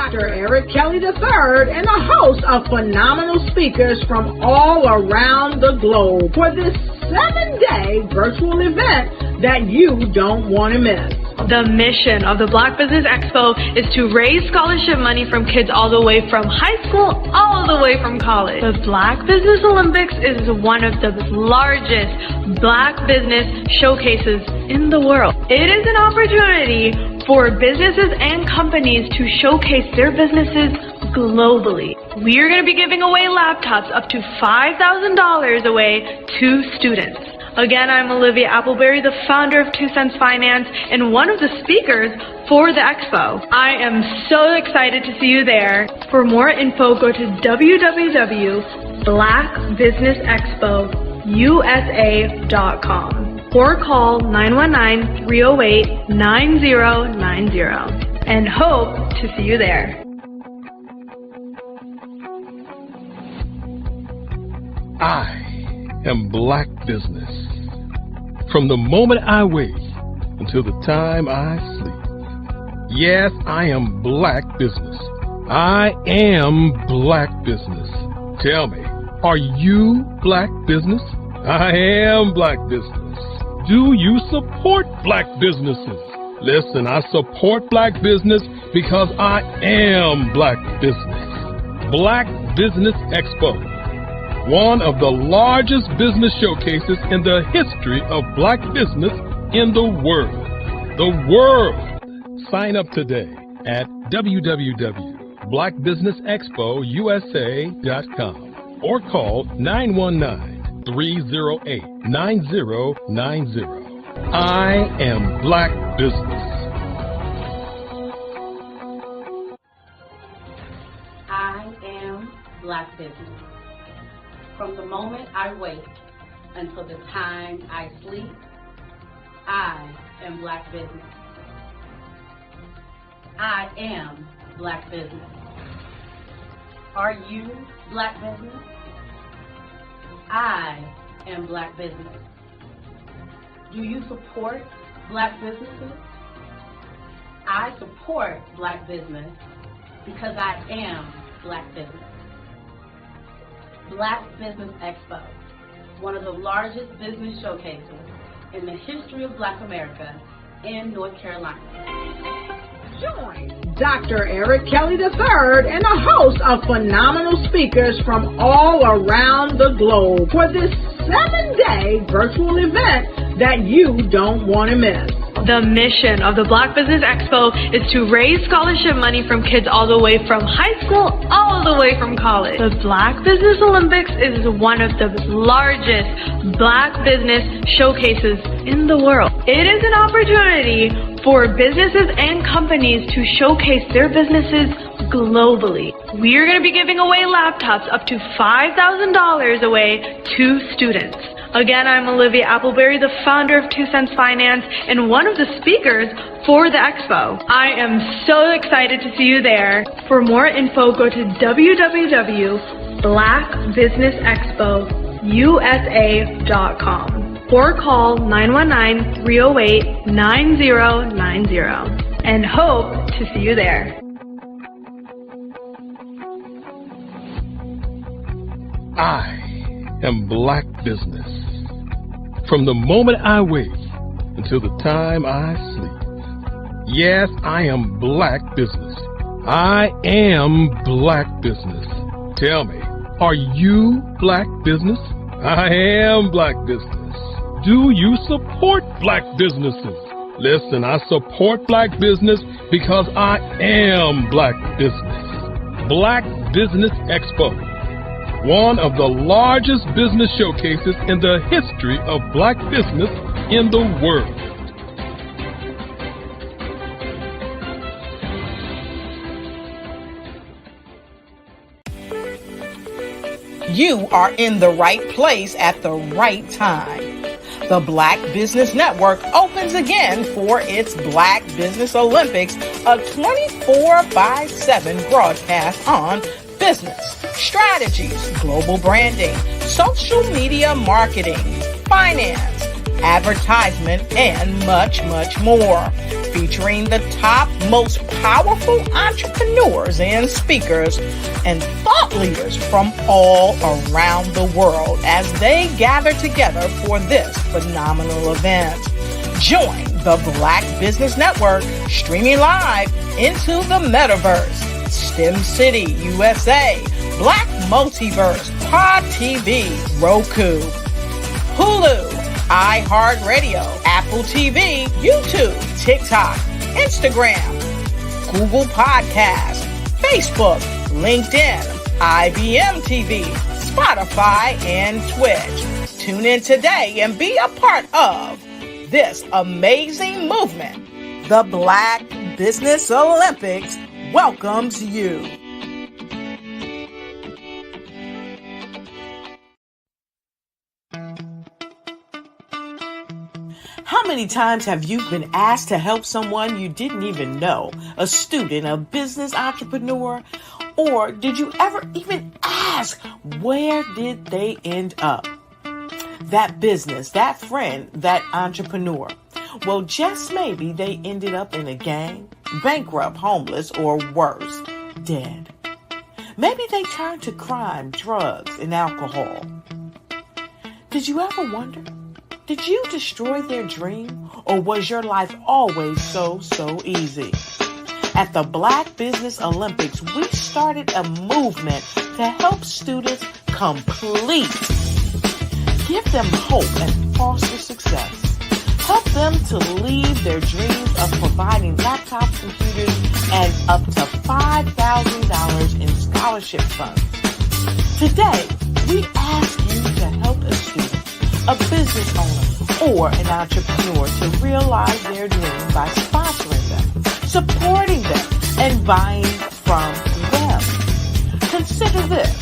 Dr. Eric Kelly III and a host of phenomenal speakers from all around the globe for this 7-day virtual event that you don't want to miss. The mission of the Black Business Expo is to raise scholarship money from kids all the way from high school all the way from college. The Black Business Olympics is one of the largest Black business showcases in the world. It is an opportunity for businesses and companies to showcase their businesses globally. We are going to be giving away laptops up to $5,000 away to students. Again, I'm Olivia Appleberry, the founder of 2 Cents Finance and one of the speakers for the expo. I am so excited to see you there. For more info, go to www.blackbusinessexpousa.com or call 919-308-9090 and hope to see you there. I am Black business. From the moment I wake until the time I sleep. Yes, I am Black business. I am Black business. Tell me, are you Black business? I am Black business. Do you support Black businesses? Listen, I support Black business because I am Black business. Black Business Expo, one of the largest business showcases in the history of Black business in the world. The world! Sign up today at www.blackbusinessexpousa.com or call 919-308-9090. I am Black business. I am Black business. From the moment I wake until the time I sleep, I am Black business. I am Black business. Are you Black business? I am Black business. Do you support Black businesses? I support Black business because I am Black business. Black Business Expo, one of the largest business showcases in the history of Black America in North Carolina. Join Dr. Eric Kelly III and a host of phenomenal speakers from all around the globe for this 7-day virtual event that you don't want to miss. The mission of the Black Business Expo is to raise scholarship money from kids all the way from high school all the way from college. The Black Business Olympics is one of the largest Black business showcases in the world. It is an opportunity for businesses and companies to showcase their businesses globally. We are going to be giving away laptops up to $5,000 away to students. Again, I'm Olivia Appleberry, the founder of 2 Cents Finance and one of the speakers for the expo. I am so excited to see you there. For more info, go to www.blackbusinessexpousa.com or call 919-308-9090 and hope to see you there. I am Black business. From the moment I wake until the time I sleep. Yes, I am Black business. I am Black business. Tell me, are you Black business? I am Black business. Do you support Black businesses? Listen, I support Black business because I am Black business. Black Business Expo, one of the largest business showcases in the history of Black business in the world. You are in the right place at the right time. The Black Business Network opens again for its Black Business Olympics, a 24/7 broadcast on business, strategies, global branding, social media marketing, finance, advertisement, and much, much more. featuring the top, most powerful entrepreneurs and speakers and thought leaders from all around the world as they gather together for this phenomenal event. Join the Black Business Network streaming live into the metaverse, STEM City, USA, Black Multiverse, Pod TV, Roku, Hulu, iHeartRadio, Apple TV, YouTube, TikTok, Instagram, Google Podcasts, Facebook, LinkedIn, IBM TV, Spotify, and Twitch. Tune in today and be a part of this amazing movement. The Black Business Olympics welcomes you. How many times have you been asked to help someone you didn't even know, a student, a business entrepreneur, or did you ever even ask, where did they end up? That business, that friend, that entrepreneur. Well, just maybe they ended up in a gang, bankrupt, homeless, or worse, dead. Maybe they turned to crime, drugs, and alcohol. Did you ever wonder? Did you destroy their dream, or was your life always so easy? At the Black Business Olympics, we started a movement to help students complete. Give them hope and foster success. Help them to leave their dreams of providing laptops, computers, and up to $5,000 in scholarship funds. Today, we ask you to help a student, a business owner, or an entrepreneur to realize their dream by sponsoring them, supporting them, and buying from them. Consider this.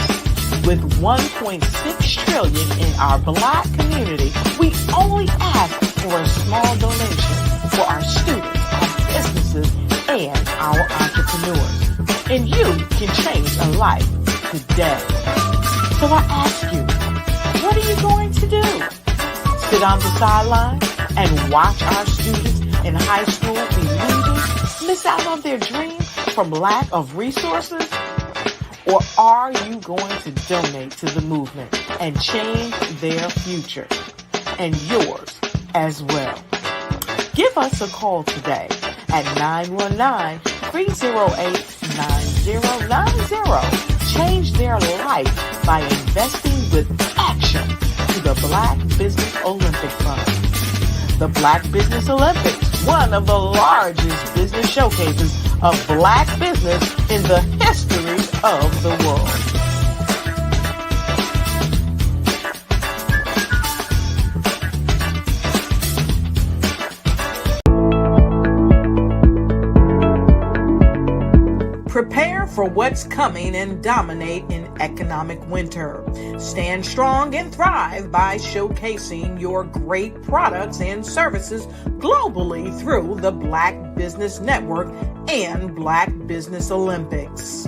With $1.6 trillion in our Black community, we only ask for a small donation for our students, our businesses, and our entrepreneurs. And you can change a life today. So I ask you, what are you going to do? Sit on the sideline and watch our students in high school be leaders, miss out on their dream from lack of resources? Or are you going to donate to the movement and change their future and yours as well? Give us a call today at 919-308-9090. Change their life by investing with action to the Black Business Olympic Fund. The Black Business Olympics, one of the largest business showcases of Black business in the history of the world. Prepare for what's coming and dominate in economic winter. Stand strong and thrive by showcasing your great products and services globally through the Black Business Network and Black Business Olympics.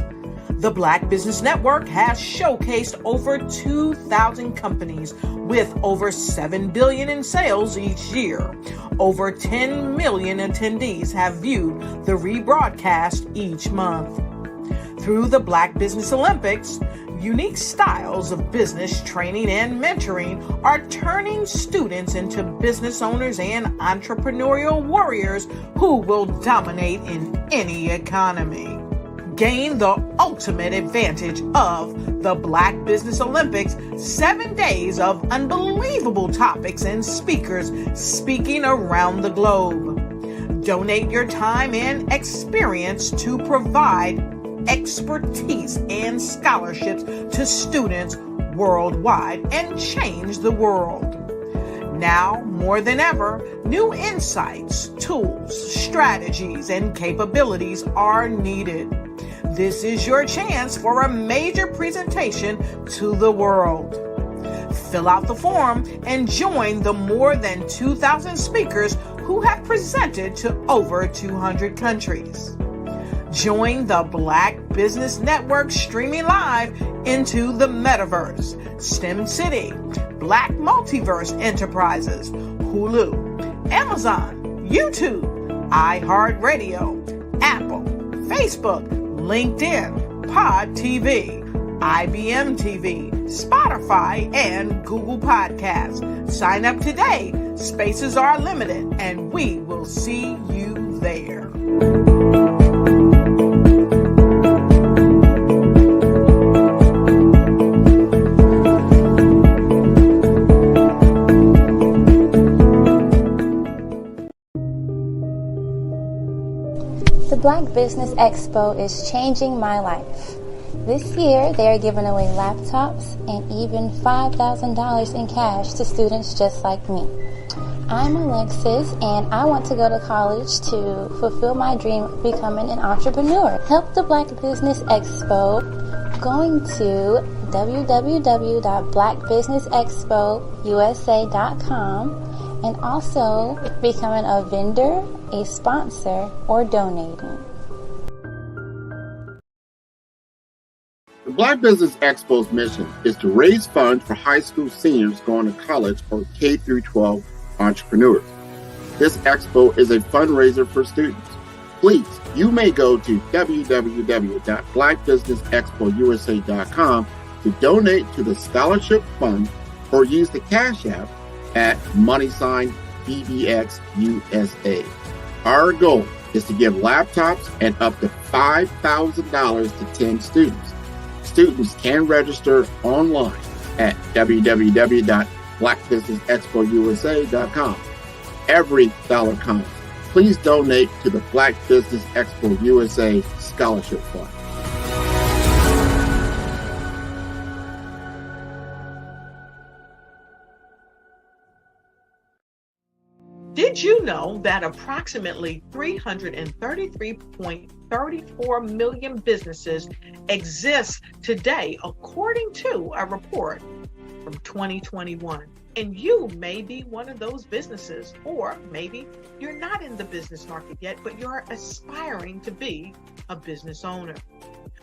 The Black Business Network has showcased over 2,000 companies with over $7 billion in sales each year. Over 10 million attendees have viewed the rebroadcast each month. Through the Black Business Olympics, unique styles of business training and mentoring are turning students into business owners and entrepreneurial warriors who will dominate in any economy. Gain the ultimate advantage of the Black Business Olympics, 7 days of unbelievable topics and speakers speaking around the globe. Donate your time and experience to provide expertise and scholarships to students worldwide and change the world. Now, more than ever, new insights, tools, strategies, and capabilities are needed. This is your chance for a major presentation to the world. Fill out the form and join the more than 2,000 speakers who have presented to over 200 countries. Join the Black Business Network streaming live into the metaverse, STEM City, Black Multiverse Enterprises, Hulu, Amazon, YouTube, iHeartRadio, Apple, Facebook, LinkedIn, Pod TV, IBM TV, Spotify, and Google Podcasts. Sign up today. Spaces are limited, and we will see you there. The Black Business Expo is changing my life. This year, they are giving away laptops and even $5,000 in cash to students just like me. I'm Alexis, and I want to go to college to fulfill my dream of becoming an entrepreneur. Help the Black Business Expo going to www.blackbusinessexpousa.com and also becoming a vendor, a sponsor, or donating. The Black Business Expo's mission is to raise funds for high school seniors going to college or K through 12 entrepreneurs. This expo is a fundraiser for students. Please, you may go to www.blackbusinessexpousa.com to donate to the scholarship fund or use the Cash App at $BBXUSA. Our goal is to give laptops and up to $5,000 to 10 students. Students can register online at www.blackbusinessexpousa.com. Every dollar counts. Please donate to the Black Business Expo USA Scholarship Fund. Did you know that approximately 333.34 million businesses exist today, according to a report from 2021? And you may be one of those businesses, or maybe you're not in the business market yet, but you're aspiring to be a business owner.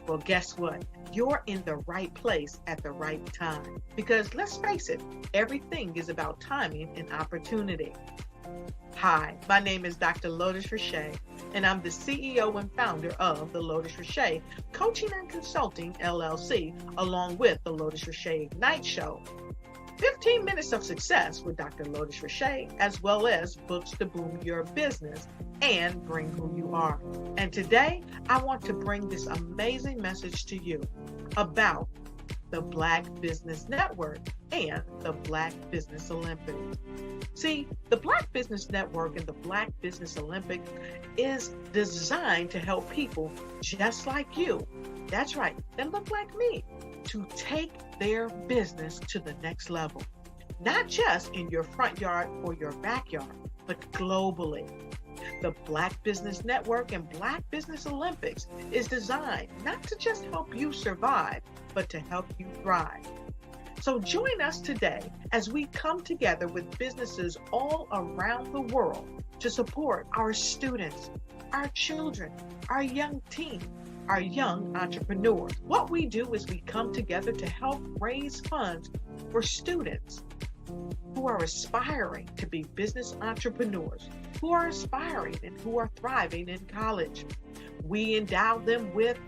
Well, guess what? You're in the right place at the right time. Because let's face it, everything is about timing and opportunity. Hi, my name is Dr. Lotus Richey, and I'm the CEO and founder of the Lotus Richey Coaching and Consulting LLC, along with the Lotus Richey Ignite Show. 15 minutes of success with Dr. Lotus Richey, as well as books to boom your business and bring who you are. And today, I want to bring this amazing message to you about the Black Business Network and the Black Business Olympics. See, the Black Business Network and the Black Business Olympics is designed to help people just like you, that's right, that look like me, to take their business to the next level. Not just in your front yard or your backyard, but globally. The Black Business Network and Black Business Olympics is designed not to just help you survive, but to help you thrive. So join us today as we come together with businesses all around the world to support our students, our children, our young teens, our young entrepreneurs. What we do is we come together to help raise funds for students who are aspiring to be business entrepreneurs, who are aspiring and who are thriving in college. We endow them with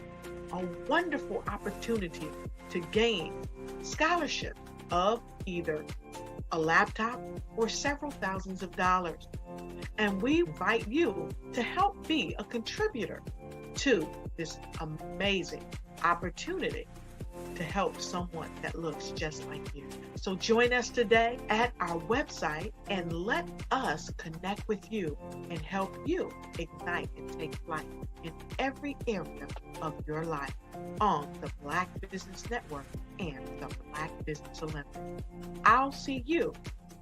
a wonderful opportunity to gain scholarship of either a laptop or several thousands of dollars. And we invite you to help be a contributor to this amazing opportunity to help someone that looks just like you. So join us today at our website and let us connect with you and help you ignite and take flight in every area of your life on the Black Business Network and the Black Business Olympics. I'll see you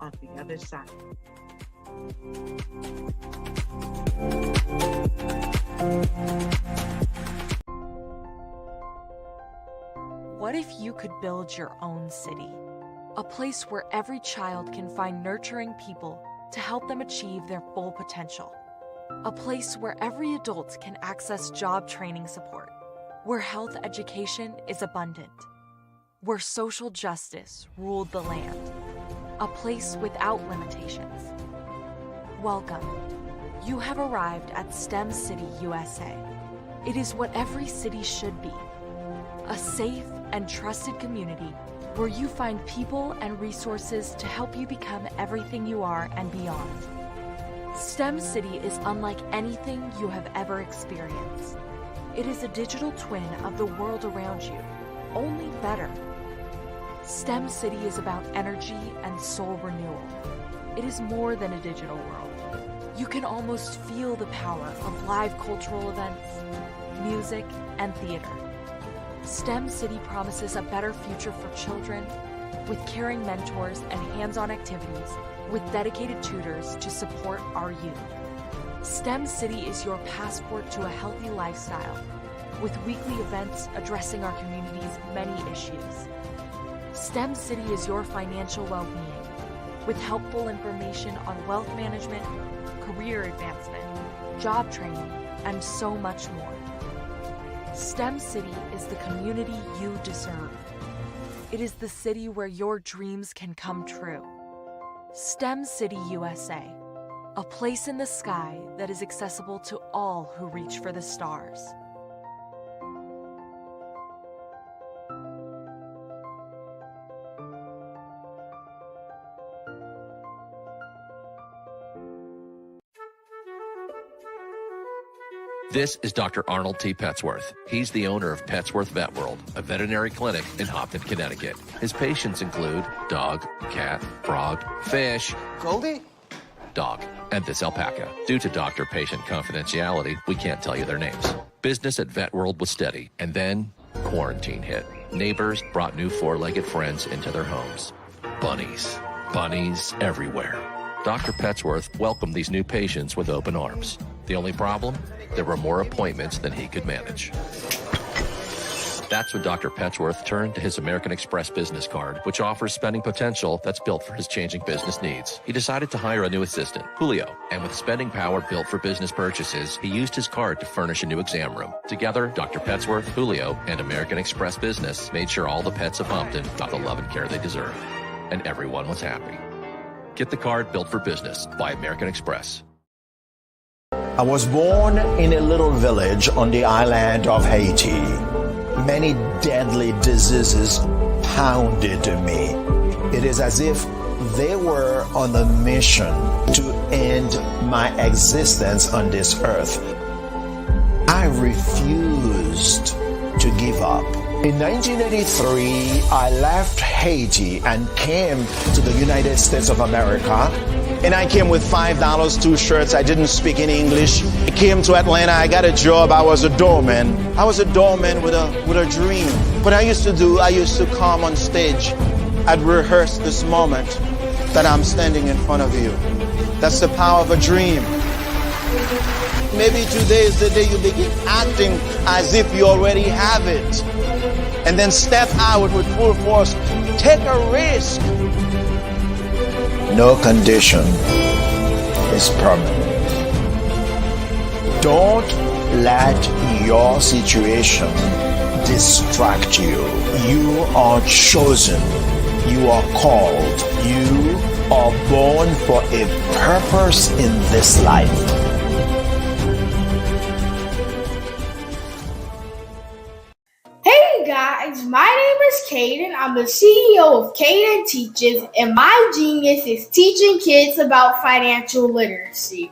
on the other side. What if you could build your own city? A place where every child can find nurturing people to help them achieve their full potential. A place where every adult can access job training support. Where health education is abundant. Where social justice ruled the land. A place without limitations. Welcome. You have arrived at STEM City, USA. It is what every city should be. A safe and trusted community where you find people and resources to help you become everything you are and beyond. STEM City is unlike anything you have ever experienced. It is a digital twin of the world around you, only better. STEM City is about energy and soul renewal. It is more than a digital world. You can almost feel the power of live cultural events, music, and theater. STEM City promises a better future for children with caring mentors and hands-on activities with dedicated tutors to support our youth. STEM City is your passport to a healthy lifestyle with weekly events addressing our community's many issues. STEM City is your financial well-being with helpful information on wealth management, career advancement, job training, and so much more. STEM City is the community you deserve. It is the city where your dreams can come true. STEM City USA, a place in the sky that is accessible to all who reach for the stars. This is Dr. Arnold T. Petsworth. He's the owner of Petsworth Vet World, a veterinary clinic in Hopton, Connecticut. His patients include dog, cat, frog, fish, Goldie, dog, and this alpaca. Due to doctor-patient confidentiality, we can't tell you their names. Business at Vet World was steady, and then quarantine hit. Neighbors brought new four-legged friends into their homes. Bunnies. Bunnies everywhere. Dr. Petsworth welcomed these new patients with open arms. The only problem? There were more appointments than he could manage. That's when Dr. Petsworth turned to his American Express business card, which offers spending potential that's built for his changing business needs. He decided to hire a new assistant, Julio, and with spending power built for business purchases, he used his card to furnish a new exam room. Together, Dr. Petsworth, Julio, and American Express Business made sure all the pets of Hopton got the love and care they deserve. And everyone was happy. Get the card built for business by American Express. I was born in a little village on the island of Haiti. Many deadly diseases pounded me. It is as if they were on a mission to end my existence on this earth. I refused to give up. In 1983, I left Haiti and came to the United States of America. And I came with $5, 2 shirts. I didn't speak in English. I came to Atlanta. I got a job. I was a doorman. I was a doorman with a dream. What I used to come on stage. I'd rehearse this moment that I'm standing in front of you. That's the power of a dream. Maybe today is the day you begin acting as if you already have it. And then step out with full force. Take a risk. No condition is permanent. Don't let your situation distract you. You are chosen. You are called. You are born for a purpose in this life. Hey guys, my name is Caden. I'm the CEO of Caden Teaches, and my genius is teaching kids about financial literacy.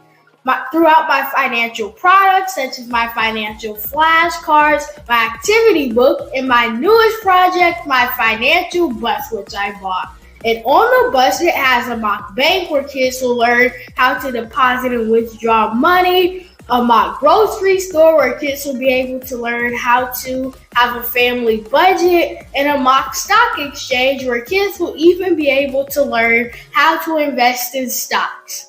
Throughout my financial products, such as my financial flashcards, my activity book, and my newest project, my financial bus, which I bought. And on the bus, it has a mock bank where kids will learn how to deposit and withdraw money, a mock grocery store where kids will be able to learn how to have a family budget, and a mock stock exchange where kids will even be able to learn how to invest in stocks.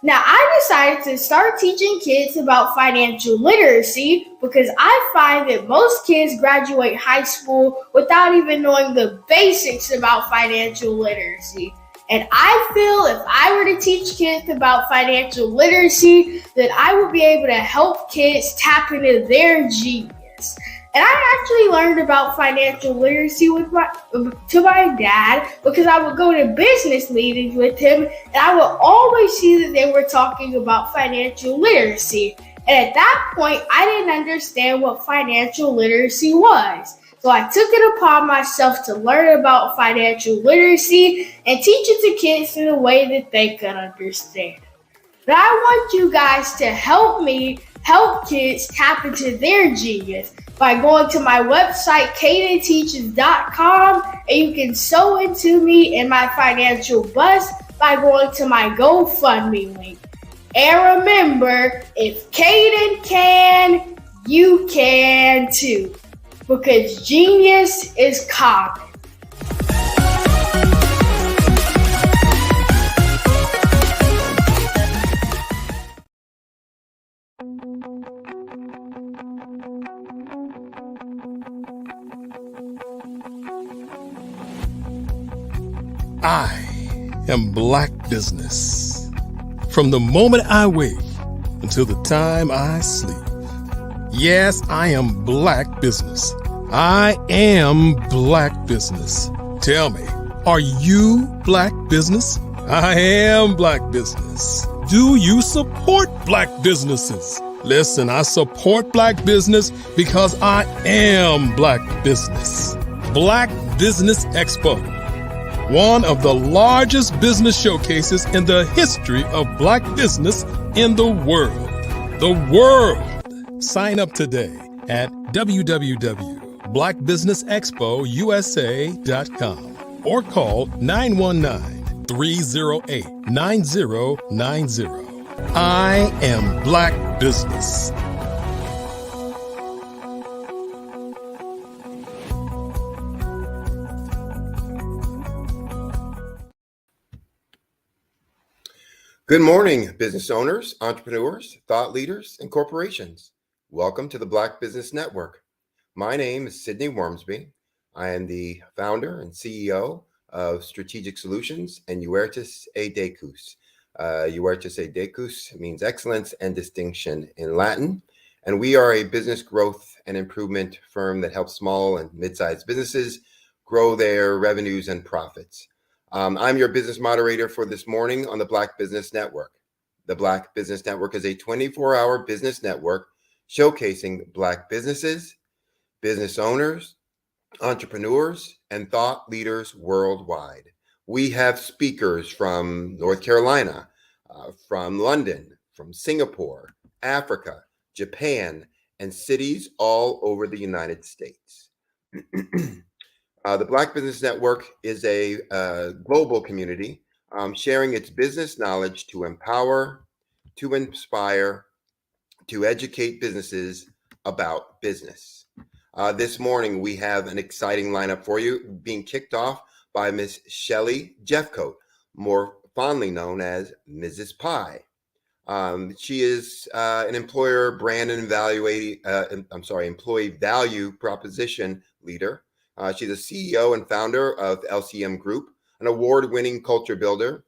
Now, I decided to start teaching kids about financial literacy because I find that most kids graduate high school without even knowing the basics about financial literacy. And I feel if I were to teach kids about financial literacy, that I would be able to help kids tap into their genius. And I actually learned about financial literacy to my dad because I would go to business meetings with him and I would always see that they were talking about financial literacy. And at that point, I didn't understand what financial literacy was. So I took it upon myself to learn about financial literacy and teach it to kids in a way that they could understand. But I want you guys to help me help kids tap into their genius by going to my website, cadenteaches.com, and you can sew into me in my financial bust by going to my GoFundMe link. And remember, if Caden can, you can too, because genius is common. I am Black business. From the moment I wake until the time I sleep. Yes, I am Black business. I am Black business. Tell me, are you Black business? I am Black business. Do you support Black businesses? Listen, I support Black business because I am Black business. Black Business Expo, one of the largest business showcases in the history of Black business in the world. The world! Sign up today at www.blackbusinessexpousa.com or call 919-308-9090. I am Black business. Good morning, business owners, entrepreneurs, thought leaders, and corporations. Welcome to the Black Business Network. My name is Sidney Wormsby. I am the founder and CEO of Strategic Solutions and Huertas e Decus. Huertas e Decus means excellence and distinction in Latin. And we are a business growth and improvement firm that helps small and mid-sized businesses grow their revenues and profits. I'm your business moderator for this morning on the Black Business Network. The Black Business Network is a 24-hour business network showcasing Black businesses, business owners, entrepreneurs, and thought leaders worldwide. We have speakers from North Carolina, from London, from Singapore, Africa, Japan, and cities all over the United States. The Black Business Network is a global community sharing its business knowledge to empower, to inspire, to educate businesses about business. This morning, we have an exciting lineup for you, being kicked off by Miss Shelley Jeffcoat, more fondly known as Mrs. Pie. She is an employer brand and employee value proposition leader. She's a CEO and founder of LCM Group, an award-winning culture builder,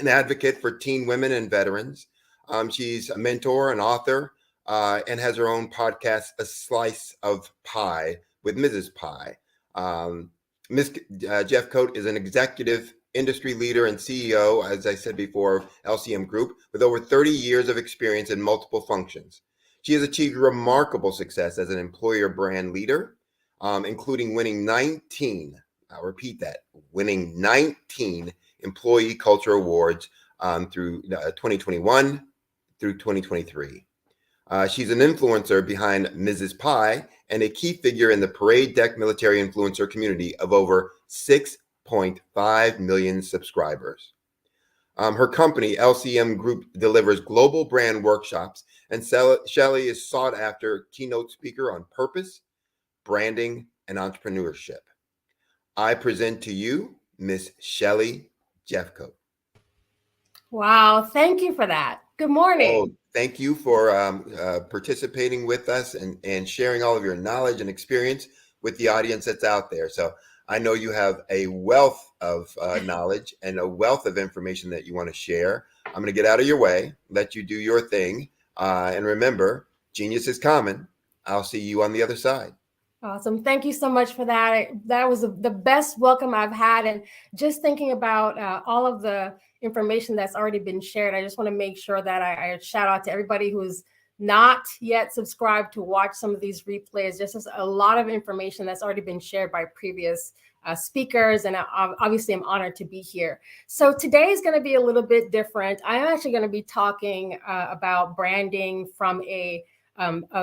an advocate for teen women and veterans. She's a mentor, an author, and has her own podcast, A Slice of Pie with Mrs. Pie. Ms. Jeffcoat is an executive industry leader and CEO, as I said before, of LCM Group, with over 30 years of experience in multiple functions. She has achieved remarkable success as an employer brand leader, including winning 19, I'll repeat that, winning 19 employee culture awards through 2021 through 2023. She's an influencer behind Mrs. Pie and a key figure in the Parade Deck military influencer community of over 6.5 million subscribers. Her company, LCM Group, delivers global brand workshops, and Shelley is sought after keynote speaker on purpose, branding, and entrepreneurship. I present to you Miss Shelley Jeffcoat. Wow, thank you for that. Good morning. Oh, thank you for participating with us and sharing all of your knowledge and experience with the audience that's out there. So I know you have a wealth of knowledge and a wealth of information that you want to share. I'm going to get out of your way, let you do your thing. And remember, genius is common. I'll see you on the other side. Awesome. Thank you so much for that. That was the best welcome I've had. And just thinking about all of the information that's already been shared, I just want to make sure that I shout out to everybody who's not yet subscribed to watch some of these replays. Just as a lot of information that's already been shared by previous speakers. And obviously, I'm honored to be here. So today is going to be a little bit different. I'm actually going to be talking about branding from a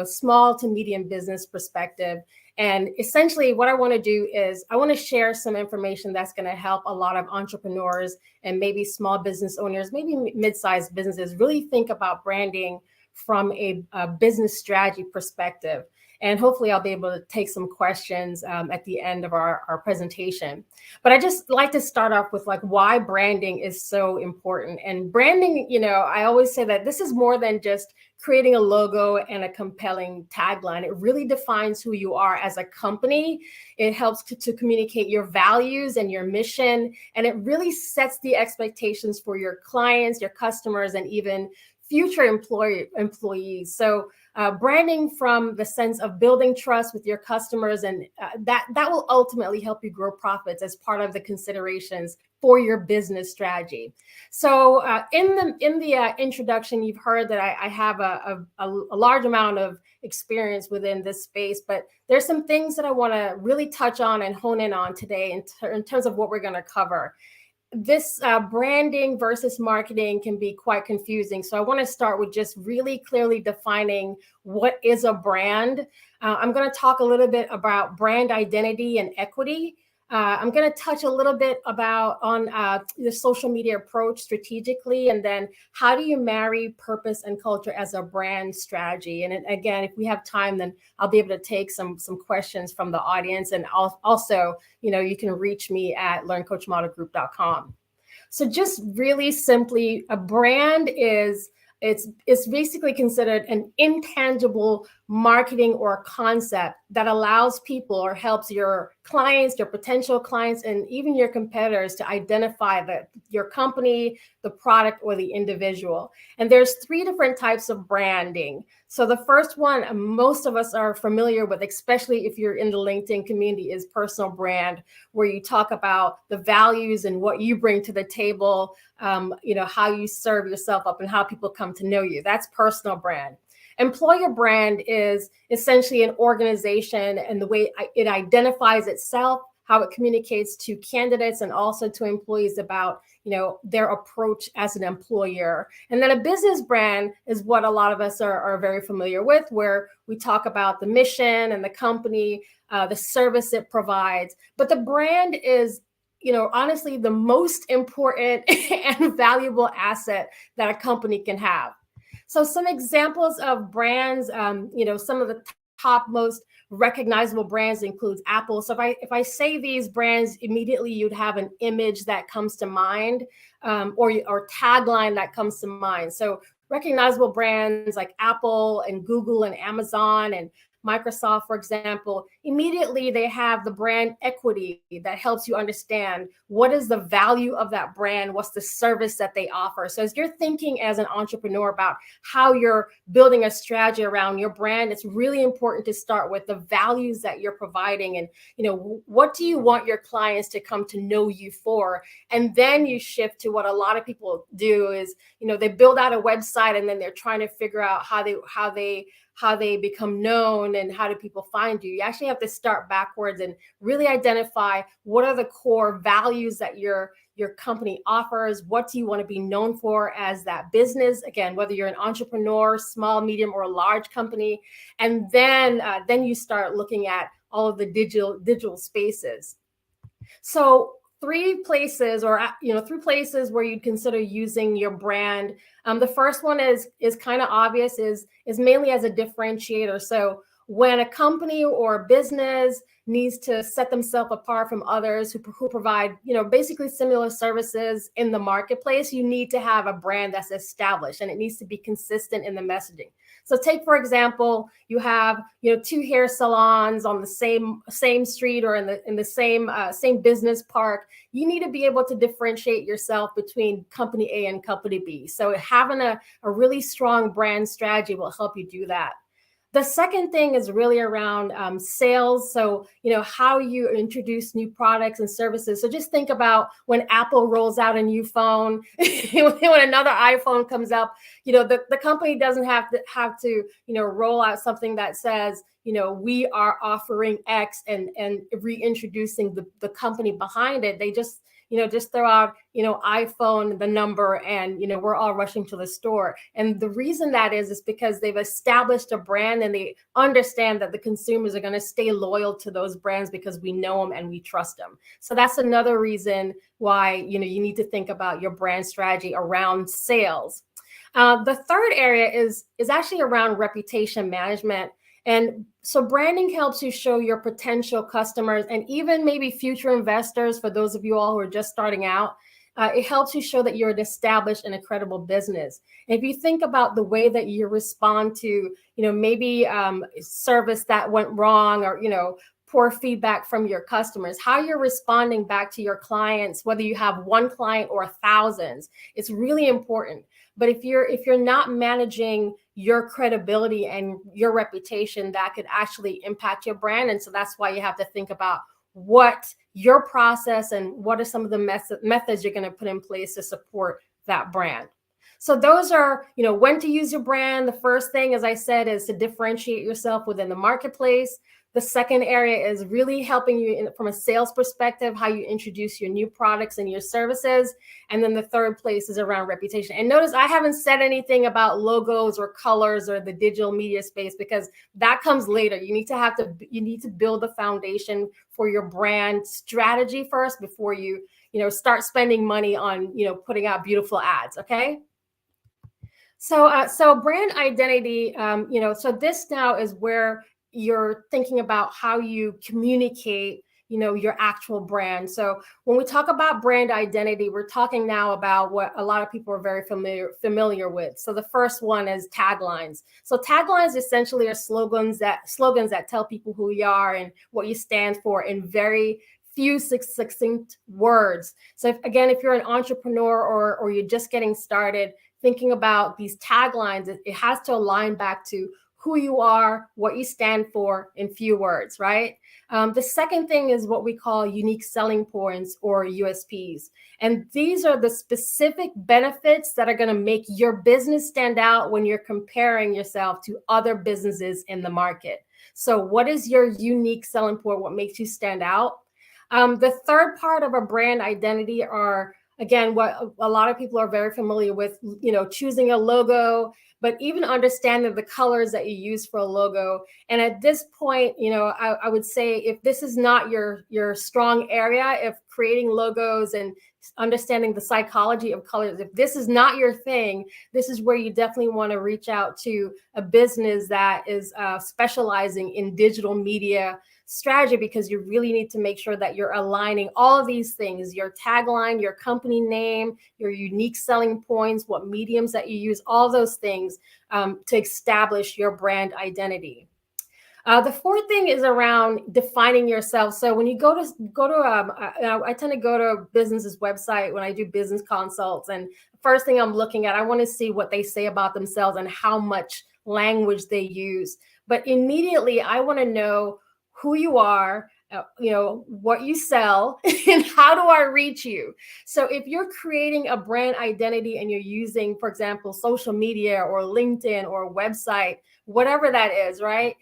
small to medium business perspective. And essentially what I want to do is I want to share some information that's going to help a lot of entrepreneurs and maybe small business owners, maybe mid-sized businesses really think about branding from a business strategy perspective. And hopefully I'll be able to take some questions at the end of our presentation. But I just like to start off with like why branding is so important. And branding, I always say that this is more than just creating a logo and a compelling tagline. It really defines who you are as a company. It helps to communicate your values and your mission. And it really sets the expectations for your clients, your customers, and even future employees. So branding from the sense of building trust with your customers, and that will ultimately help you grow profits as part of the considerations for your business strategy. So in the introduction, you've heard that I have a large amount of experience within this space, but there's some things that I want to really touch on and hone in on today in terms of what we're going to cover. This branding versus marketing can be quite confusing. So I want to start with just really clearly defining what is a brand. I'm going to talk a little bit about brand identity and equity. I'm going to touch a little bit on the social media approach strategically, and then how do you marry purpose and culture as a brand strategy? And again, if we have time, then I'll be able to take some questions from the audience. And also, you can reach me at learncoachmodelgroup.com. So just really simply, a brand it's basically considered an intangible marketing or concept that allows people or helps your clients, your potential clients, and even your competitors to identify your company, the product, or the individual. And there's 3 different types of branding. So the first one most of us are familiar with, especially if you're in the LinkedIn community, is personal brand, where you talk about the values and what you bring to the table, how you serve yourself up and how people come to know you. That's personal brand. Employer brand is essentially an organization and the way it identifies itself, how it communicates to candidates and also to employees about, their approach as an employer. And then a business brand is what a lot of us are very familiar with, where we talk about the mission and the company, the service it provides. But the brand is, honestly, the most important and valuable asset that a company can have. So some examples of brands, some of the top most recognizable brands includes Apple. So if I say these brands, immediately you'd have an image that comes to mind, or tagline that comes to mind. So recognizable brands like Apple and Google and Amazon and Microsoft, for example, immediately they have the brand equity that helps you understand what is the value of that brand, what's the service that they offer. So as you're thinking as an entrepreneur about how you're building a strategy around your brand, it's really important to start with the values that you're providing and, what do you want your clients to come to know you for? And then you shift to what a lot of people do is, they build out a website and then they're trying to figure out how they become known and how do people find you. You actually have to start backwards and really identify what are the core values that your company offers. What do you want to be known for as that business? Again, whether you're an entrepreneur, small, medium, or a large company. And then you start looking at all of the digital spaces. So 3 places where you'd consider using your brand. The first one is kind of obvious, is mainly as a differentiator. So when a company or business needs to set themselves apart from others who provide, basically similar services in the marketplace, you need to have a brand that's established and it needs to be consistent in the messaging. So take, for example, you have, 2 hair salons on the same street or in the same business park. You need to be able to differentiate yourself between company A and company B. So having a really strong brand strategy will help you do that. The second thing is really around sales. So, how you introduce new products and services. So just think about when Apple rolls out a new phone, when another iPhone comes up, the company doesn't have to roll out something that says, we are offering X and reintroducing the company behind it. They just throw out, iPhone, the number, and, we're all rushing to the store. And the reason that is because they've established a brand and they understand that the consumers are going to stay loyal to those brands because we know them and we trust them. So that's another reason why, you need to think about your brand strategy around sales. The third area is actually around reputation management. And so branding helps you show your potential customers and even maybe future investors, for those of you all who are just starting out, it helps you show that you're an established and a credible business. And if you think about the way that you respond to, maybe service that went wrong or, poor feedback from your customers, how you're responding back to your clients, whether you have one client or thousands, it's really important. But if you're not managing your credibility and your reputation, that could actually impact your brand. And so that's why you have to think about what your process and what are some of the methods you're going to put in place to support that brand. So those are, when to use your brand. The first thing, as I said, is to differentiate yourself within the marketplace. The second area is really helping you from a sales perspective, how you introduce your new products and your services. And then the third place is around reputation. And notice I haven't said anything about logos or colors or the digital media space, because that comes later. You need to build the foundation for your brand strategy first before you, start spending money on, putting out beautiful ads. Okay. So brand identity, so this now is where you're thinking about how you communicate, your actual brand. So when we talk about brand identity, we're talking now about what a lot of people are very familiar with. So the first one is taglines. So taglines essentially are slogans that tell people who you are and what you stand for in very few succinct words. So if you're an entrepreneur or you're just getting started, thinking about these taglines, it has to align back to who you are, what you stand for in few words, right? The second thing is what we call unique selling points or USPs. And these are the specific benefits that are going to make your business stand out when you're comparing yourself to other businesses in the market. So what is your unique selling point? What makes you stand out? The third part of a brand identity are, again, what a lot of people are very familiar with, choosing a logo, but even understanding the colors that you use for a logo. And at this point, I would say if this is not your strong area, if creating logos and understanding the psychology of colors, if this is not your thing, this is where you definitely want to reach out to a business that is specializing in digital media strategy, because you really need to make sure that you're aligning all of these things, your tagline, your company name, your unique selling points, what mediums that you use, all those things to establish your brand identity. The fourth thing is around defining yourself. So when you I tend to go to a business's website when I do business consults, and first thing I'm looking at, I want to see what they say about themselves and how much language they use. But immediately I want to know who you are, what you sell, and how do I reach you? So if you're creating a brand identity and you're using, for example, social media or LinkedIn or a website, whatever that is, right?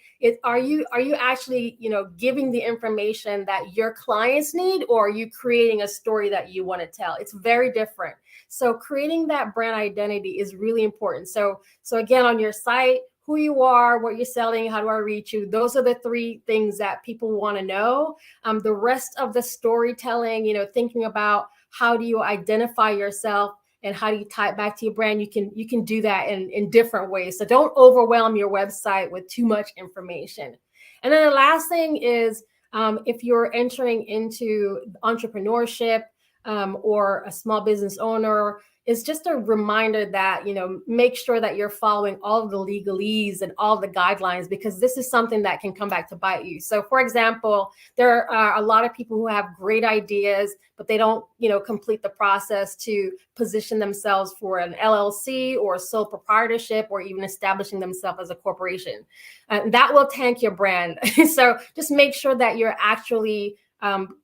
Are you actually, giving the information that your clients need, or are you creating a story that you want to tell? It's very different. So creating that brand identity is really important. So again, on your site, who you are, what you're selling, how do I reach you? Those are the three things that people want to know. The rest of the storytelling, thinking about how do you identify yourself and how do you tie it back to your brand, you can do that in different ways. So don't overwhelm your website with too much information. And then the last thing is, if you're entering into entrepreneurship, or a small business owner, is just a reminder that, make sure that you're following all of the legalese and all the guidelines, because this is something that can come back to bite you. So for example, there are a lot of people who have great ideas, but they don't, complete the process to position themselves for an LLC or a sole proprietorship, or even establishing themselves as a corporation. That will tank your brand. So just make sure that you're actually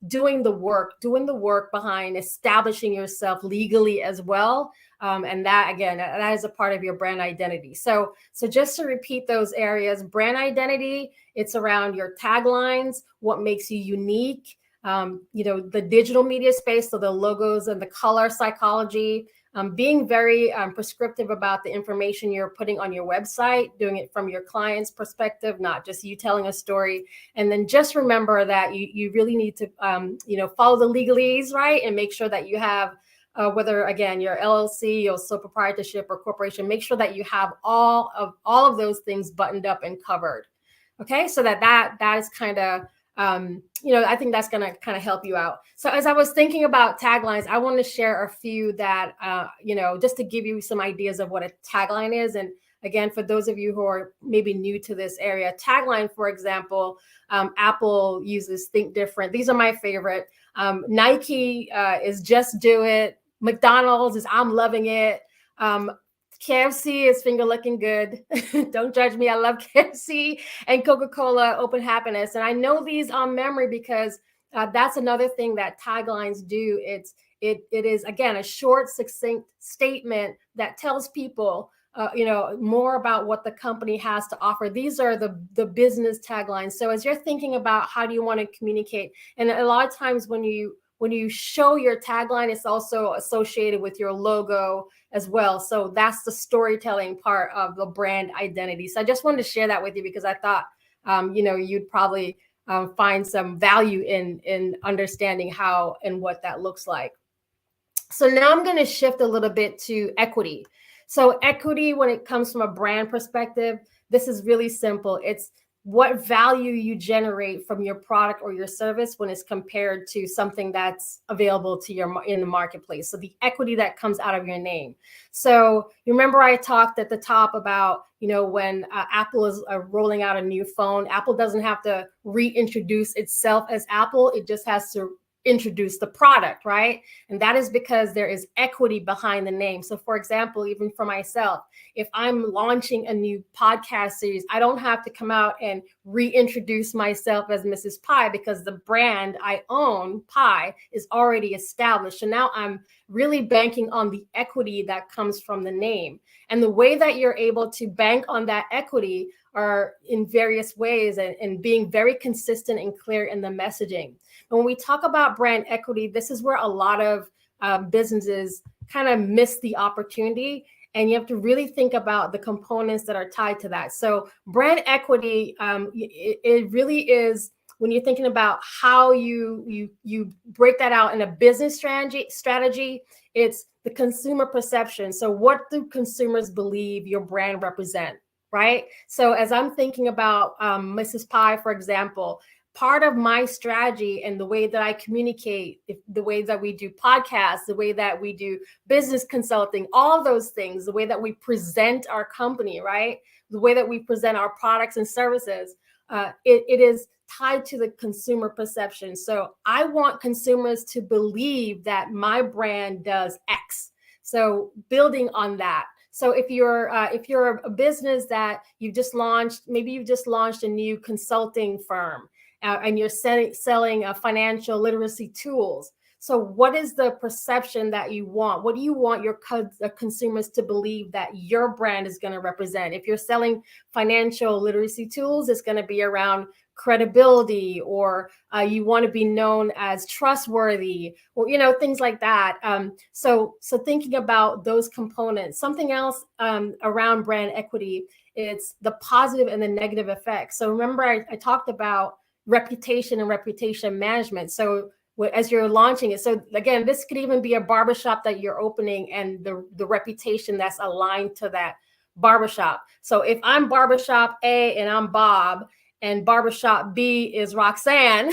doing the work behind establishing yourself legally as well. And that, again, that is a part of your brand identity. So just to repeat those areas: brand identity, it's around your taglines, what makes you unique, the digital media space, so the logos and the color psychology, being very prescriptive about the information you're putting on your website, doing it from your client's perspective, not just you telling a story. And then just remember that you really need to, follow the legalese, right? And make sure that you have, whether, again, your LLC or sole proprietorship or corporation, make sure that you have all of those things buttoned up and covered. Okay, so that is kind of, I think that's going to kind of help you out. So as I was thinking about taglines, I want to share a few that, just to give you some ideas of what a tagline is. And again, for those of you who are maybe new to this area, tagline, for example, Apple uses Think Different. These are my favorite. Nike is Just Do It. McDonald's is I'm Loving It. KFC is Finger Looking Good. Don't judge me. I love KFC. And Coca-Cola, Open Happiness. And I know these on memory because that's another thing that taglines do. It is, again, a short, succinct statement that tells people, more about what the company has to offer. These are the business taglines. So as you're thinking about how do you want to communicate, and a lot of times when you show your tagline, it's also associated with your logo as well. So that's the storytelling part of the brand identity. So I just wanted to share that with you because I thought, you'd probably find some value in understanding how and what that looks like. So now I'm going to shift a little bit to equity. So equity, when it comes from a brand perspective, this is really simple. It's what value you generate from your product or your service when it's compared to something that's available to you in the marketplace. So the equity that comes out of your name. So you remember I talked at the top about, when Apple is rolling out a new phone, Apple doesn't have to reintroduce itself as Apple. It just has to introduce the product, right? And that is because there is equity behind the name. So for example, even for myself, if I'm launching a new podcast series, I don't have to come out and reintroduce myself as Mrs. Pie because the brand I own, Pie, is already established. So now I'm really banking on the equity that comes from the name. And the way that you're able to bank on that equity are in various ways and being very consistent and clear in the messaging. When we talk about brand equity, this is where a lot of businesses kind of miss the opportunity. And you have to really think about the components that are tied to that. So brand equity, it really is when you're thinking about how you break that out in a business strategy, it's the consumer perception. So what do consumers believe your brand represent, right? So as I'm thinking about Mrs. Pie, for example, part of my strategy and the way that I communicate, the way that we do podcasts, the way that we do business consulting, all those things, the way that we present our company, right? The way that we present our products and services, it is tied to the consumer perception. So I want consumers to believe that my brand does X. So building on that. So if you're a business that you've just launched, maybe you've just launched a new consulting firm, and you're selling financial literacy tools. So what is the perception that you want? What do you want your consumers to believe that your brand is going to represent? If you're selling financial literacy tools, it's going to be around credibility, or you want to be known as trustworthy, or things like that. So thinking about those components. Something else around brand equity, it's the positive and the negative effects. So remember, I talked about reputation and reputation management. So as you're launching it, so again, this could even be a barbershop that you're opening and the reputation that's aligned to that barbershop. So if I'm barbershop A and I'm Bob, and barbershop B is Roxanne,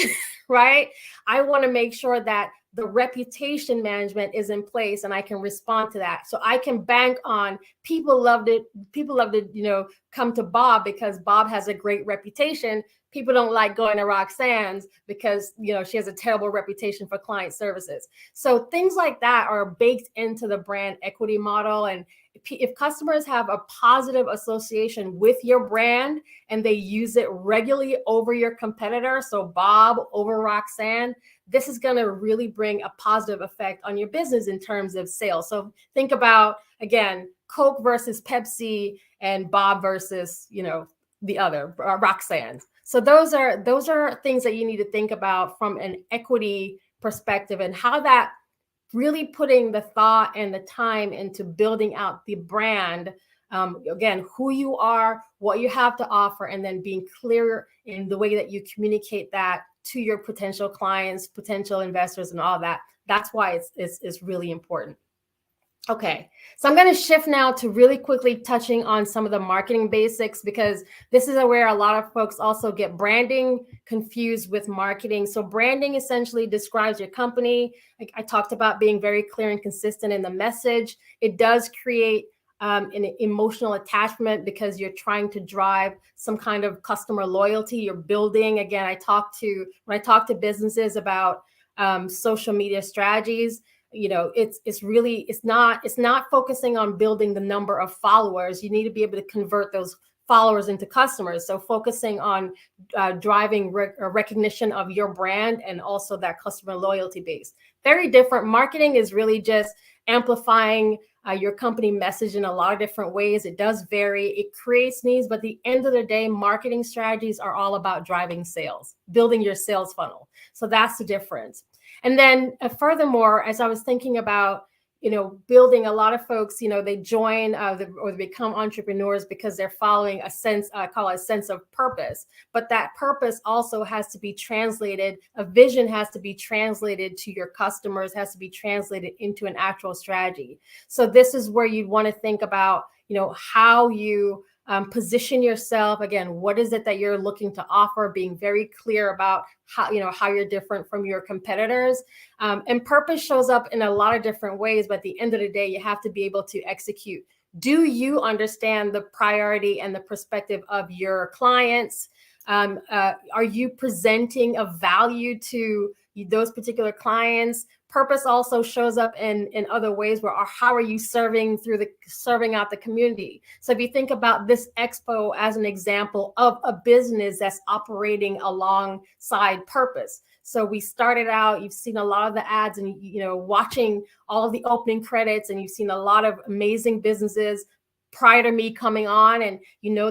right? I want to make sure that the reputation management is in place and I can respond to that. So I can bank on people loved it. People love to, come to Bob because Bob has a great reputation. People don't like going to Roxanne's because, she has a terrible reputation for client services. So things like that are baked into the brand equity model. And if customers have a positive association with your brand and they use it regularly over your competitor, so Bob over Roxanne, this is going to really bring a positive effect on your business in terms of sales. So think about, again, Coke versus Pepsi and Bob versus, the other, Roxanne. So those are things that you need to think about from an equity perspective and how that really putting the thought and the time into building out the brand. Again, who you are, what you have to offer, and then being clear in the way that you communicate that to your potential clients, potential investors, and all that. That's why it's really important. Okay, so I'm going to shift now to really quickly touching on some of the marketing basics, because this is where a lot of folks also get branding confused with marketing. So branding essentially describes your company. Like I talked about being very clear and consistent in the message. It does create an emotional attachment because you're trying to drive some kind of customer loyalty. You're building, again, when I talk to businesses about social media strategies, it's not focusing on building the number of followers. You need to be able to convert those followers into customers. So focusing on driving recognition of your brand and also that customer loyalty base. Very different. Marketing is really just amplifying your company message in a lot of different ways. It does vary. It creates needs, but at the end of the day, marketing strategies are all about driving sales, building your sales funnel. So that's the difference. And then furthermore, as I was thinking about, building, a lot of folks, they join or they become entrepreneurs because they're following a sense, I call it a sense of purpose. But that purpose also has to be translated. A vision has to be translated to your customers, has to be translated into an actual strategy. So this is where you'd want to think about, how you position yourself. Again, what is it that you're looking to offer? Being very clear about how you're different from your competitors. And purpose shows up in a lot of different ways, but at the end of the day, you have to be able to execute. Do you understand the priority and the perspective of your clients? Are you presenting a value to those particular clients? Purpose also shows up in other ways where how are you serving out the community? So if you think about this expo as an example of a business that's operating alongside purpose. So we started out, you've seen a lot of the ads and, watching all of the opening credits, and you've seen a lot of amazing businesses prior to me coming on. And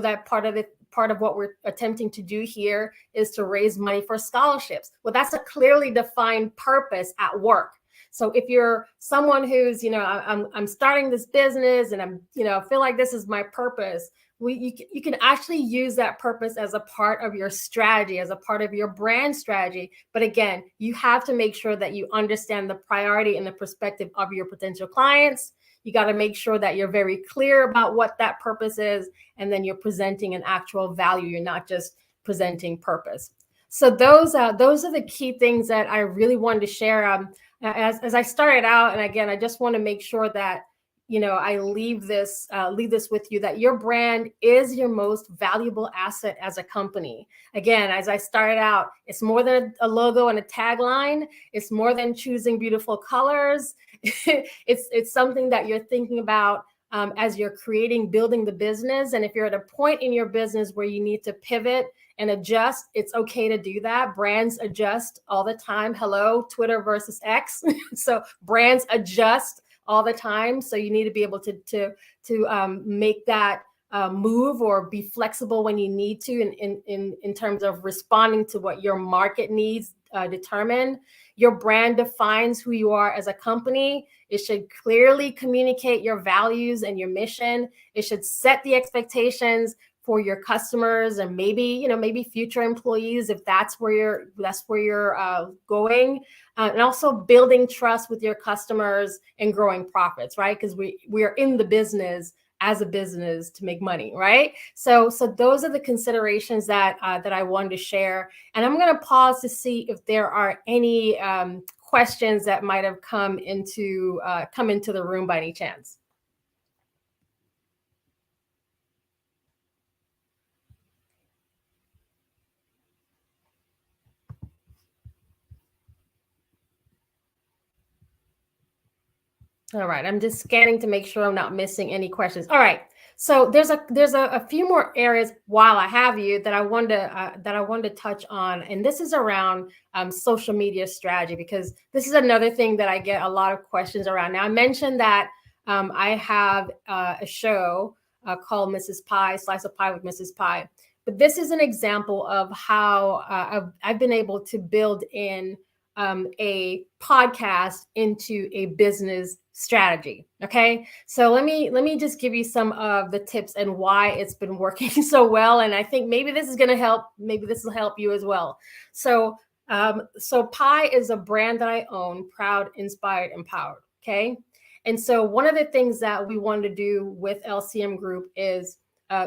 that part of what we're attempting to do here is to raise money for scholarships. Well, that's a clearly defined purpose at work. So if you're someone who's, I'm starting this business and I feel like this is my purpose, you can actually use that purpose as a part of your strategy, as a part of your brand strategy. But again, you have to make sure that you understand the priority and the perspective of your potential clients. You got to make sure that you're very clear about what that purpose is, and then you're presenting an actual value. You're not just presenting purpose. So those are the key things that I really wanted to share. As I started out, and again, I just want to make sure that I leave this with you, that your brand is your most valuable asset as a company. Again, as I started out, it's more than a logo and a tagline. It's more than choosing beautiful colors. It's something that you're thinking about as you're building the business. And if you're at a point in your business where you need to pivot and adjust, it's okay to do that. Brands adjust all the time. Hello, Twitter versus X. So brands adjust all the time. So you need to be able to make that move or be flexible when you need to in terms of responding to what your market needs determine. Your brand defines who you are as a company. It should clearly communicate your values and your mission. It should set the expectations for your customers and maybe future employees if that's where you're going, and also building trust with your customers and growing profits, right? Because we are in the business as a business to make money, right? So those are the considerations that I wanted to share, and I'm going to pause to see if there are any questions that might have come into the room by any chance. All right, I'm just scanning to make sure I'm not missing any questions. All right, so there's a few more areas while I have you that I wanted to touch on, and this is around social media strategy, because this is another thing that I get a lot of questions around. Now, I mentioned that I have a show called Mrs. Pie, Slice of Pie with Mrs. Pie, but this is an example of how I've been able to build in a podcast into a business strategy. Okay, so let me just give you some of the tips and why it's been working so well, and I think maybe this is going to help. Maybe this will help you as well. So Pie is a brand that I own, proud, inspired, empowered. Okay, and so one of the things that we wanted to do with LCM Group is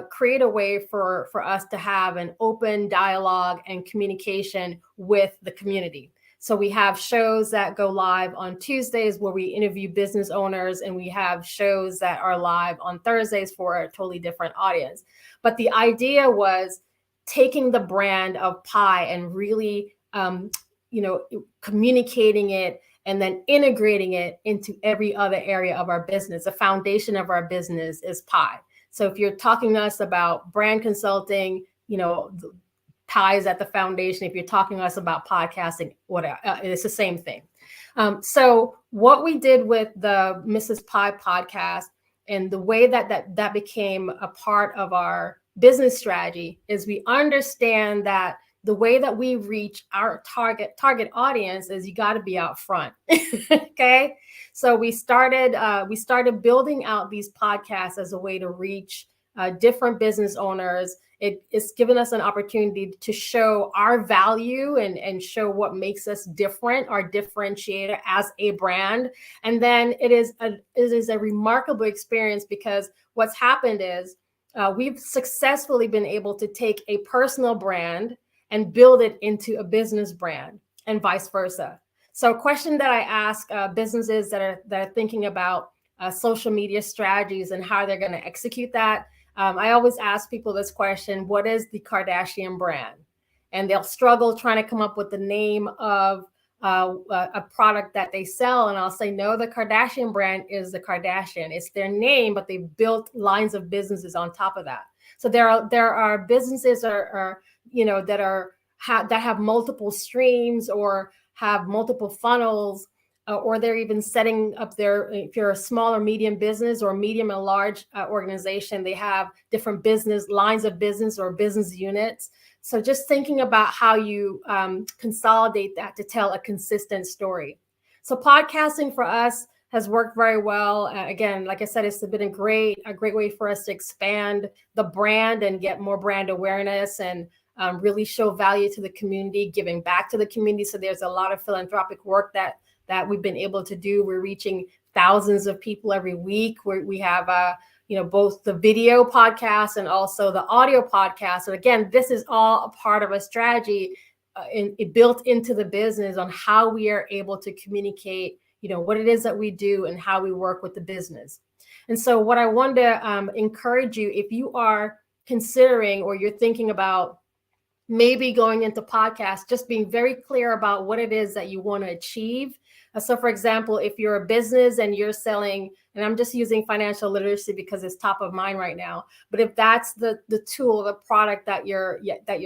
create a way for us to have an open dialogue and communication with the community. So we have shows that go live on Tuesdays where we interview business owners, and we have shows that are live on Thursdays for a totally different audience. But the idea was taking the brand of Pie and really, communicating it and then integrating it into every other area of our business. The foundation of our business is Pie. So if you're talking to us about brand consulting, Pie is at the foundation. If you're talking to us about podcasting, whatever, it's the same thing. So what we did with the Mrs. Pie podcast and the way that became a part of our business strategy is we understand that the way that we reach our target audience is you got to be out front. Okay, so we started building out these podcasts as a way to reach different business owners. It's given us an opportunity to show our value and show what makes us different, our differentiator as a brand. And then it is a remarkable experience, because what's happened is we've successfully been able to take a personal brand and build it into a business brand, and vice versa. So a question that I ask businesses that are thinking about social media strategies and how they're going to execute that, I always ask people this question: what is the Kardashian brand? And they'll struggle trying to come up with the name of a product that they sell. And I'll say, no, the Kardashian brand is the Kardashian. It's their name, but they built lines of businesses on top of that. So there are businesses that have multiple streams or have multiple funnels, or they're even setting up if you're a small or medium business or medium and large organization, they have different business lines of business or business units. So just thinking about how you consolidate that to tell a consistent story. So podcasting for us has worked very well. Again, like I said, it's been a great way for us to expand the brand and get more brand awareness and really show value to the community, giving back to the community. So there's a lot of philanthropic work that we've been able to do. We're reaching thousands of people every week. We have both the video podcast and also the audio podcast. And again, this is all a part of a strategy built into the business on how we are able to communicate, what it is that we do and how we work with the business. And so what I wanted to encourage you, if you are considering or you're thinking about maybe going into podcasts, just being very clear about what it is that you want to achieve. So for example, if you're a business and you're selling, and I'm just using financial literacy because it's top of mind right now, but if that's the tool, the product that you're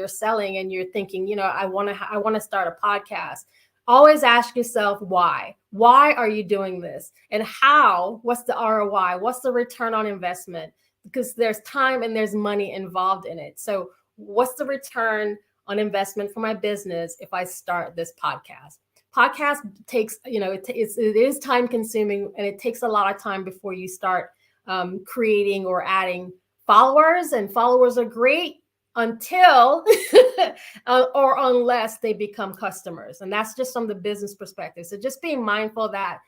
selling, and you're thinking, I want to start a podcast, always ask yourself why. Why are you doing this? And how? What's the ROI? What's the return on investment? Because there's time and there's money involved in it. So what's the return on investment for my business if I start this podcast? Podcast takes, it is time consuming, and it takes a lot of time before you start creating or adding followers. And followers are great until or unless they become customers. And that's just from the business perspective. So just being mindful that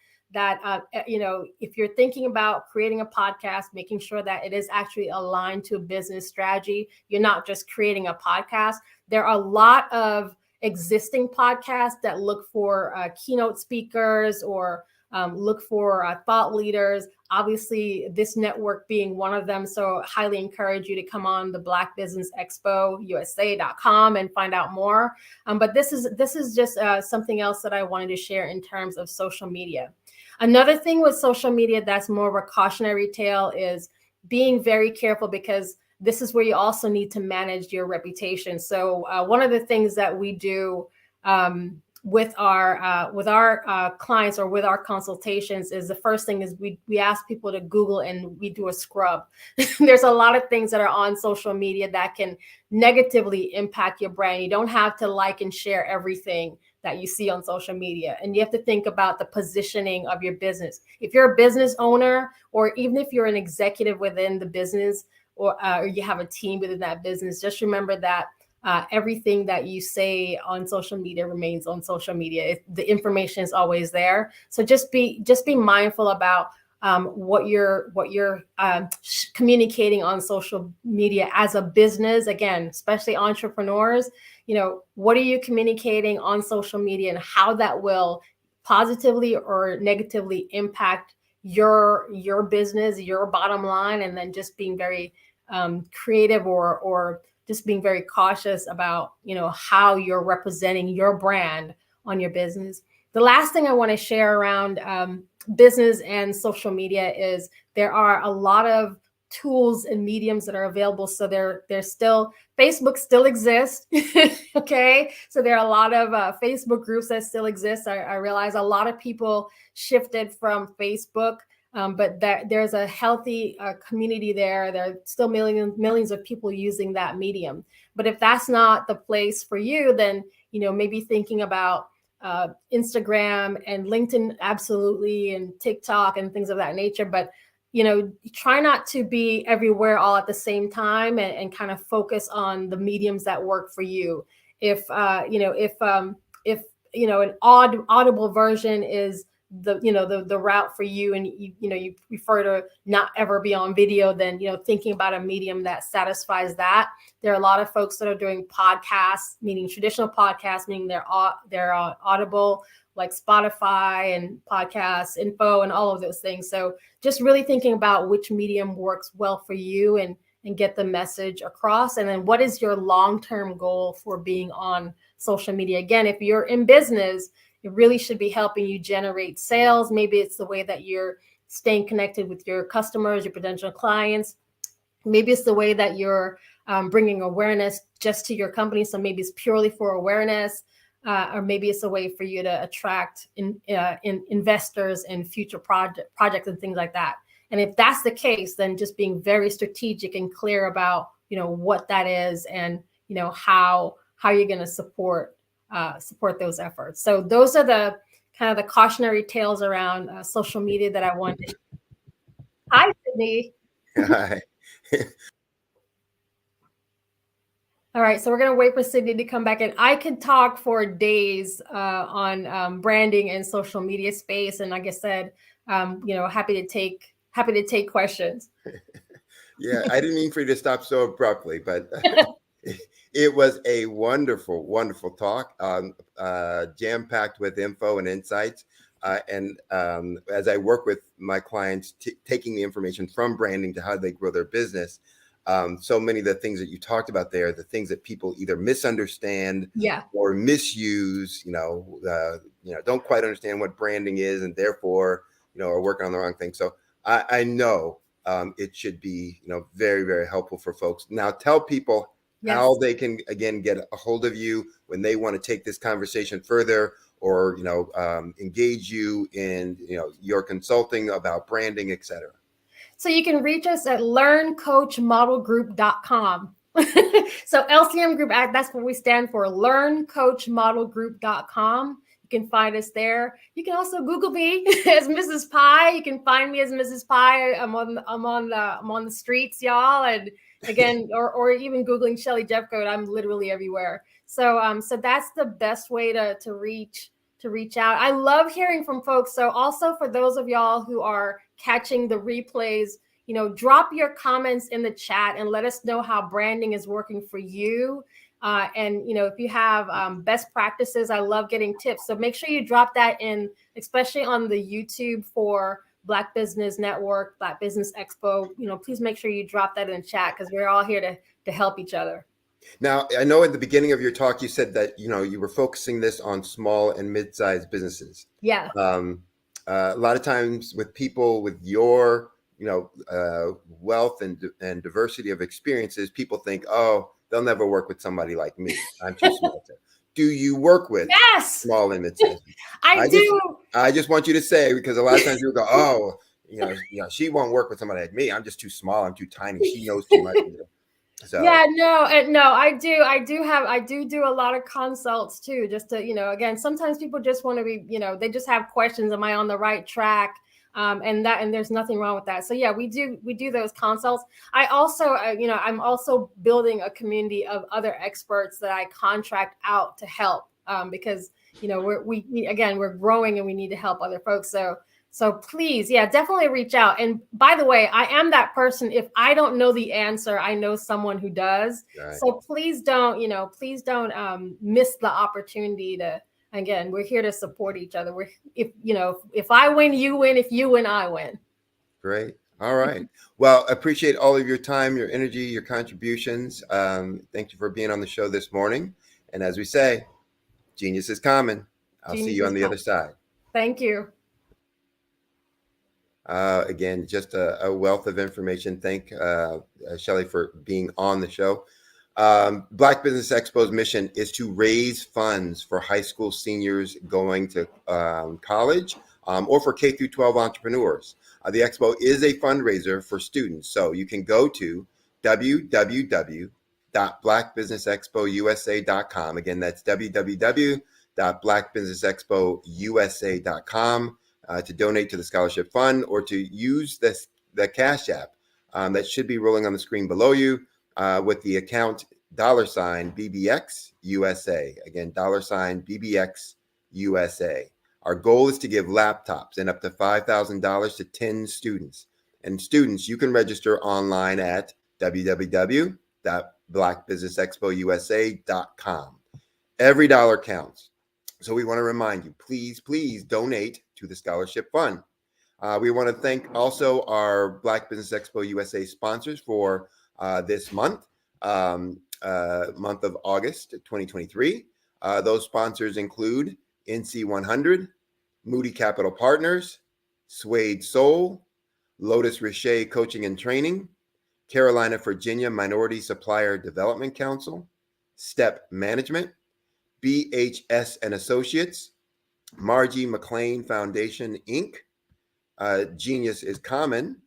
if you're thinking about creating a podcast, making sure that it is actually aligned to a business strategy. You're not just creating a podcast. There are a lot of existing podcasts that look for keynote speakers or look for thought leaders. Obviously, this network being one of them. So highly encourage you to come on the Black Business Expo USA.com and find out more. But this is just something else that I wanted to share in terms of social media. Another thing with social media that's more of a cautionary tale is being very careful, because this is where you also need to manage your reputation. So one of the things that we do with our clients or with our consultations is the first thing is we ask people to Google and we do a scrub. There's a lot of things that are on social media that can negatively impact your brand. You don't have to like and share everything that you see on social media. And you have to think about the positioning of your business. If you're a business owner, or even if you're an executive within the business, or you have a team within that business, just remember that everything that you say on social media remains on social media. The information is always there. So just be mindful about what you're communicating on social media as a business. Again, especially entrepreneurs, what are you communicating on social media, and how that will positively or negatively impact your business, your bottom line, and then just being very creative or just being very cautious about, how you're representing your brand on your business. The last thing I want to share around business and social media is there are a lot of tools and mediums that are available. So there's still, Facebook still exists. Okay. So there are a lot of Facebook groups that still exist. I realize a lot of people shifted from Facebook, but there's a healthy community there. There are still millions of people using that medium. But if that's not the place for you, then, maybe thinking about Instagram and LinkedIn, absolutely, and TikTok and things of that nature. But, try not to be everywhere all at the same time, and kind of focus on the mediums that work for you. If an audible version is the route for you, and you prefer to not ever be on video, then thinking about a medium that satisfies that. There are a lot of folks that are doing podcasts, meaning traditional podcasts, meaning they're audible, like Spotify and Podcasts Info and all of those things. So just really thinking about which medium works well for you, and get the message across. And then what is your long-term goal for being on social media? Again, if you're in business, it really should be helping you generate sales. Maybe it's the way that you're staying connected with your customers, your potential clients. Maybe it's the way that you're bringing awareness just to your company. So maybe it's purely for awareness, or maybe it's a way for you to attract investors in future projects and things like that. And if that's the case, then just being very strategic and clear about what that is, and how you're going to support those efforts. So those are the kind of the cautionary tales around social media that I wanted to share. Hi, Sydney. Hi. All right, so we're going to wait for Sydney to come back in. I could talk for days on branding and social media space, and like I said, happy to take questions. Yeah, I didn't mean for you to stop so abruptly, but it was a wonderful, wonderful talk, jam-packed with info and insights. And as I work with my clients, taking the information from branding to how they grow their business, so many of the things that you talked about there, the things that people either misunderstand or misuse, don't quite understand what branding is, and therefore, are working on the wrong thing. So I know it should be, very, very helpful for folks. Now tell people how they can, again, get a hold of you when they want to take this conversation further, or, engage you in, your consulting about branding, et cetera. So you can reach us at learncoachmodelgroup.com. So LCM Group, that's what we stand for, learncoachmodelgroup.com. You can find us there. You can also Google me as Mrs. Pie. You can find me as Mrs. Pie. I'm on the streets, y'all. And again, or even Googling Shelly Jeffcoat. I'm literally everywhere. So that's the best way to reach out. I love hearing from folks. So also for those of y'all who are catching the replays, drop your comments in the chat and let us know how branding is working for you. And, if you have best practices, I love getting tips. So make sure you drop that in, especially on the YouTube for Black Business Network, Black Business Expo. Please make sure you drop that in the chat, because we're all here to help each other. Now, I know at the beginning of your talk, you said that, you were focusing this on small and mid-sized businesses. Yeah. A lot of times with people with your, wealth and diversity of experiences, people think, oh, they'll never work with somebody like me. I'm too small. Do you work with small and mid-sized? I do. I just want you to say, because a lot of times people go, oh, she won't work with somebody like me. I'm just too small. I'm too tiny. She knows too much. So. Yeah, no, I do a lot of consults too, just to, again, sometimes people just want to be, they just have questions. Am I on the right track? And there's nothing wrong with that. So yeah, we do those consults. I also, I'm also building a community of other experts that I contract out to help, because, we're growing and we need to help other folks. So please, yeah, definitely reach out. And by the way, I am that person. If I don't know the answer, I know someone who does. Right. So please don't miss the opportunity to, again, we're here to support each other. If I win, you win. If you win, I win. Great. All right. Well, appreciate all of your time, your energy, your contributions. Thank you for being on the show this morning. And as we say, genius is common. I'll see you on the other side. Thank you. Again, just a wealth of information. Thank Shelley for being on the show. Black Business Expo's mission is to raise funds for high school seniors going to college or for K through 12 entrepreneurs. The expo is a fundraiser for students, so you can go to www.blackbusinessexpousa.com. Again, that's www.blackbusinessexpousa.com. To donate to the scholarship fund, or to use the Cash App that should be rolling on the screen below you with the account $BBXUSA. Again, $BBXUSA. Our goal is to give laptops and up to $5,000 to 10 students. And students, you can register online at www.blackbusinessexpousa.com. Every dollar counts. So we want to remind you, please donate to the scholarship fund. We want to thank also our Black Business Expo USA sponsors for this month of August 2023. Those sponsors include NC 100, Moody Capital Partners, Suede Soul, Lotus Richer Coaching and Training, Carolina, Virginia Minority Supplier Development Council, Step Management, BHS and Associates, Margie McLean Foundation, Inc., Genius is Common,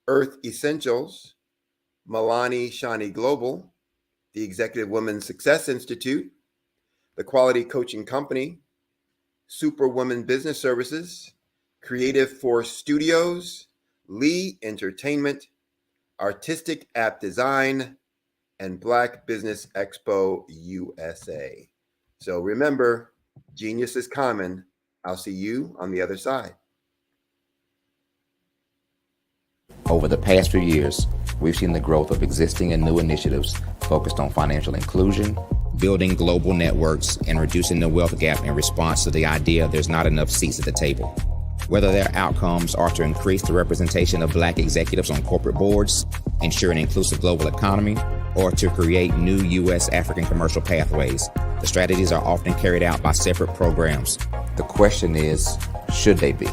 Earth Essentials, Milani Shani Global, the Executive Women's Success Institute, the Quality Coaching Company, Superwoman Business Services, Creative Force Studios, Lee Entertainment, Artistic App Design, and Black Business Expo USA. So remember, genius is common. I'll see you on the other side. Over the past few years, we've seen the growth of existing and new initiatives focused on financial inclusion, building global networks, and reducing the wealth gap in response to the idea there's not enough seats at the table. Whether their outcomes are to increase the representation of Black executives on corporate boards, ensure an inclusive global economy, or to create new U.S. African commercial pathways, the strategies are often carried out by separate programs. The question is, should they be?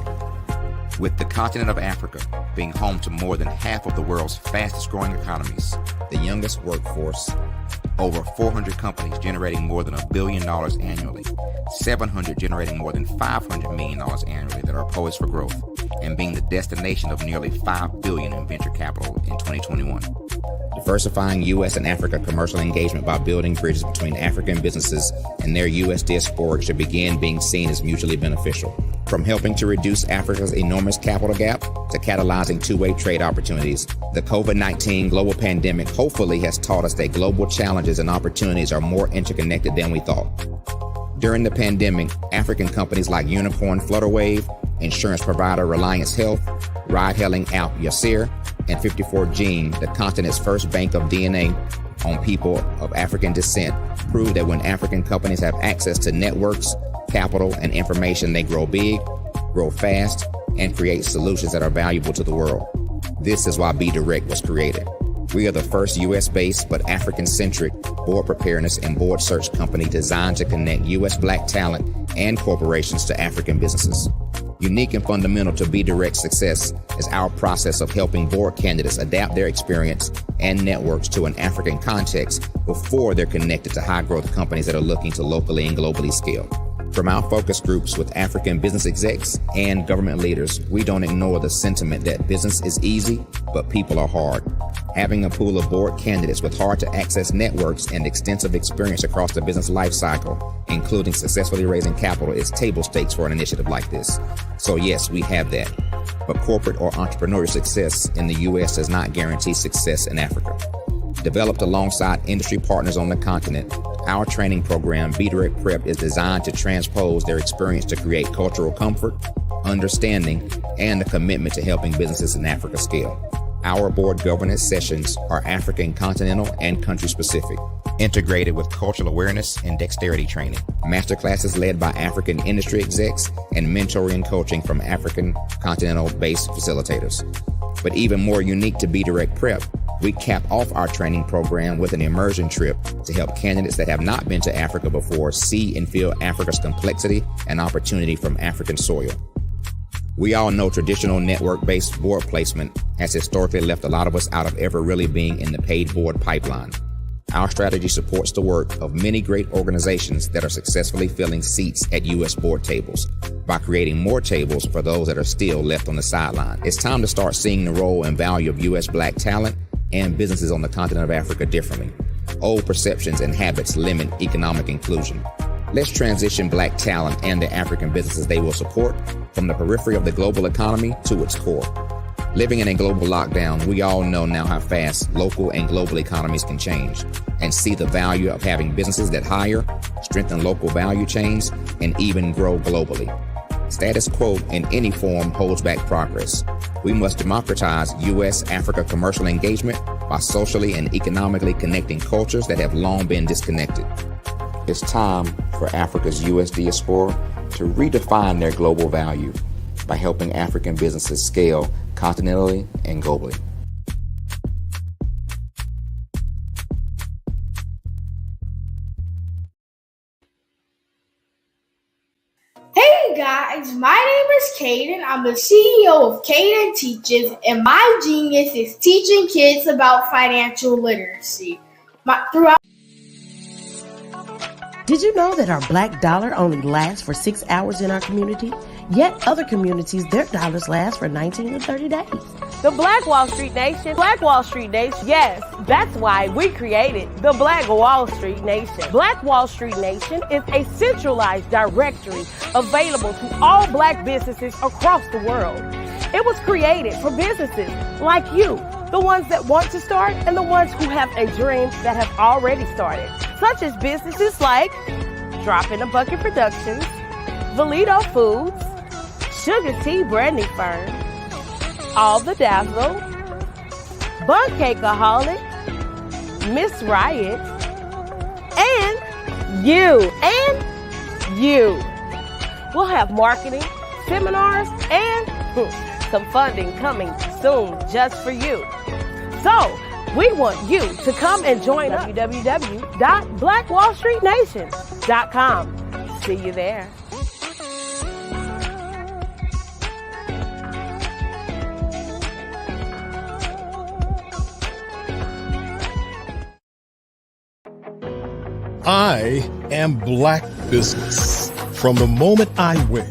With the continent of Africa being home to more than half of the world's fastest growing economies, the youngest workforce, over 400 companies generating more than $1 billion annually, 700 generating more than $500 million annually that are poised for growth, and being the destination of nearly $5 billion in venture capital in 2021. Diversifying U.S. and Africa commercial engagement by building bridges between African businesses and their U.S. diaspora should begin being seen as mutually beneficial. From helping to reduce Africa's enormous capital gap to catalyzing two-way trade opportunities, the COVID-19 global pandemic hopefully has taught us that global challenges and opportunities are more interconnected than we thought. During the pandemic, African companies like Unicorn Flutterwave, insurance provider Reliance Health, ride-hailing app Yasir, and 54 Gene, the continent's first bank of DNA, on people of African descent prove that when African companies have access to networks, capital, and information, they grow big, grow fast, and create solutions that are valuable to the world. This is why Be Direct was created. We are the first U.S.-based but African-centric board preparedness and board search company designed to connect U.S. Black talent and corporations to African businesses. Unique and fundamental to Be Direct's success is our process of helping board candidates adapt their experience and networks to an African context before they're connected to high-growth companies that are looking to locally and globally scale. From our focus groups with African business execs and government leaders, we don't ignore the sentiment that business is easy, but people are hard. Having a pool of board candidates with hard-to-access networks and extensive experience across the business life cycle, including successfully raising capital, is table stakes for an initiative like this. So yes, we have that. But corporate or entrepreneurial success in the U.S. does not guarantee success in Africa. Developed alongside industry partners on the continent, our training program, Be Direct Prep, is designed to transpose their experience to create cultural comfort, understanding, and a commitment to helping businesses in Africa scale. Our board governance sessions are African, continental, and country-specific, integrated with cultural awareness and dexterity training, masterclasses led by African industry execs, and mentoring and coaching from African continental-based facilitators. But even more unique to Be Direct Prep, we cap off our training program with an immersion trip to help candidates that have not been to Africa before see and feel Africa's complexity and opportunity from African soil. We all know traditional network-based board placement has historically left a lot of us out of ever really being in the paid board pipeline. Our strategy supports the work of many great organizations that are successfully filling seats at U.S. board tables by creating more tables for those that are still left on the sideline. It's time to start seeing the role and value of U.S. Black talent and businesses on the continent of Africa differently. Old perceptions and habits limit economic inclusion. Let's transition Black talent and the African businesses they will support from the periphery of the global economy to its core. Living in a global lockdown, we all know now how fast local and global economies can change, and see the value of having businesses that hire, strengthen local value chains, and even grow globally. Status quo in any form holds back progress. We must democratize U.S.-Africa commercial engagement by socially and economically connecting cultures that have long been disconnected. It's time for Africa's U.S. diaspora to redefine their global value by helping African businesses scale continentally and globally. Hey guys, my name is Caden. I'm the CEO of Caden Teaches, and my genius is teaching kids about financial literacy. Did you know that our black dollar only lasts for 6 hours in our community? Yet other communities, their dollars last for 19 to 30 days. The Black Wall Street Nation. Black Wall Street Nation. Yes, that's why we created the Black Wall Street Nation. Black Wall Street Nation is a centralized directory available to all black businesses across the world. It was created for businesses like you, the ones that want to start and the ones who have a dream that have already started, such as businesses like Drop in a Bucket Productions, Valito Foods, Sugar Tea Branding Firm, All the Dazzle, Bun Cakeaholic, Miss Riot, and you. We'll have marketing, seminars, and some funding coming soon just for you. So, we want you to come and join us. www.blackwallstreetnation.com. See you there. I am Black business. From the moment I wake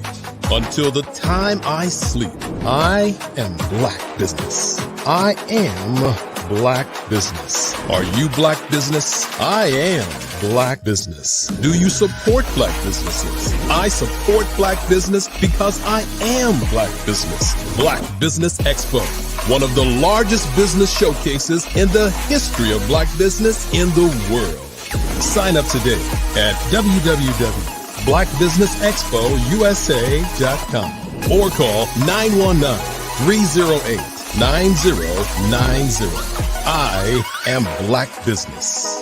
until the time I sleep, I am Black business. I am Black business. Are you Black business? I am Black business. Do you support Black businesses? I support Black business because I am Black business. Black Business Expo, one of the largest business showcases in the history of Black business in the world. Sign up today at www.blackbusinessexpousa.com or call 919-308 9090. I am Black Business.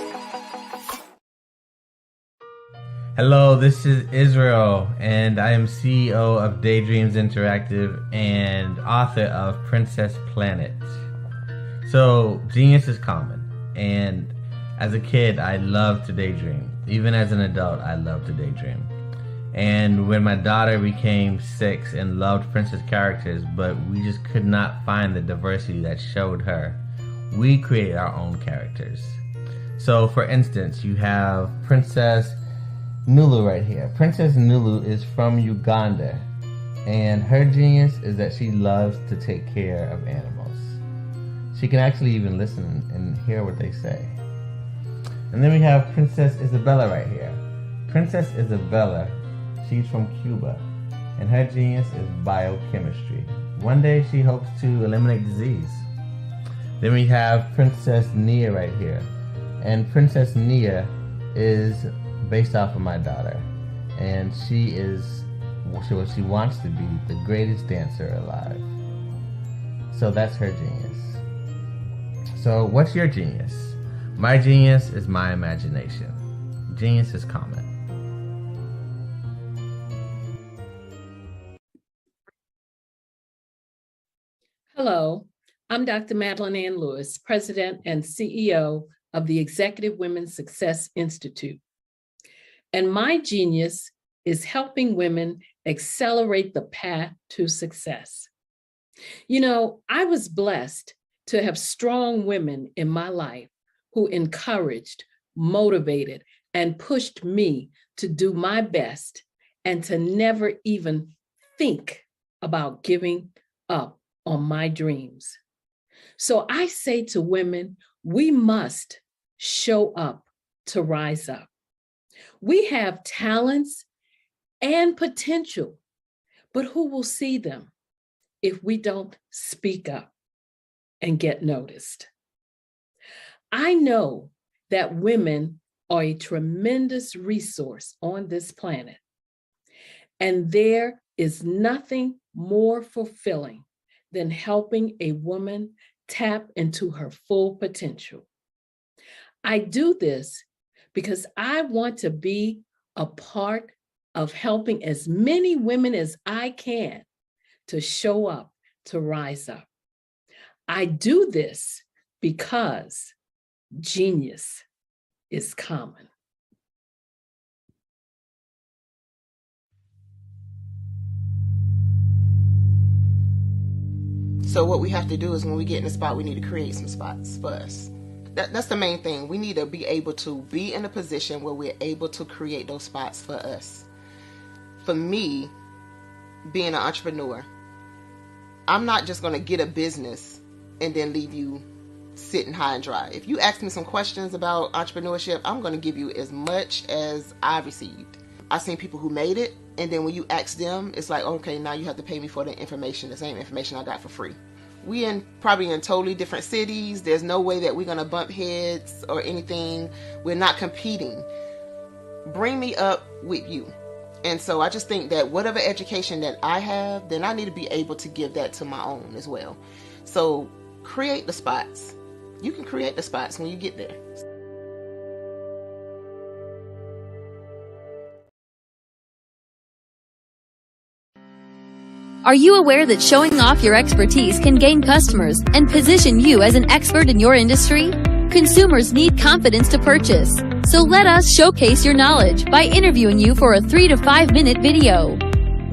Hello, this is Israel, and I am CEO of Daydreams Interactive and author of Princess Planet. So, genius is common, and as a kid, I loved to daydream. Even as an adult, I loved to daydream. And when my daughter became 6 and loved princess characters, but we just could not find the diversity that showed her, we created our own characters. So, for instance, you have Princess Nulu right here. Princess Nulu is from Uganda, and her genius is that she loves to take care of animals. She can actually even listen and hear what they say. And then we have Princess Isabella right here. Princess Isabella, she's from Cuba, and her genius is biochemistry. One day she hopes to eliminate disease. Then we have Princess Nia right here, and Princess Nia is based off of my daughter, and she is what she wants to be, the greatest dancer alive. So that's her genius. So what's your genius? My genius is my imagination. Genius is common. Hello, I'm Dr. Madeline Ann Lewis, President and CEO of the Executive Women's Success Institute. And my genius is helping women accelerate the path to success. You know, I was blessed to have strong women in my life who encouraged, motivated, and pushed me to do my best and to never even think about giving up on my dreams. So I say to women, we must show up to rise up. We have talents and potential, but who will see them if we don't speak up and get noticed? I know that women are a tremendous resource on this planet, and there is nothing more fulfilling than helping a woman tap into her full potential. I do this because I want to be a part of helping as many women as I can to show up, to rise up. I do this because genius is common. So what we have to do is when we get in a spot, we need to create some spots for us. That's the main thing. We need to be able to be in a position where we're able to create those spots for us. For me, being an entrepreneur, I'm not just going to get a business and then leave you sitting high and dry. If you ask me some questions about entrepreneurship, I'm going to give you as much as I received. I've seen people who made it, and then when you ask them, it's like, okay, now you have to pay me for the information, the same information I got for free. We probably in totally different cities. There's no way that we're going to bump heads or anything. We're not competing. Bring me up with you. And so I just think that whatever education that I have, then I need to be able to give that to my own as well. So create the spots. You can create the spots when you get there. Are you aware that showing off your expertise can gain customers and position you as an expert in your industry? Consumers need confidence to purchase, so let us showcase your knowledge by interviewing you for a 3 to 5 minute video.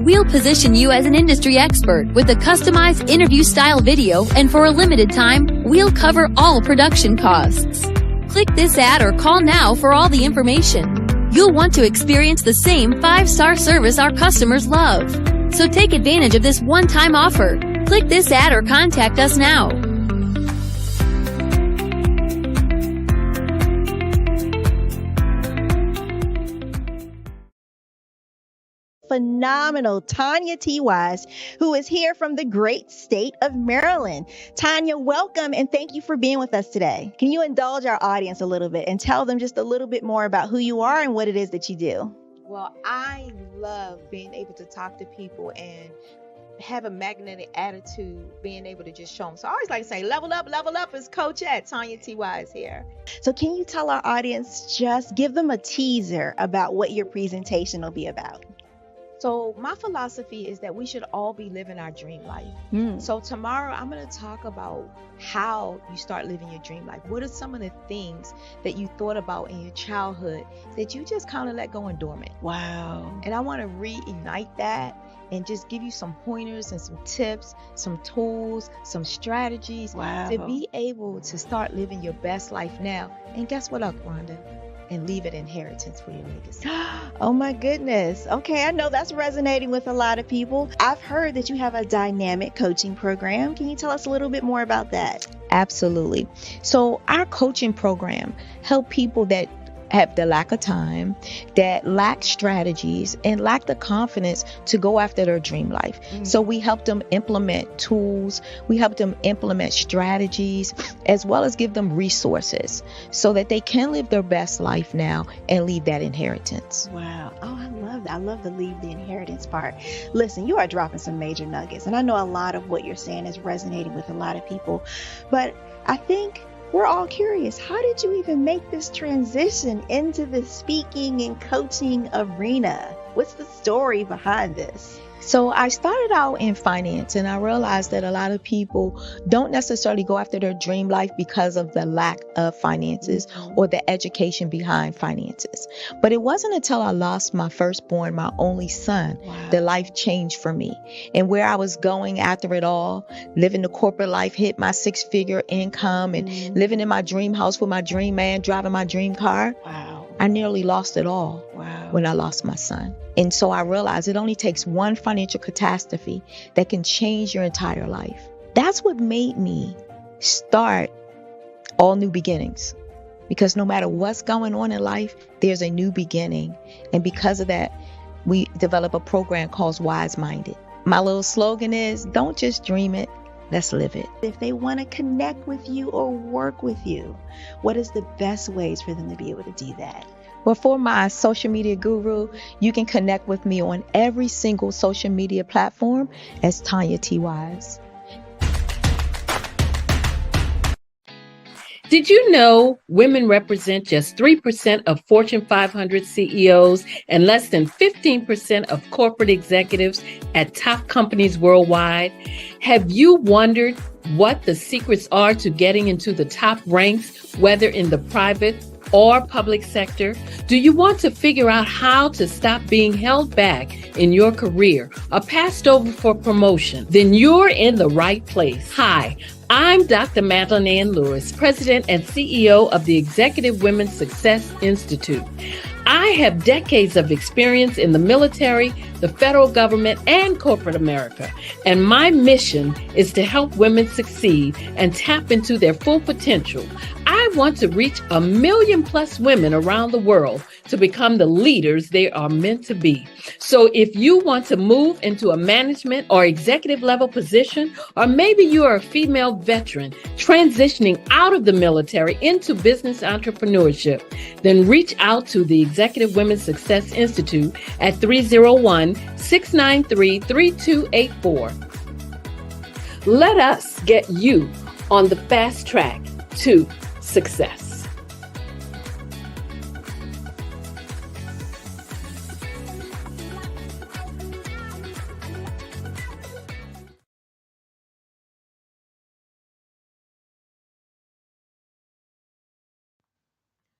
We'll position you as an industry expert with a customized interview style video, and for a limited time, we'll cover all production costs. Click this ad or call now for all the information. You'll want to experience the same 5-star service our customers love. So take advantage of this one-time offer. Click this ad or contact us now. Phenomenal Tanya T. Wise, who is here from the great state of Maryland. Tanya, welcome and thank you for being with us today. Can you indulge our audience a little bit and tell them just a little bit more about who you are and what it is that you do? Well, I love being able to talk to people and have a magnetic attitude, being able to just show them. So I always like to say, level up is Coach at Tanya T.Y. is here. So can you tell our audience, just give them a teaser about what your presentation will be about? So my philosophy is that we should all be living our dream life. So tomorrow I'm going to talk about how you start living your dream life. What are some of the things that you thought about in your childhood that you just kind of let go and dormant? Wow. And I want to reignite that and just give you some pointers and some tips, some tools, some strategies to be able to start living your best life now. And guess what, Rhonda? And leave it inheritance for your legacy. Oh my goodness. Okay, I know that's resonating with a lot of people. I've heard that you have a dynamic coaching program. Can you tell us a little bit more about that? Absolutely. So our coaching program help people that have the lack of time, that lack strategies, and lack the confidence to go after their dream life. So we help them implement tools, we help them implement strategies, as well as give them resources so that they can live their best life now and leave that inheritance. Wow. Oh, I love that. I love the leave the inheritance part. Listen, you are dropping some major nuggets, and I know a lot of what you're saying is resonating with a lot of people, but I think we're all curious. How did you even make this transition into the speaking and coaching arena? What's the story behind this? So I started out in finance, and I realized that a lot of people don't necessarily go after their dream life because of the lack of finances or the education behind finances. But it wasn't until I lost my firstborn, my only son, that life changed for me. And where I was going after it all, living the corporate life, hit my 6-figure income and living in my dream house with my dream man, driving my dream car. I nearly lost it all when I lost my son. And so I realized it only takes one financial catastrophe that can change your entire life. That's what made me start All New Beginnings. Because no matter what's going on in life, there's a new beginning. And because of that, we develop a program called Wise Minded. My little slogan is, don't just dream it, let's live it. If they want to connect with you or work with you, what is the best ways for them to be able to do that? Well, for my social media guru, you can connect with me on every single social media platform as Tanya T. Wise. Did you know women represent just 3% of Fortune 500 CEOs and less than 15% of corporate executives at top companies worldwide? Have you wondered what the secrets are to getting into the top ranks, whether in the private or public sector? Do you want to figure out how to stop being held back in your career or passed over for promotion? Then you're in the right place. Hi, I'm Dr. Madeline Ann Lewis, President and CEO of the Executive Women's Success Institute. I have decades of experience in the military, the federal government, and corporate America. And my mission is to help women succeed and tap into their full potential. I want to reach 1 million+ women around the world to become the leaders they are meant to be. So if you want to move into a management or executive level position, or maybe you are a female veteran transitioning out of the military into business entrepreneurship, then reach out to the Executive Women's Success Institute at 301-693-3284. Let us get you on the fast track to success.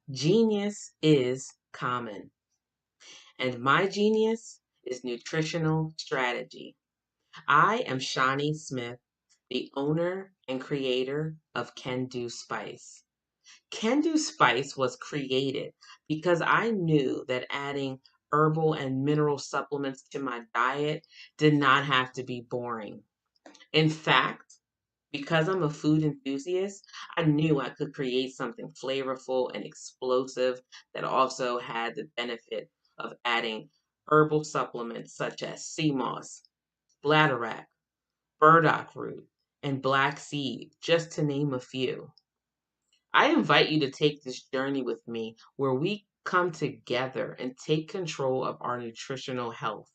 Genius is common, and my genius is nutritional strategy. I am Shawnee Smith, the owner and creator of Can Do Spice. Can Do Spice was created because I knew that adding herbal and mineral supplements to my diet did not have to be boring. In fact, because I'm a food enthusiast, I knew I could create something flavorful and explosive that also had the benefit of adding herbal supplements such as sea moss, bladderwrack, burdock root, and black seed, just to name a few. I invite you to take this journey with me where we come together and take control of our nutritional health.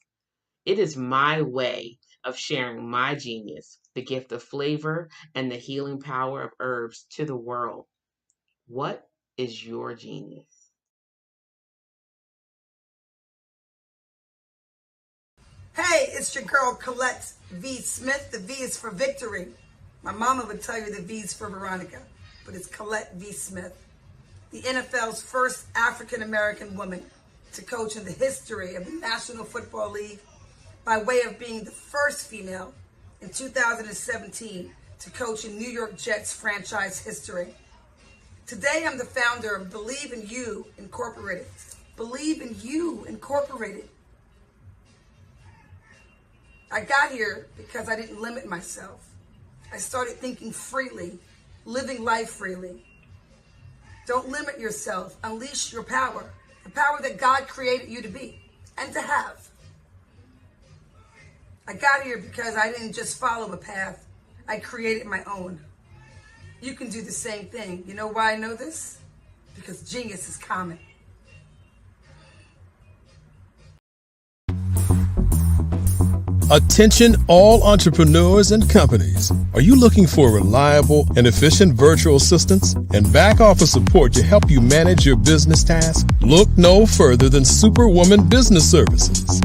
It is my way of sharing my genius, the gift of flavor and the healing power of herbs to the world. What is your genius? Hey, it's your girl Colette V. Smith. The V is for victory. My mama would tell you the V is for Veronica, but it's Colette V. Smith, the NFL's first African-American woman to coach in the history of the National Football League, by way of being the first female in 2017 to coach in New York Jets franchise history. Today, I'm the founder of Believe in You Incorporated. Believe in You Incorporated. I got here because I didn't limit myself. I started thinking freely, living life freely. Don't limit yourself. Unleash your power, the power that God created you to be and to have. I got here because I didn't just follow a path. I created my own. You can do the same thing. You know why I know this? Because genius is common. Attention all entrepreneurs and companies. Are you looking for reliable and efficient virtual assistants and back office support to help you manage your business tasks? Look no further than Superwoman Business Services.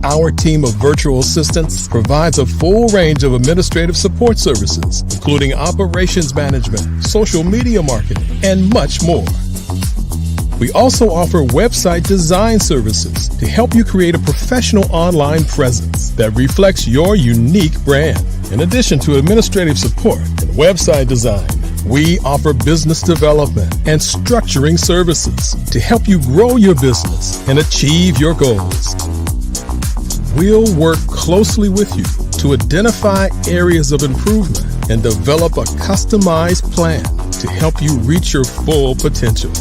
Our team of virtual assistants provides a full range of administrative support services, including operations management, social media marketing, and much more. We also offer website design services to help you create a professional online presence that reflects your unique brand. In addition to administrative support and website design, we offer business development and structuring services to help you grow your business and achieve your goals. We'll work closely with you to identify areas of improvement and develop a customized plan to help you reach your full potential.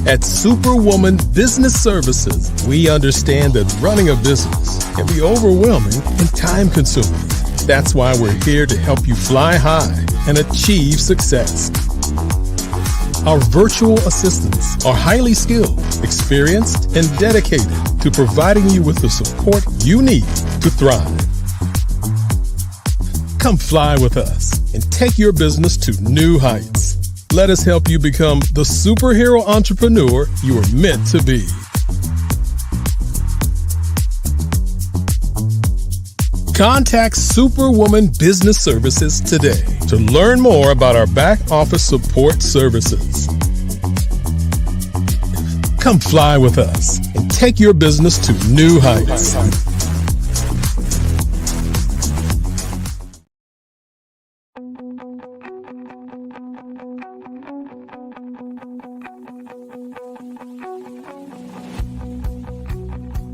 At Superwoman Business Services, we understand that running a business can be overwhelming and time-consuming. That's why we're here to help you fly high and achieve success. Our virtual assistants are highly skilled, experienced, and dedicated to providing you with the support you need to thrive. Come fly with us and take your business to new heights. Let us help you become the superhero entrepreneur you are meant to be. Contact Superwoman Business Services today to learn more about our back office support services. Come fly with us and take your business to new heights.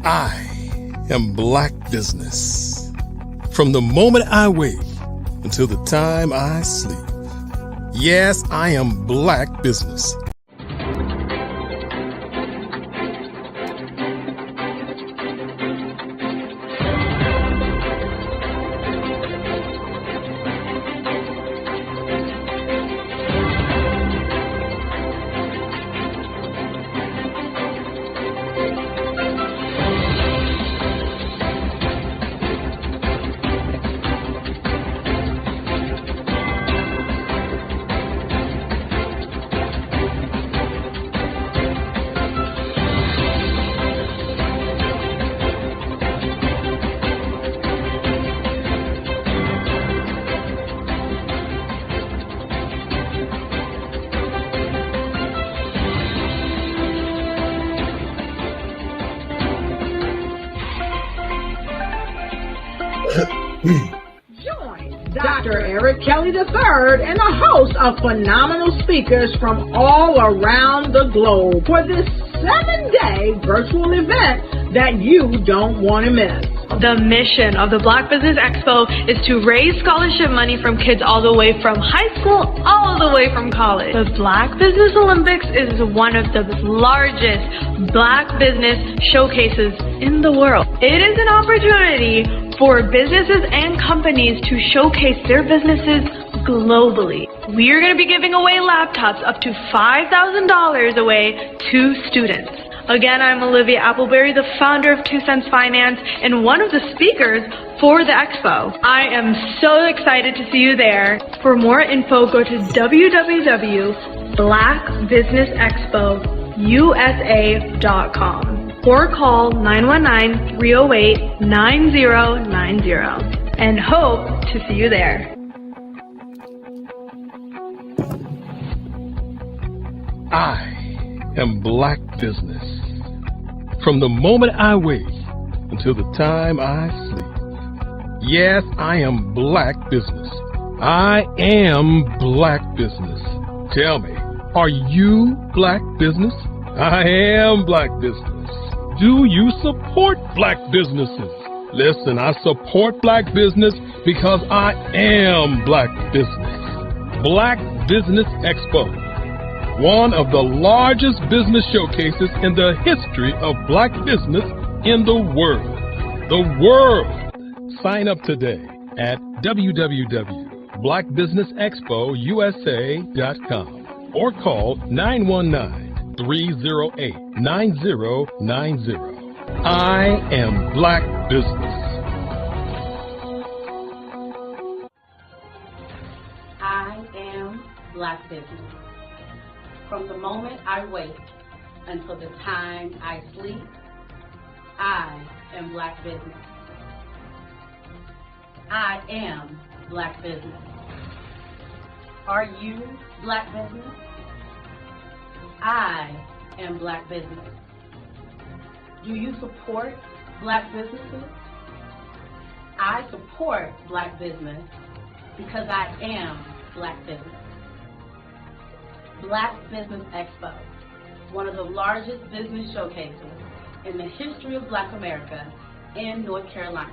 I am Black Business. From the moment I wake until the time I sleep. Yes, I am Black Business. Join Dr. Eric Kelly III and a host of phenomenal speakers from all around the globe for this 7-day virtual event that you don't want to miss. The mission of the Black Business Expo is to raise scholarship money from kids all the way from high school, all the way from college. The Black Business Olympics is one of the largest Black business showcases in the world. It is an opportunity for businesses and companies to showcase their businesses globally. We are going to be giving away laptops up to $5,000 away to students. Again, I'm Olivia Appleberry, the founder of 2 Cents Finance and one of the speakers for the expo. I am so excited to see you there. For more info, go to www.blackbusinessexpousa.com or call 919-308-9090 and hope to see you there. I am Black business. From the moment I wake until the time I sleep. Yes, I am Black business. I am Black business. Tell me, are you Black business? I am Black business. Do you support Black businesses? Listen, I support Black business because I am Black business. Black Business Expo, one of the largest business showcases in the history of Black business in the world. The world! Sign up today at www.blackbusinessexpousa.com or call 919-308-9090. I am Black business. I am Black business. From the moment I wake until the time I sleep, I am Black business. I am Black business. Are you Black business? I am Black business. Do you support Black businesses? I support Black business because I am Black business. Black Business Expo, one of the largest business showcases in the history of Black America in North Carolina.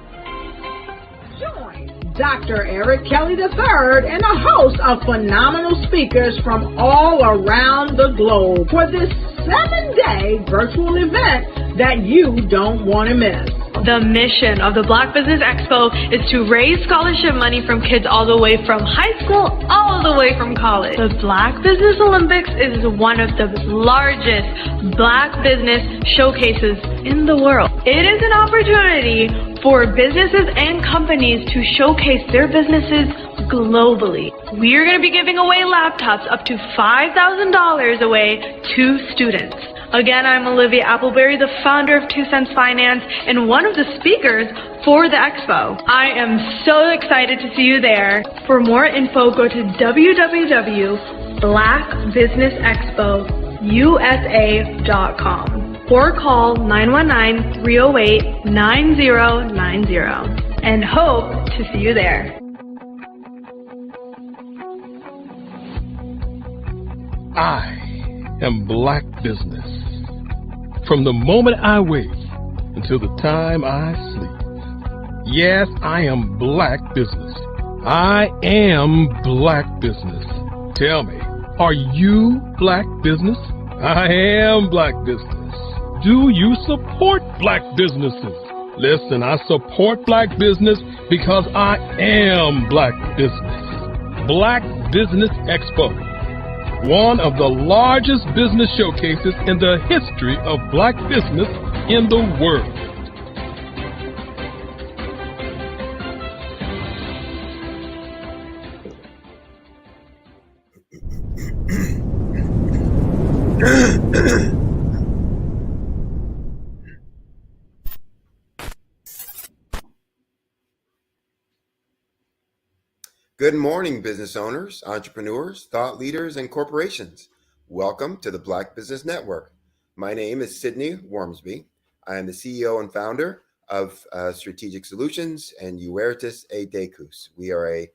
Join Dr. Eric Kelly III and a host of phenomenal speakers from all around the globe for this 7-day virtual event that you don't want to miss. The mission of the Black Business Expo is to raise scholarship money from kids all the way from high school, all the way from college. The Black Business Olympics is one of the largest Black business showcases in the world. It is an opportunity for businesses and companies to showcase their businesses globally. We are going to be giving away laptops up to $5,000 away to students. Again, I'm Olivia Appleberry, the founder of 2 Cents Finance and one of the speakers for the expo. I am so excited to see you there. For more info, go to www.blackbusinessexpousa.com or call 919-308-9090 and hope to see you there. I am Black business. From the moment I wake until the time I sleep. Yes, I am Black business. I am Black business. Tell me, are you Black business? I am Black business. Do you support Black businesses? Listen, I support Black business because I am Black business. Black Business Expo, one of the largest business showcases in the history of Black business in the world. Good morning, business owners, entrepreneurs, thought leaders, and corporations. Welcome to the Black Business Network. My name is Sidney Wormsby. I am the CEO and founder of Strategic Solutions and Uertis A. Decus. We are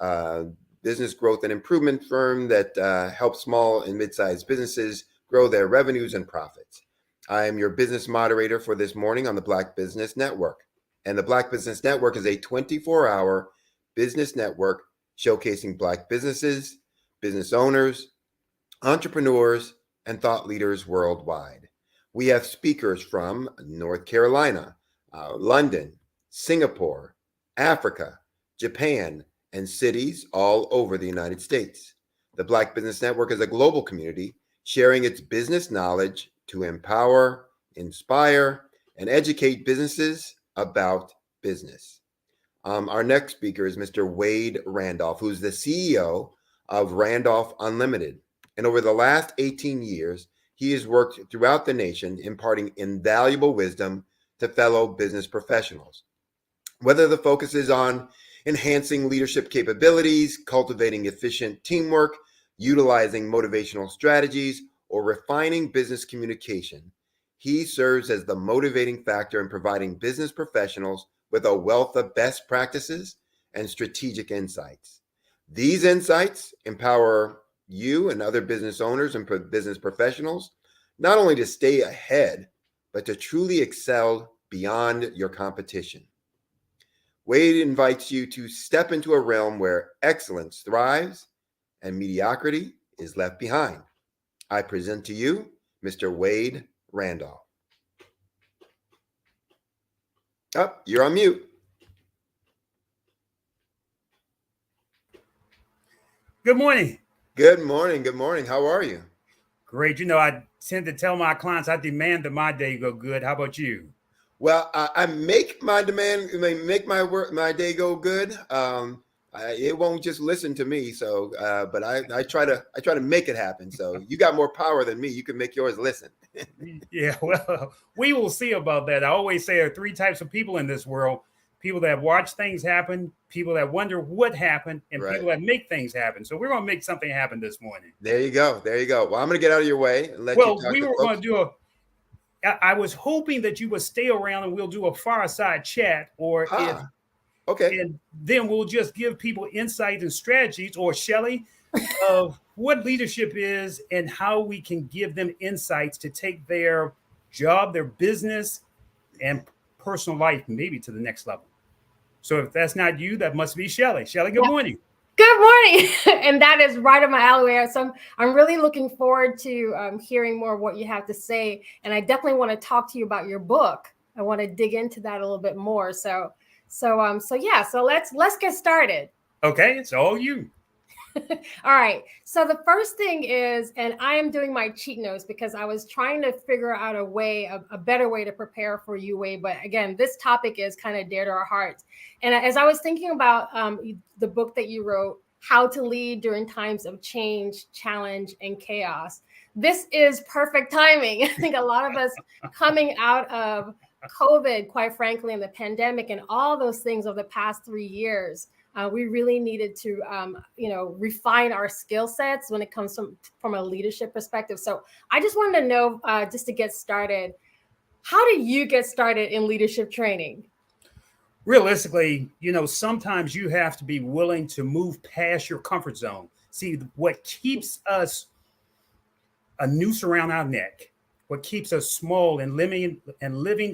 a business growth and improvement firm that helps small and mid-sized businesses grow their revenues and profits. I am your business moderator for this morning on the Black Business Network. And the Black Business Network is a 24-hour business network showcasing Black businesses, business owners, entrepreneurs, and thought leaders worldwide. We have speakers from North Carolina, London, Singapore, Africa, Japan, and cities all over the United States. The Black Business Network is a global community sharing its business knowledge to empower, inspire, and educate businesses about business. Our next speaker is Mr. Wade Randolph, who's the CEO of Randolph Unlimited. And over the last 18 years, he has worked throughout the nation, imparting invaluable wisdom to fellow business professionals. Whether the focus is on enhancing leadership capabilities, cultivating efficient teamwork, utilizing motivational strategies, or refining business communication, he serves as the motivating factor in providing business professionals with a wealth of best practices and strategic insights. These insights empower you and other business owners and business professionals not only to stay ahead, but to truly excel beyond your competition. Wade invites you to step into a realm where excellence thrives and mediocrity is left behind. I present to you Mr. Wade Randolph. Oh, you're on mute. Good morning. Good morning. Good morning. How are you? Great. You know, I tend to tell my clients I demand that my day go good. How about you? Well, I make my my day go good. It won't just listen to me. So, but I try to make it happen. So you got more power than me. You can make yours listen. Yeah, well, we will see about that. I always say there are three types of people in this world: people that watch things happen, people that wonder what happened, and Right. people that make things happen. So we're going to make something happen this morning. There you go. There you go. Well, I'm going to get out of your way and let you talk We to were folks. going to do I was hoping that you would stay around and we'll do a fireside chat, or okay. And then we'll just give people insight and strategies, or Shelley, of what leadership is and how we can give them insights to take their job, their business, and personal life maybe to the next level. So if that's not you, that must be Shelley. Shelley, good morning. Good morning. And that is right up my alley. So I'm really looking forward to hearing more of what you have to say. And I definitely want to talk to you about your book. I want to dig into that a little bit more. So let's get started. Okay, it's all you. All right. So the first thing is, and I am doing my cheat notes because I was trying to figure out a better way to prepare for you, Wade. But again, this topic is kind of dear to our hearts. And as I was thinking about the book that you wrote, How to Lead During Times of Change, Challenge, and Chaos, this is perfect timing. I think a lot of us coming out of COVID, quite frankly, and the pandemic and all those things over the past 3 years, we really needed to, refine our skill sets when it comes from a leadership perspective. So I just wanted to know, just to get started, how do you get started in leadership training? Realistically, sometimes you have to be willing to move past your comfort zone. See, what keeps us a noose around our neck, what keeps us small and living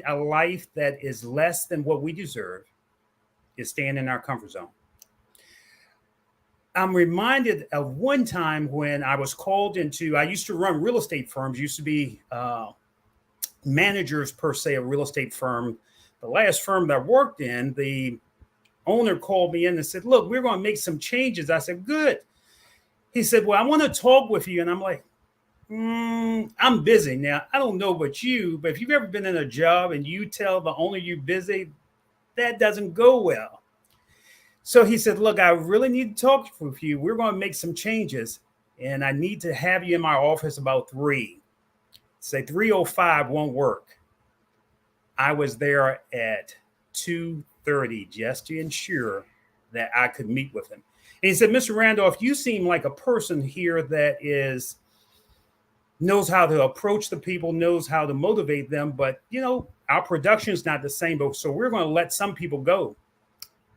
a life that is less than what we deserve, is staying in our comfort zone. I'm reminded of one time when I was called I used to run real estate firms, used to be managers per se, of real estate firm. The last firm that I worked in, the owner called me in and said, look, we're going to make some changes. I said, good. He said, well, I want to talk with you. And I'm like, I'm busy now. I don't know about you, but if you've ever been in a job and you tell the owner you're busy, that doesn't go well. So he said, look, I really need to talk with you. We're going to make some changes, and I need to have you in my office about 3. Say 3:05 won't work. I was there at 2:30 just to ensure that I could meet with him. And he said, Mr. Randolph, you seem like a person here that knows how to approach the people, knows how to motivate them. But, our production is not the same. So we're going to let some people go.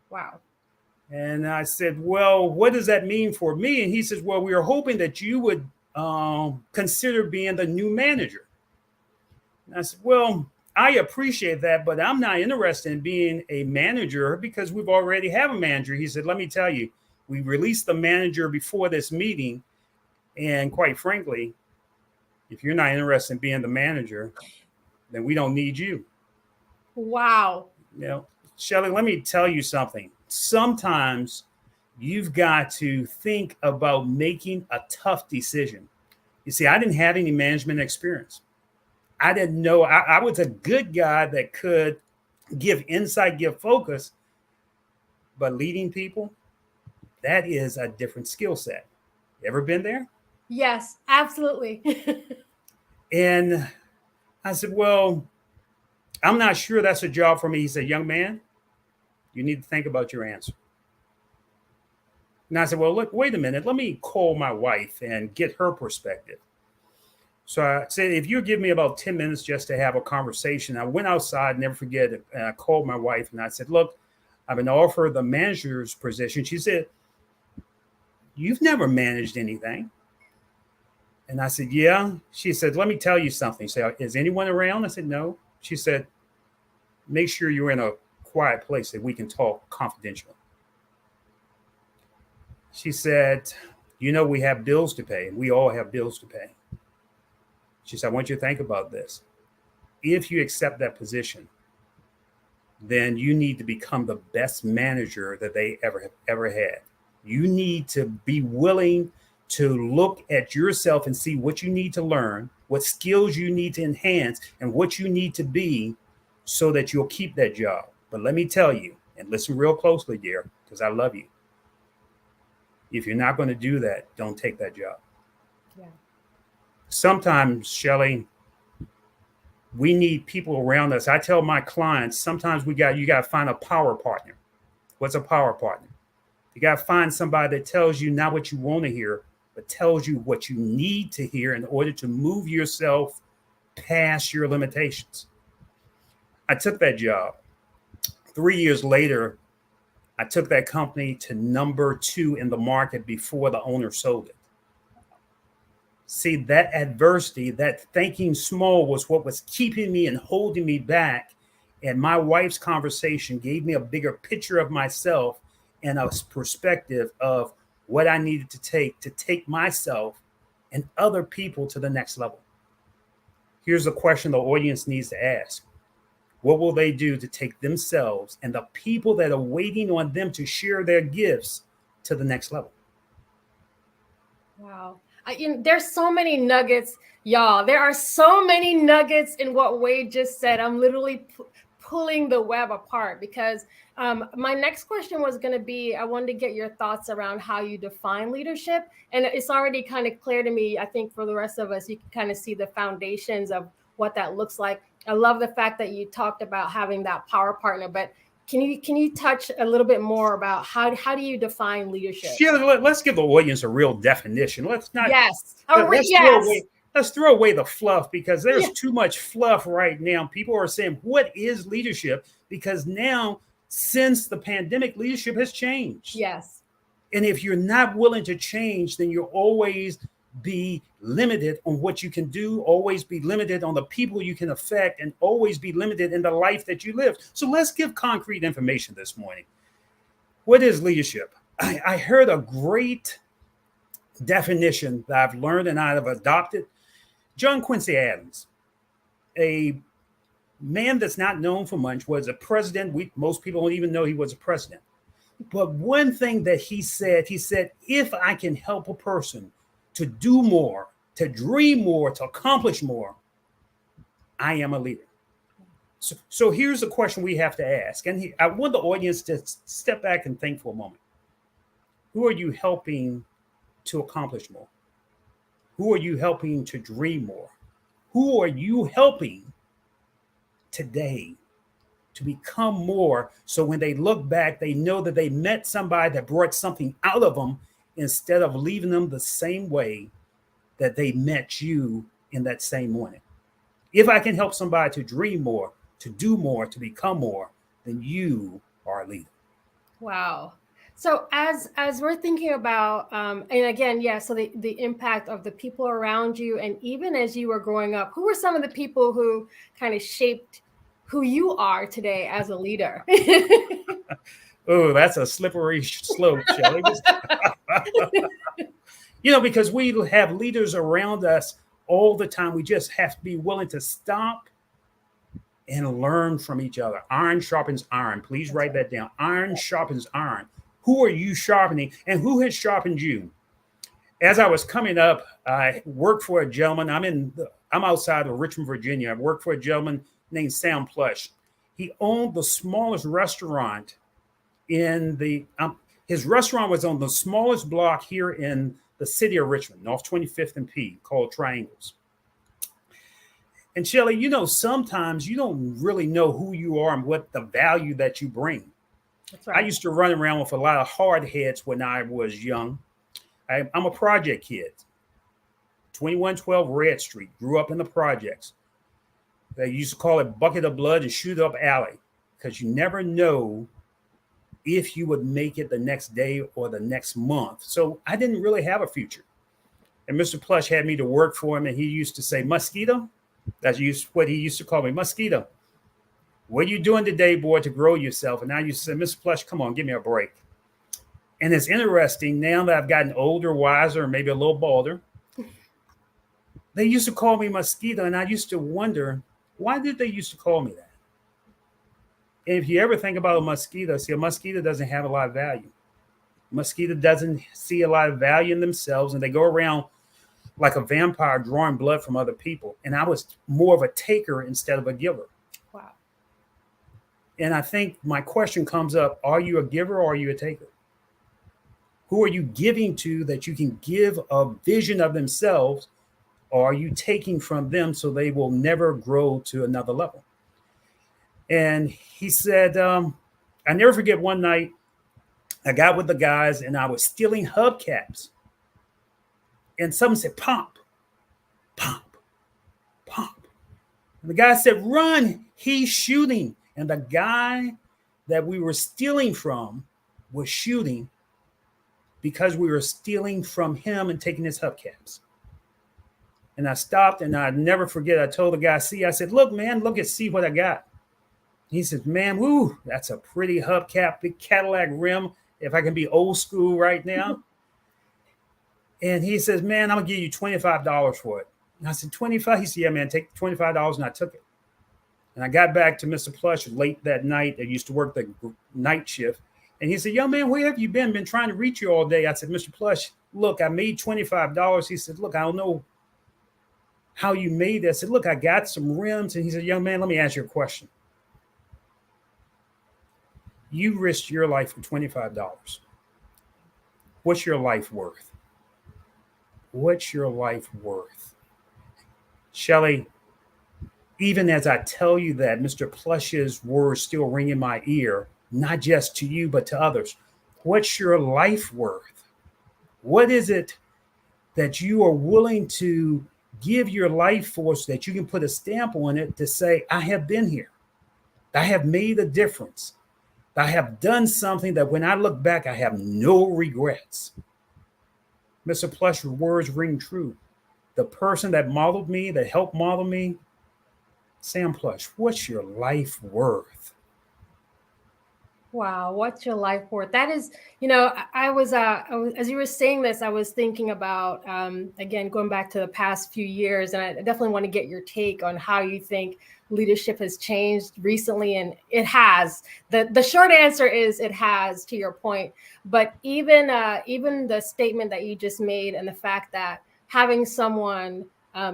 Wow. And I said, well, what does that mean for me? And he says, well, we are hoping that you would consider being the new manager. And I said, well, I appreciate that, but I'm not interested in being a manager because we've already have a manager. He said, let me tell you, we released the manager before this meeting. And quite frankly, if you're not interested in being the manager, then we don't need you. Wow. Shelley, let me tell you something. Sometimes you've got to think about making a tough decision. You see, I didn't have any management experience. I didn't know I was a good guy that could give insight, give focus, but leading people, that is a different skill set. Ever been there? Yes, absolutely. And I said, well, I'm not sure that's a job for me. He said, young man, you need to think about your answer. And I said, well, look, wait a minute. Let me call my wife and get her perspective. So I said, if you give me about 10 minutes just to have a conversation, I went outside, never forget it. And I called my wife and I said, look, I've been offered the manager's position. She said, you've never managed anything. And I said, yeah. She said, let me tell you something. She said, is anyone around? I said, no. She said, make sure you're in a quiet place that we can talk confidentially. She said, you know, we have bills to pay. We all have bills to pay. She said, I want you to think about this. If you accept that position, then you need to become the best manager that they ever had. You need to be willing to look at yourself and see what you need to learn, what skills you need to enhance, and what you need to be so that you'll keep that job. But let me tell you, and listen real closely, dear, because I love you. If you're not going to do that, don't take that job. Yeah. Sometimes, Shelley, we need people around us. I tell my clients, sometimes you got to find a power partner. What's a power partner? You got to find somebody that tells you not what you want to hear, but tells you what you need to hear in order to move yourself past your limitations. I took that job. 3 years later, I took that company to number 2 in the market before the owner sold it. See, that adversity, that thinking small was what was keeping me and holding me back. And my wife's conversation gave me a bigger picture of myself and a perspective of what I needed to take myself and other people to the next level. Here's a question the audience needs to ask. What will they do to take themselves and the people that are waiting on them to share their gifts to the next level? Wow. There's so many nuggets, y'all. There are so many nuggets in what Wade just said. I'm literally pulling the web apart because my next question was going to be, I wanted to get your thoughts around how you define leadership. And it's already kind of clear to me. I think for the rest of us, you can kind of see the foundations of what that looks like. I love the fact that you talked about having that power partner, but can you touch a little bit more about how do you define leadership? Yeah, let's give the audience a real definition. Let's not. Yes. Let's throw away the fluff because there's too much fluff right now. People are saying, what is leadership? Because now, since the pandemic, leadership has changed. Yes. And if you're not willing to change, then you'll always be limited on what you can do, always be limited on the people you can affect, and always be limited in the life that you live. So let's give concrete information this morning. What is leadership? I heard a great definition that I've learned and I've adopted. John Quincy Adams, a man that's not known for much, was a president. Most people don't even know he was a president. But one thing that he said, if I can help a person to do more, to dream more, to accomplish more, I am a leader. So here's the question we have to ask. And I want the audience to step back and think for a moment. Who are you helping to accomplish more? Who are you helping to dream more? Who are you helping today to become more so when they look back, they know that they met somebody that brought something out of them instead of leaving them the same way that they met you in that same morning? If I can help somebody to dream more, to do more, to become more, then you are a leader. Wow. So as we're thinking about, and again, so the impact of the people around you, and even as you were growing up, who were some of the people who kind of shaped who you are today as a leader? Oh, that's a slippery slope, Shelley. Because we have leaders around us all the time. We just have to be willing to stop and learn from each other. Iron sharpens iron. Please write that down. Iron sharpens iron. Who are you sharpening, and who has sharpened you? As I was coming up, I worked for a gentleman. I'm in I'm outside of Richmond, Virginia. I worked for a gentleman named Sam Plush. He owned the smallest restaurant in his restaurant was on the smallest block here in the city of Richmond, North 25th and P, called Triangles. And Shelly, sometimes you don't really know who you are and what the value that you bring. That's right. I used to run around with a lot of hard heads when I was young. I'm a project kid. 2112 Red Street, grew up in the projects. They used to call it bucket of blood and shoot up alley, because you never know if you would make it the next day or the next month. So I didn't really have a future. And Mr. Plush had me to work for him, and he used to say, Mosquito, that's what he used to call me, Mosquito. What are you doing today, boy, to grow yourself? And I used to say, Mr. Plush, come on, give me a break. And it's interesting, now that I've gotten older, wiser, maybe a little balder, they used to call me Mosquito, and I used to wonder, why did they used to call me that? And if you ever think about a mosquito, see, a mosquito doesn't have a lot of value. A mosquito doesn't see a lot of value in themselves, and they go around like a vampire drawing blood from other people. And I was more of a taker instead of a giver. Wow. And I think my question comes up, are you a giver or are you a taker? Who are you giving to that you can give a vision of themselves, or are you taking from them so they will never grow to another level? And he said, I never forget one night, I got with the guys and I was stealing hubcaps. And someone said, pump, pump, pump. And the guy said, run, he's shooting. And the guy that we were stealing from was shooting because we were stealing from him and taking his hubcaps. And I stopped, and I never forget, I told the guy, I said, look, man, see what I got. He says, man, woo, that's a pretty hubcap, big Cadillac rim, if I can be old school right now. And he says, man, I'm going to give you $25 for it. And I said, 25? He said, yeah, man, take the $25. And I took it. And I got back to Mr. Plush late that night. I used to work the night shift. And he said, young man, where have you been? Been trying to reach you all day. I said, Mr. Plush, look, I made $25. He said, look, I don't know how you made that. I said, look, I got some rims. And he said, young man, let me ask you a question. You risked your life for $25. What's your life worth? What's your life worth? Shelly, even as I tell you that, Mr. Plush's words still ring in my ear, not just to you, but to others. What's your life worth? What is it that you are willing to give your life for so that you can put a stamp on it to say, I have been here. I have made a difference. I have done something that when I look back, I have no regrets. Mr. Plush's words ring true. The person that modeled me, that helped model me, Sam Plush, what's your life worth? Wow, what's your life worth? That is, I was as you were saying this, I was thinking about, again, going back to the past few years, and I definitely want to get your take on how you think leadership has changed recently, and it has. The short answer is it has, to your point. But even the statement that you just made, and the fact that having someone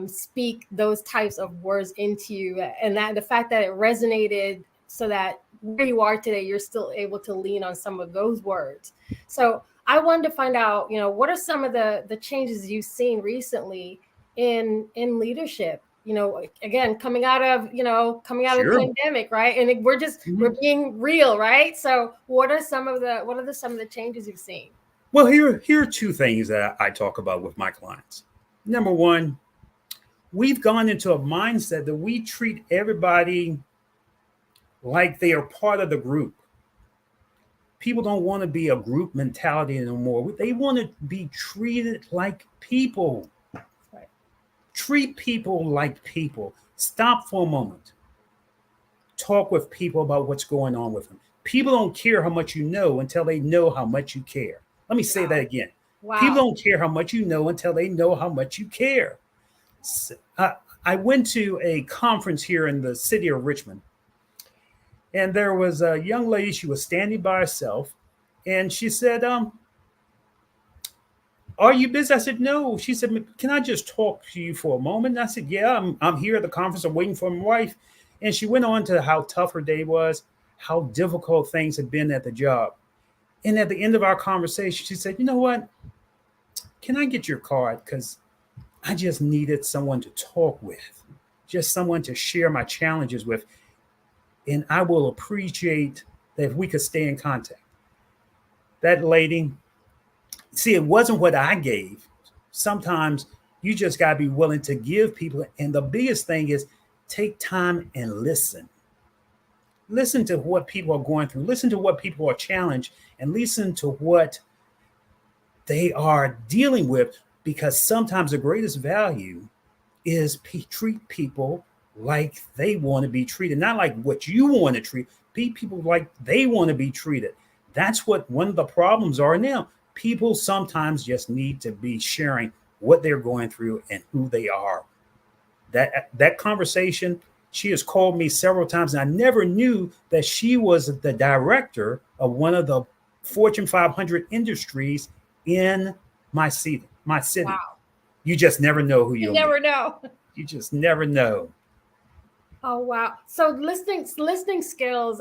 speak those types of words into you, and that the fact that it resonated, so that where you are today, you're still able to lean on some of those words. So I wanted to find out, what are some of the changes you've seen recently in leadership? Again, coming out of the pandemic, right? And we're being real, right? So what are some of the changes you've seen? Well, here are two things that I talk about with my clients. Number one, we've gone into a mindset that we treat everybody like they are part of the group. People don't want to be a group mentality anymore. They want to be treated like people. Right. Treat people like people. Stop for a moment. Talk with people about what's going on with them. People don't care how much you know until they know how much you care. Let me say that again. Wow. People don't care how much you know until they know how much you care. I went to a conference here in the city of Richmond. And there was a young lady, she was standing by herself, and she said, are you busy? I said, no. She said, can I just talk to you for a moment? And I said, yeah, I'm here at the conference. I'm waiting for my wife. And she went on to how tough her day was, how difficult things had been at the job. And at the end of our conversation, she said, you know what? Can I get your card? Because I just needed someone to talk with, just someone to share my challenges with. And I will appreciate that if we could stay in contact. That lady, see, it wasn't what I gave. Sometimes you just got to be willing to give people. And the biggest thing is take time and listen. Listen to what people are going through. Listen to what people are challenged and listen to what they are dealing with, because sometimes the greatest value is treat people like they want to be treated, not like what you want to treat. People like they want to be treated. That's what one of the problems are now. People sometimes just need to be sharing what they're going through and who they are. That conversation, she has called me several times, and I never knew that she was the director of one of the Fortune 500 industries in my city. Wow. You just never know who you never know. You just never know. Oh wow! So listening skills,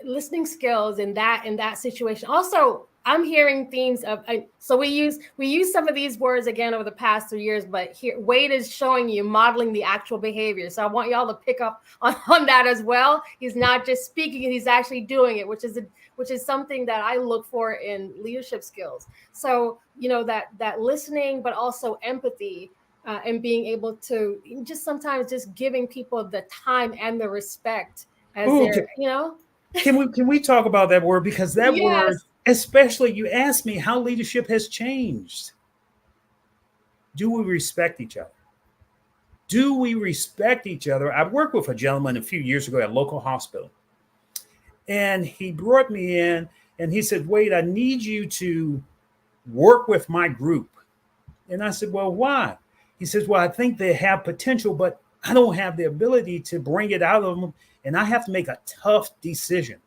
listening skills in that situation. Also, I'm hearing themes of. So we use some of these words again over the past 3 years, but here Wade is showing you modeling the actual behavior. So I want y'all to pick up on that as well. He's not just speaking; he's actually doing it, which is something that I look for in leadership skills. So that listening, but also empathy. And being able to just sometimes just giving people the time and the respect as Can we talk about that word? Because that word, especially you asked me how leadership has changed. Do we respect each other? Do we respect each other? I worked with a gentleman a few years ago at a local hospital. And he brought me in and he said, Wade, I need you to work with my group. And I said, well, why? He says, well, I think they have potential, but I don't have the ability to bring it out of them. And I have to make a tough decision.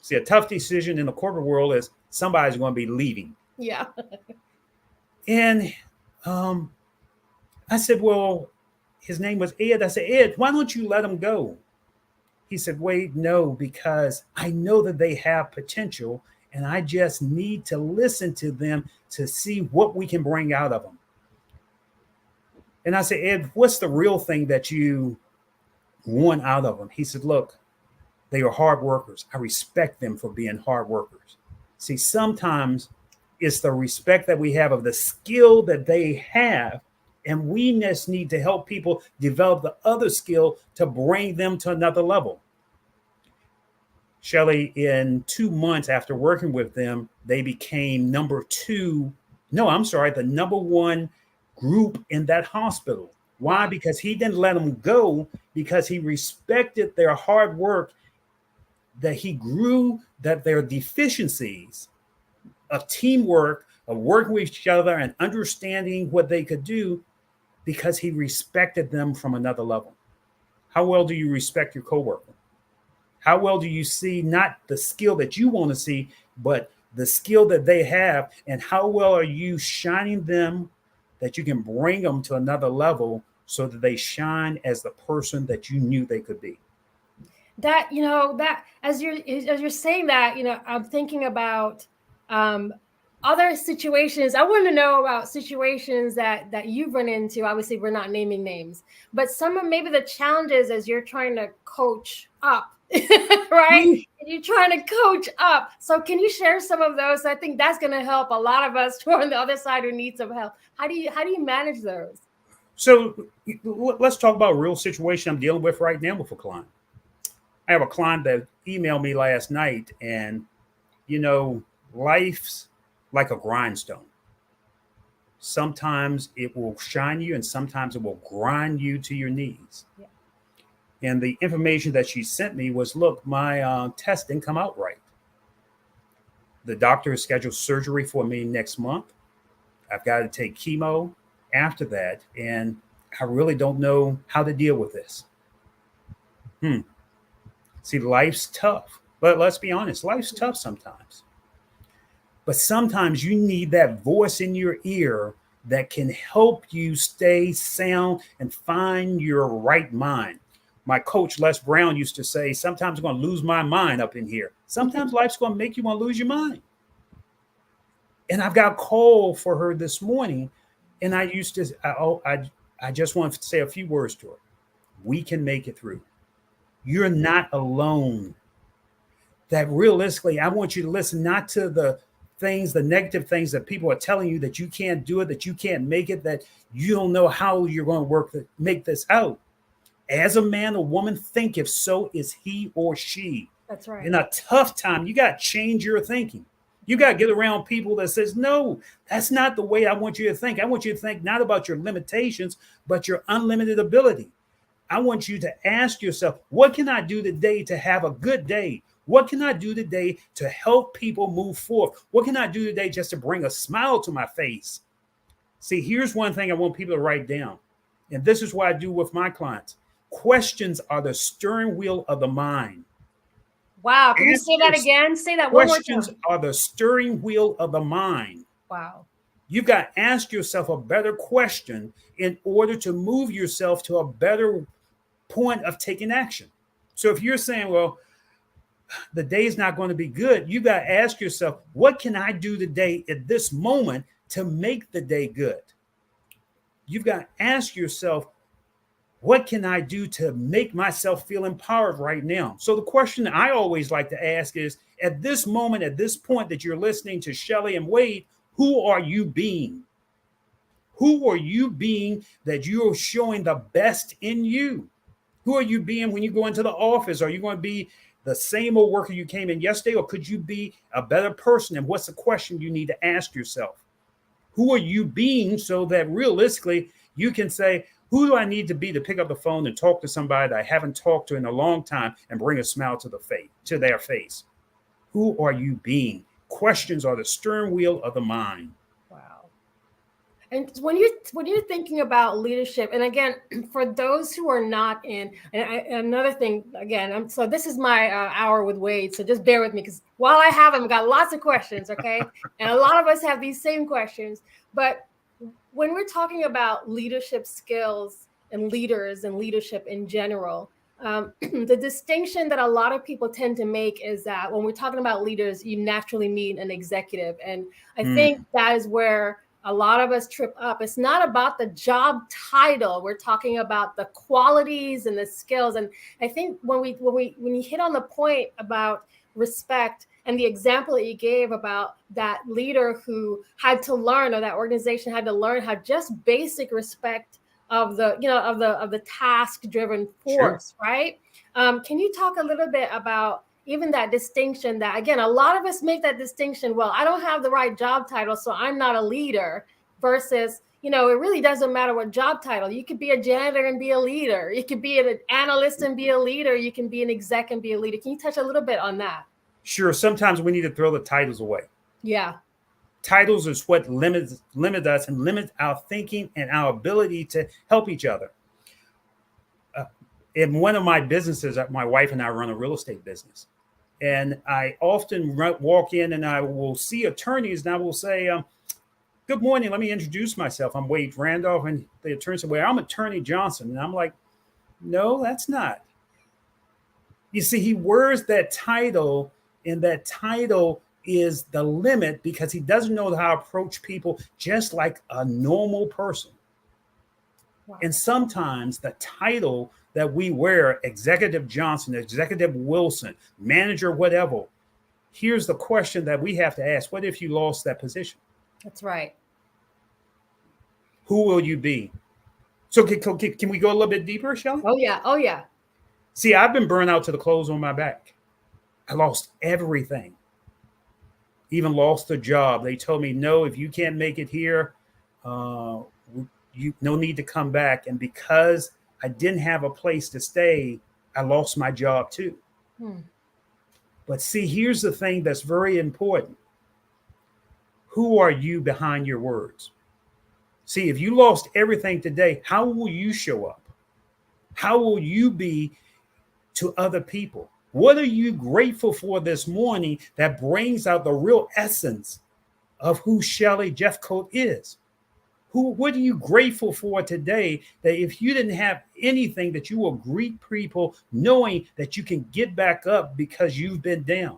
See, a tough decision in the corporate world is somebody's going to be leaving. Yeah. And I said, well, his name was Ed. I said, Ed, why don't you let him go? He said, Wade, no, because I know that they have potential and I just need to listen to them to see what we can bring out of them. And I said, Ed, what's the real thing that you want out of them? He said, look, they are hard workers. I respect them for being hard workers. See, sometimes it's the respect that we have of the skill that they have. And we just need to help people develop the other skill to bring them to another level. Shelley, in 2 months after working with them, they became the number one group in that hospital. Why? Because he didn't let them go, because he respected their hard work, that he grew, that their deficiencies of teamwork, of working with each other and understanding what they could do, because he respected them from another level. How well do you respect your coworker? How well do you see not the skill that you want to see, but the skill that they have? And how well are you shining them that you can bring them to another level so that they shine as the person that you knew they could be? That as you're saying that, I'm thinking about other situations. I want to know about situations that you've run into. Obviously, we're not naming names, but some of maybe the challenges as you're trying to coach up, right? You're trying to coach up. So can you share some of those? I think that's going to help a lot of us who are on the other side who need some help. How do you manage those? So let's talk about a real situation I'm dealing with right now with a client. I have a client that emailed me last night, and life's like a grindstone. Sometimes it will shine you and sometimes it will grind you to your knees. Yeah. And the information that she sent me was, look, my test didn't come out right. The doctor has scheduled surgery for me next month. I've got to take chemo after that. And I really don't know how to deal with this. See, life's tough. But let's be honest, life's tough sometimes. But sometimes you need that voice in your ear that can help you stay sound and find your right mind. My coach, Les Brown, used to say, sometimes I'm going to lose my mind up in here. Sometimes life's going to make you want to lose your mind. And I've got a call for her this morning. And I just want to say a few words to her. We can make it through. You're not alone. That realistically, I want you to listen not to the negative things that people are telling you, that you can't do it, that you can't make it, that you don't know how you're going to make this out. As a man or woman, think if so is he or she. That's right. In a tough time, you got to change your thinking. You got to get around people that says, no, that's not the way I want you to think. I want you to think not about your limitations, but your unlimited ability. I want you to ask yourself, what can I do today to have a good day? What can I do today to help people move forward? What can I do today just to bring a smile to my face? See, here's one thing I want people to write down. And this is what I do with my clients. Questions are the steering wheel of the mind. Wow. Can you say that again? Say that one more time. Questions are the steering wheel of the mind. Wow. You've got to ask yourself a better question in order to move yourself to a better point of taking action. So if you're saying, well, the day's not going to be good, you got to ask yourself, what can I do today at this moment to make the day good? You've got to ask yourself, what can I do to make myself feel empowered right now? So the question that I always like to ask is, at this moment, at this point that you're listening to Shelley and Wade, who are you being? Who are you being that you're showing the best in you? Who are you being when you go into the office? Are you going to be the same old worker you came in yesterday, or could you be a better person? And what's the question you need to ask yourself? Who are you being, so that realistically you can say, who do I need to be to pick up the phone and talk to somebody that I haven't talked to in a long time and bring a smile to their face? Who are you being? Questions are the steering wheel of the mind. Wow. And when you're thinking about leadership, and again, for those who are not in, and another thing, again, so this is my hour with Wade, so just bear with me, because while I have him, I've got lots of questions, okay? And a lot of us have these same questions, but when we're talking about leadership skills and leaders and leadership in general, the distinction that a lot of people tend to make is that when we're talking about leaders, you naturally meet an executive. And I think that is where a lot of us trip up. It's not about the job title. We're talking about the qualities and the skills. And I think when you hit on the point about respect, and the example that you gave about that leader who had to learn, or that organization had to learn how just basic respect of the task-driven force, sure. Right? Can you talk a little bit about even that distinction that, again, a lot of us make that distinction, well, I don't have the right job title, so I'm not a leader, versus, it really doesn't matter what job title. You could be a janitor and be a leader. You could be an analyst and be a leader. You can be an exec and be a leader. Can you touch a little bit on that? Sure. Sometimes we need to throw the titles away. Yeah. Titles is what limit us and limit our thinking and our ability to help each other. In one of my businesses, my wife and I run a real estate business. And I often walk in and I will see attorneys and I will say, good morning, let me introduce myself. I'm Wade Randolph. And the attorney said, well, I'm Attorney Johnson. And I'm like, no, that's not. You see, he wears that title, and that title is the limit because he doesn't know how to approach people just like a normal person. Wow. And sometimes the title that we wear, Executive Johnson, Executive Wilson, manager, whatever, here's the question that we have to ask. What if you lost that position? That's right. Who will you be? So can we go a little bit deeper, Shelley? Oh, yeah. Oh, yeah. See, I've been burned out to the clothes on my back. I lost everything. Even lost the job. They told me, no, if you can't make it here, you no need to come back. And because I didn't have a place to stay, I lost my job too. But see, here's the thing that's very important. Who are you behind your words? See, if you lost everything today, how will you show up? How will you be to other people? What are you grateful for this morning that brings out the real essence of who Shelley Jeffcoat is. What are you grateful for today that if you didn't have anything that you will greet people knowing that you can get back up because you've been down?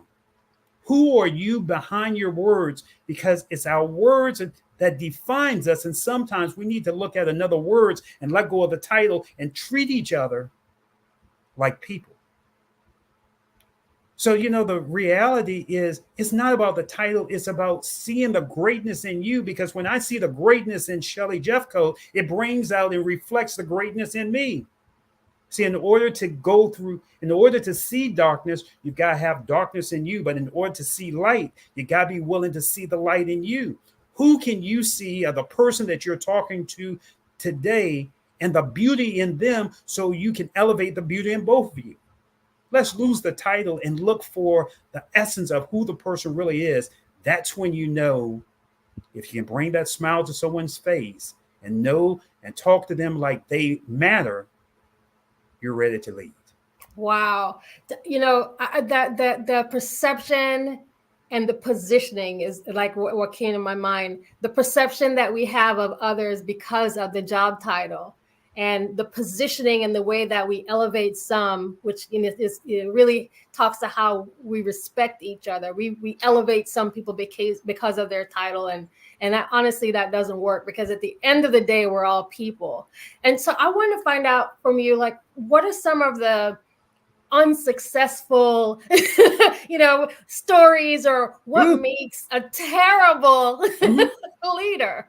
Who are you behind your words? Because it's our words that defines us. And sometimes we need to look at another words and let go of the title and treat each other like people. So, the reality is it's not about the title. It's about seeing the greatness in you, because when I see the greatness in Shelley Jeffcoat, it brings out and reflects the greatness in me. See, in order to see darkness, you got to have darkness in you. But in order to see light, you got to be willing to see the light in you. Who can you see, the person that you're talking to today, and the beauty in them, so you can elevate the beauty in both of you? Let's lose the title and look for the essence of who the person really is. That's when you know if you can bring that smile to someone's face and talk to them like they matter, you're ready to lead. Wow. The perception and the positioning is like what came to my mind. The perception that we have of others because of the job title, and the positioning and the way that we elevate some, which it really talks to how we respect each other. We elevate some people because of their title, and that, honestly, that doesn't work, because at the end of the day, we're all people. And so I want to find out from you, like, what are some of the unsuccessful stories, or what makes a terrible leader?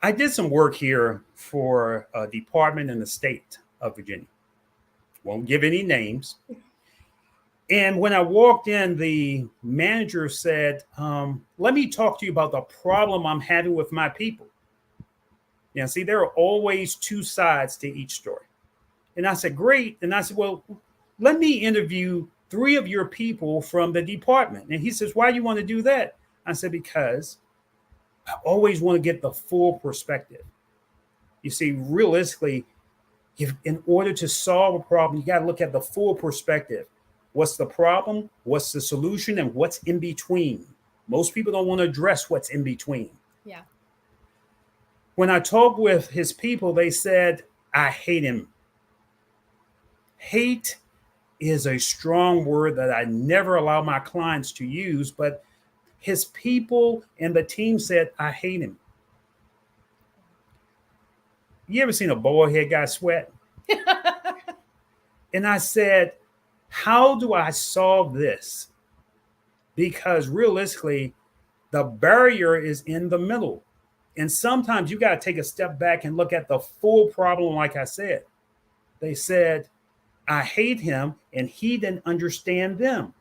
I did some work here for a department in the state of Virginia. Won't give any names. And when I walked in, the manager said, let me talk to you about the problem I'm having with my people. See, there are always two sides to each story. And I said, great. And I said, well, let me interview 3 of your people from the department. And he says, why do you want to do that? I said, because I always want to get the full perspective. You see, realistically, in order to solve a problem, you got to look at the full perspective. What's the problem? What's the solution? And what's in between? Most people don't want to address what's in between. Yeah. When I talked with his people, they said, I hate him. Hate is a strong word that I never allow my clients to use, but his people and the team said, I hate him. You ever seen a bald head guy sweat? And I said, how do I solve this? Because realistically, the barrier is in the middle. And sometimes you got to take a step back and look at the full problem. Like I said, they said, I hate him, and he didn't understand them.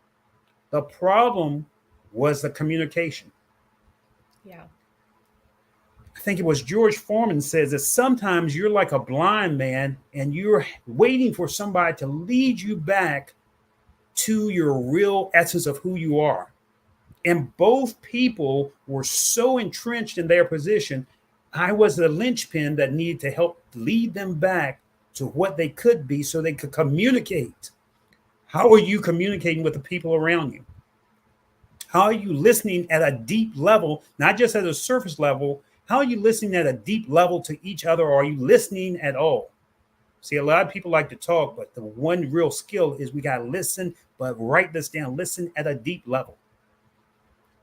The problem was the communication. Yeah. I think it was George Foreman says that sometimes you're like a blind man and you're waiting for somebody to lead you back to your real essence of who you are. And both people were so entrenched in their position. I was the linchpin that needed to help lead them back to what they could be so they could communicate. How are you communicating with the people around you? How are you listening at a deep level, not just at a surface level? How are you listening at a deep level to each other? Or are you listening at all? See, a lot of people like to talk, but the one real skill is we got to listen, but write this down, listen at a deep level.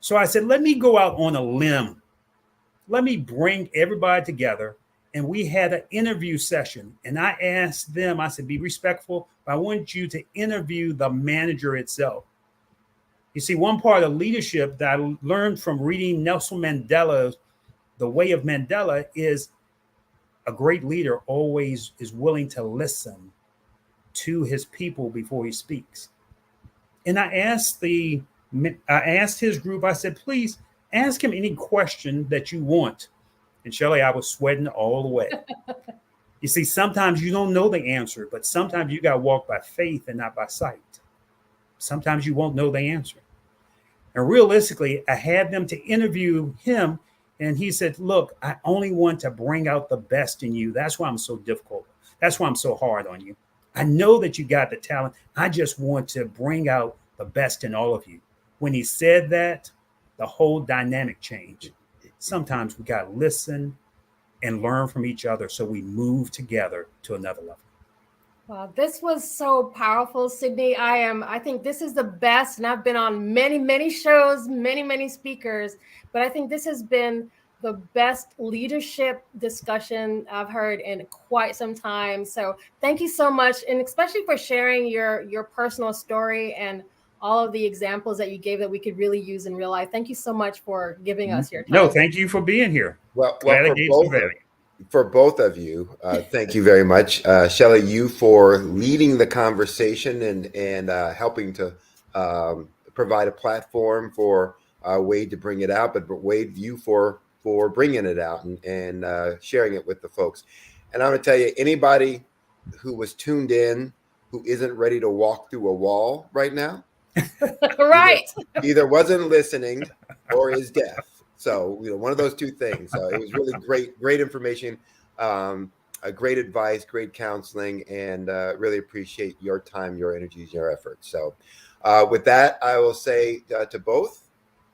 So I said, let me go out on a limb. Let me bring everybody together. And we had an interview session. And I asked them, I said, be respectful, but I want you to interview the manager itself. You see, one part of leadership that I learned from reading Nelson Mandela's The Way of Mandela is a great leader always is willing to listen to his people before he speaks. And I asked his group, I said, please ask him any question that you want. And Shelley, I was sweating all the way. You see, sometimes you don't know the answer, but sometimes you got to walk by faith and not by sight. Sometimes you won't know the answer. And realistically, I had them to interview him. And he said, look, I only want to bring out the best in you. That's why I'm so difficult. That's why I'm so hard on you. I know that you got the talent. I just want to bring out the best in all of you. When he said that, the whole dynamic change. Sometimes we got to listen and learn from each other so we move together to another level. Wow, this was so powerful, Sydney. I think this is the best, and I've been on many shows, many speakers, but I think this has been the best leadership discussion I've heard in quite some time. So thank you so much, and especially for sharing your personal story and all of the examples that you gave that we could really use in real life. Thank you so much for giving us your time. No, thank you for being here. Well, for both of you, thank you very much. Shelley, you for leading the conversation and helping to provide a platform for Wade to bring it out, but Wade, you for bringing it out and sharing it with the folks. And I'm going to tell you, anybody who was tuned in who isn't ready to walk through a wall right now, right, either wasn't listening or is deaf. So, one of those two things. So it was really great information, great advice, great counseling, and really appreciate your time, your energies, your efforts. So with that, I will say to both,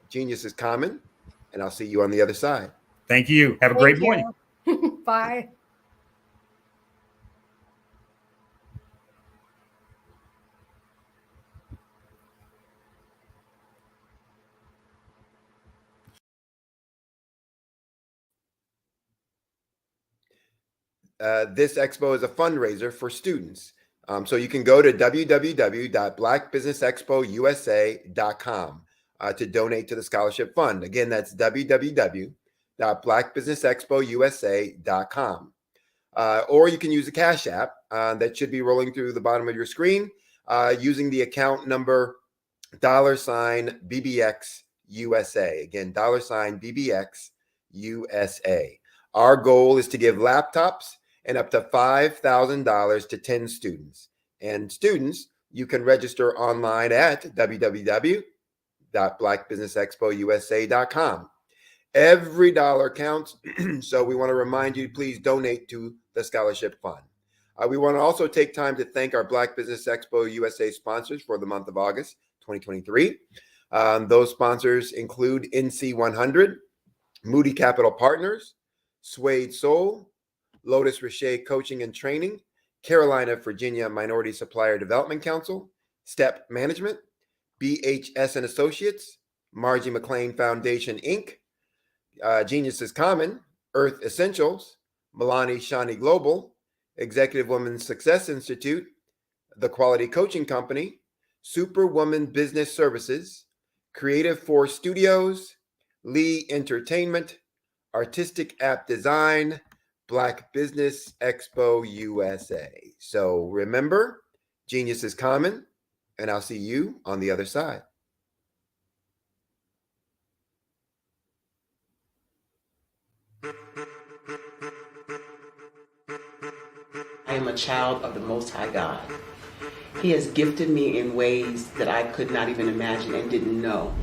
genius is common, and I'll see you on the other side. Thank you. Have a great morning. Bye. This expo is a fundraiser for students. So you can go to www.blackbusinessexpousa.com to donate to the scholarship fund. Again, that's www.blackbusinessexpousa.com. Or you can use the Cash App that should be rolling through the bottom of your screen using the account number $BBXUSA. Again, $BBXUSA. Our goal is to give laptops and up to $5,000 to 10 students. And students, you can register online at www.blackbusinessexpousa.com. Every dollar counts, so we want to remind you, please donate to the scholarship fund. We want to also take time to thank our Black Business Expo USA sponsors for the month of August 2023. Those sponsors include NC100, Moody Capital Partners, Suede Soul, Lotus Richer Coaching and Training, Carolina, Virginia Minority Supplier Development Council, STEP Management, BHS and Associates, Margie McLean Foundation, Inc., Genius is Common, Earth Essentials, Milani Shani Global, Executive Women's Success Institute, The Quality Coaching Company, Superwoman Business Services, Creative Force Studios, Lee Entertainment, Artistic App Design, Black Business Expo USA. So remember, genius is common, and I'll see you on the other side. I am a child of the Most High God. He has gifted me in ways that I could not even imagine and didn't know.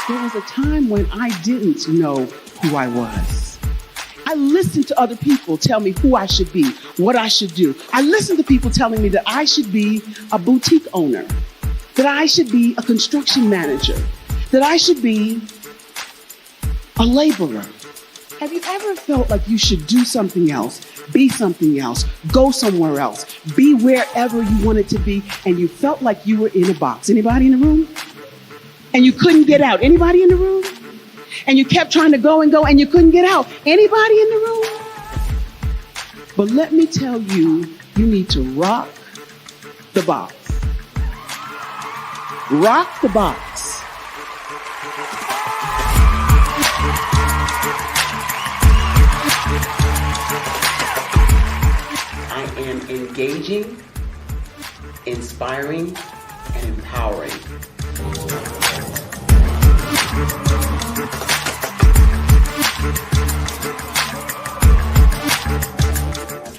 There was a time when I didn't know who I was. I listened to other people tell me who I should be, what I should do. I listened to people telling me that I should be a boutique owner, that I should be a construction manager, that I should be a laborer. Have you ever felt like you should do something else, be something else, go somewhere else, be wherever you wanted to be, and you felt like you were in a box? Anybody in the room? And you couldn't get out. Anybody in the room? And you kept trying to go and you couldn't get out. Anybody in the room? But let me tell you, you need to rock the box. Rock the box. I am engaging, inspiring, and empowering.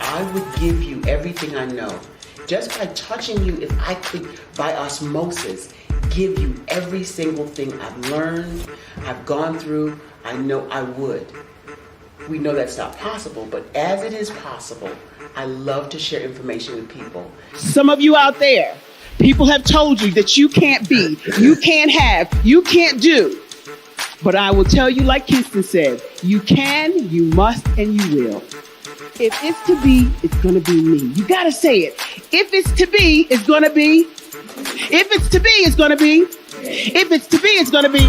I would give you everything I know. Just by touching you, if I could, by osmosis, give you every single thing I've learned, I've gone through, I know I would. We know that's not possible, but as it is possible, I love to share information with people. Some of you out there, people have told you that you can't be, you can't have, you can't do. But I will tell you, like Kingston said, you can, you must, and you will. If it's to be, it's going to be me. You got to say it. If it's to be, it's going to be. If it's to be, it's going to be. If it's to be, it's going to be.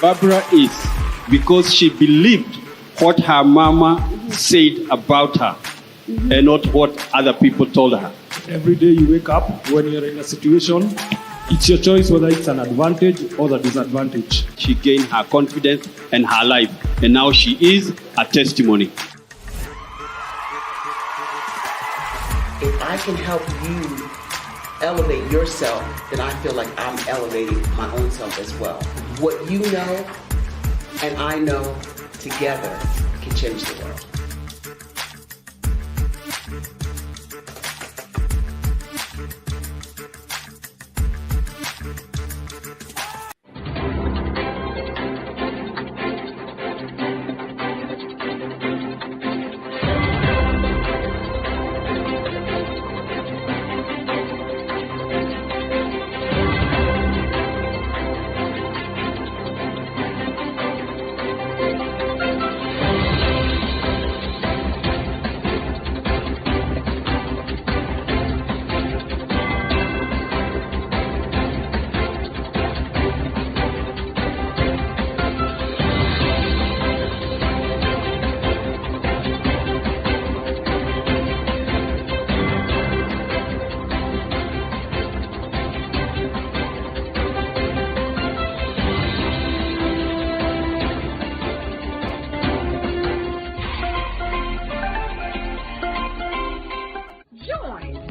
Barbara is because she believed what her mama said about her and not what other people told her. Every day you wake up, when you're in a situation, it's your choice whether it's an advantage or the disadvantage. She gained her confidence and her life, and now she is a testimony. If I can help you elevate yourself, then I feel like I'm elevating my own self as well. What you know and I know together can change the world.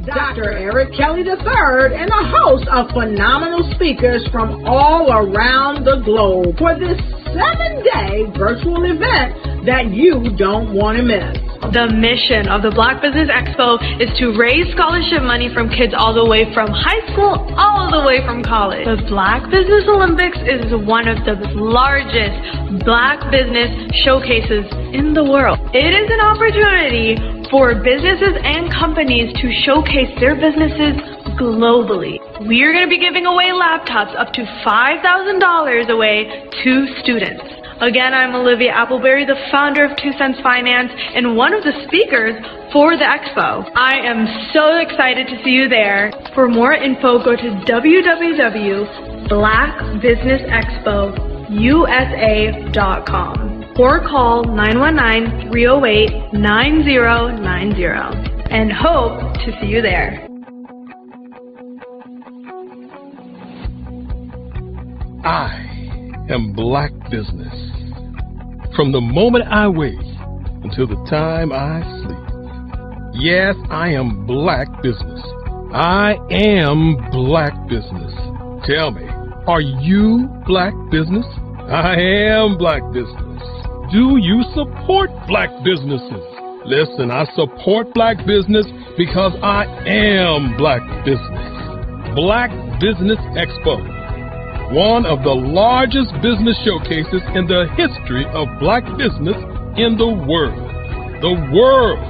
Dr. Eric Kelly III and a host of phenomenal speakers from all around the globe for this 7-day virtual event that you don't want to miss. The mission of the Black Business Expo is to raise scholarship money from kids all the way from high school all the way from college. The Black Business Olympics is one of the largest Black business showcases in the world. It is an opportunity for businesses and companies to showcase their businesses globally. We are going to be giving away laptops up to $5,000 away to students. Again, I'm Olivia Appleberry, the founder of 2 Cents Finance and one of the speakers for the expo. I am so excited to see you there. For more info, go to www.blackbusinessexpousa.com or call 919-308-9090 and hope to see you there. I am Black business. From the moment I wake until the time I sleep. Yes, I am Black business. I am Black business. Tell me, are you Black business? I am Black business. Do you support Black businesses? Listen, I support Black business because I am Black business. Black Business Expo, one of the largest business showcases in the history of Black business in the world. The world!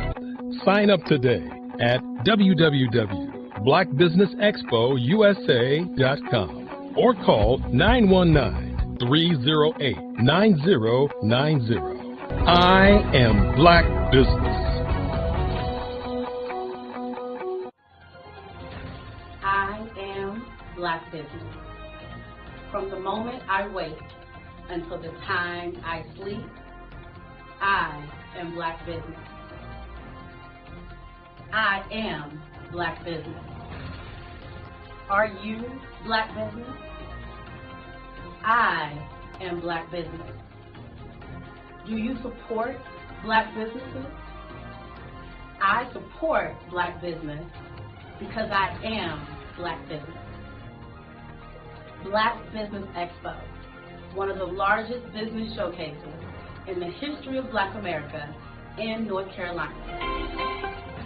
Sign up today at www.blackbusinessexpousa.com or call 919-308-9090. I am Black business. I am Black business. From the moment I wake until the time I sleep, I am Black business. I am Black business. Are you Black business? I am Black business. Do you support Black businesses? I support Black business because I am Black business. Black Business Expo, one of the largest business showcases in the history of Black America in North Carolina.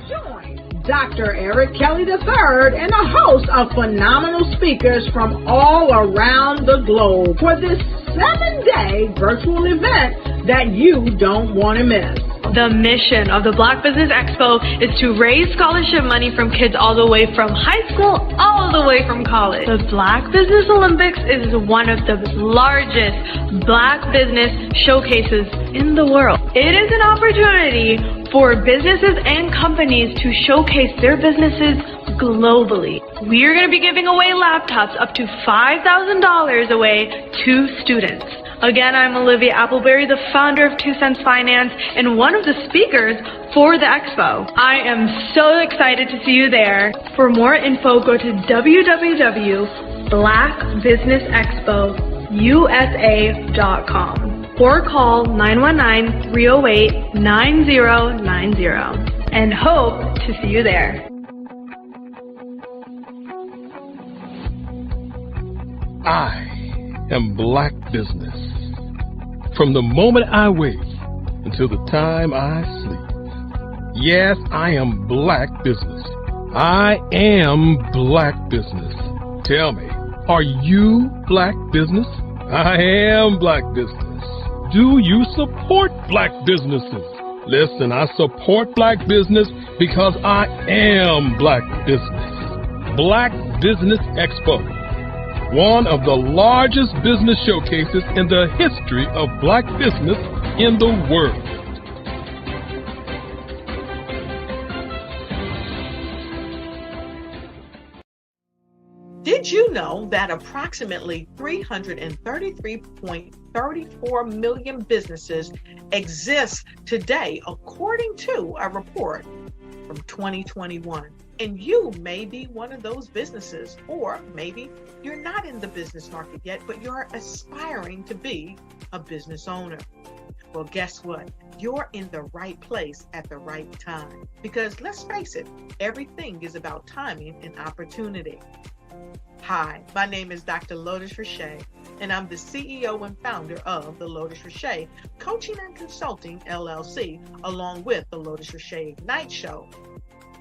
Join Dr. Eric Kelly III and a host of phenomenal speakers from all around the globe for this 7-day virtual event that you don't want to miss. The mission of the Black Business Expo is to raise scholarship money from kids all the way from high school, all the way from college. The Black Business Olympics is one of the largest Black business showcases in the world. It is an opportunity for businesses and companies to showcase their businesses globally. We are going to be giving away laptops up to $5,000 away to students. Again, I'm Olivia Appleberry, the founder of 2 Cents Finance and one of the speakers for the expo. I am so excited to see you there. For more info, go to www.blackbusinessexpousa.com or call 919-308-9090 and hope to see you there. I am Black business. From the moment I wake until the time I sleep. Yes, I am Black business. I am Black business. Tell me, are you Black business? I am Black business. Do you support Black businesses? Listen, I support Black business because I am Black business. Black Business Expo, one of the largest business showcases in the history of Black business in the world. Did you know that approximately 333.34 million businesses exist today, according to a report from 2021? And you may be one of those businesses, or maybe you're not in the business market yet, but you're aspiring to be a business owner. Well, guess what? You're in the right place at the right time. Because let's face it, everything is about timing and opportunity. Hi, my name is Dr. Lotus Richey, and I'm the CEO and founder of the Lotus Richey Coaching and Consulting LLC, along with the Lotus Richey Ignite Show.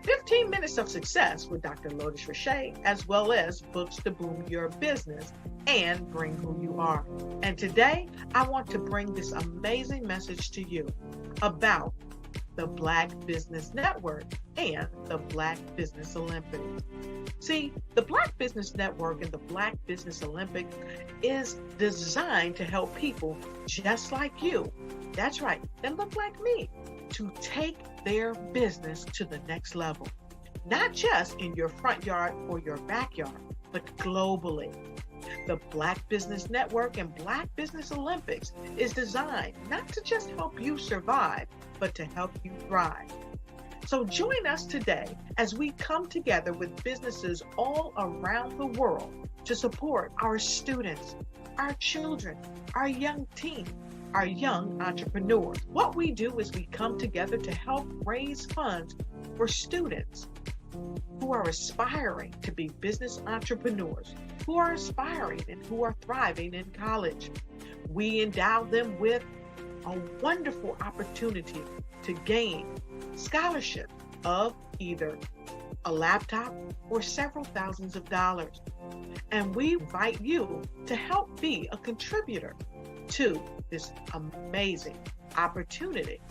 15 minutes of success with Dr. Lotus Richey, as well as books to boom your business and bring who you are. And today, I want to bring this amazing message to you about the Black Business Network and the Black Business Olympics. See, the Black Business Network and the Black Business Olympics is designed to help people just like you, that's right, that look like me, to take their business to the next level. Not just in your front yard or your backyard, but globally. The Black Business Network and Black Business Olympics is designed not to just help you survive, but to help you thrive. So join us today as we come together with businesses all around the world to support our students, our children, our young teens, our young entrepreneurs. What we do is we come together to help raise funds for students who are aspiring to be business entrepreneurs, who are aspiring and who are thriving in college. We endow them with a wonderful opportunity to gain scholarship of either a laptop or several thousands of dollars. And we invite you to help be a contributor to this amazing opportunity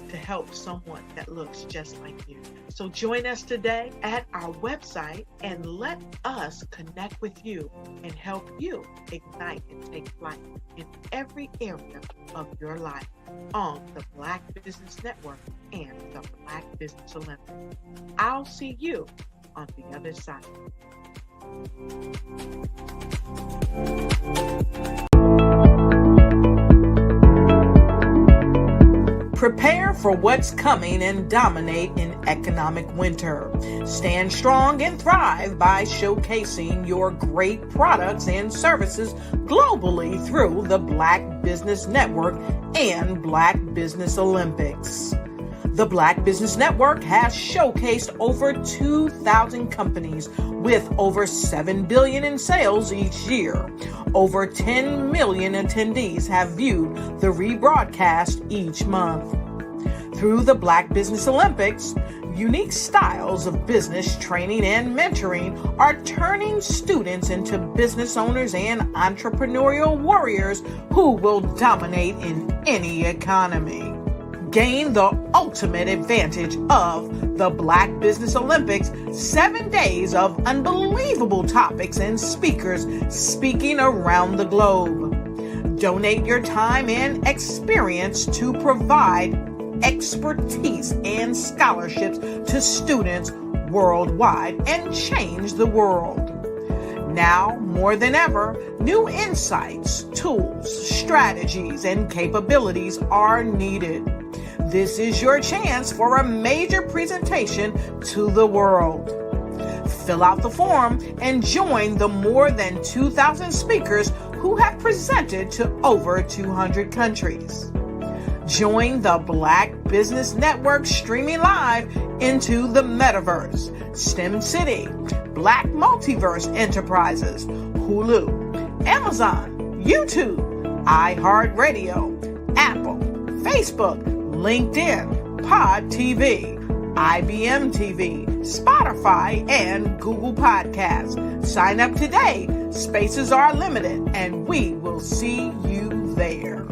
to help someone that looks just like you. So join us today at our website and let us connect with you and help you ignite and take flight in every area of your life on the Black Business Network and the Black Business Olympics. I'll see you on the other side. Prepare for what's coming and dominate in economic winter. Stand strong and thrive by showcasing your great products and services globally through the Black Business Network and Black Business Olympics. The Black Business Network has showcased over 2,000 companies with over $7 billion in sales each year. Over 10 million attendees have viewed the rebroadcast each month. Through the Black Business Olympics, Unique styles of business training and mentoring are turning students into business owners and entrepreneurial warriors who will dominate in any economy. Gain the ultimate advantage of the Black Business Olympics, 7 days of unbelievable topics and speakers speaking around the globe. Donate your time and experience to provide expertise and scholarships to students worldwide and change the world. Now, more than ever, new insights, tools, strategies, and capabilities are needed. This is your chance for a major presentation to the world. Fill out the form and join the more than 2,000 speakers who have presented to over 200 countries. Join the Black Business Network streaming live into the Metaverse, STEM City, Black Multiverse Enterprises, Hulu, Amazon, YouTube, iHeartRadio, Apple, Facebook, LinkedIn, Pod TV, IBM TV, Spotify, and Google Podcasts. Sign up today. Spaces are limited, and we will see you there.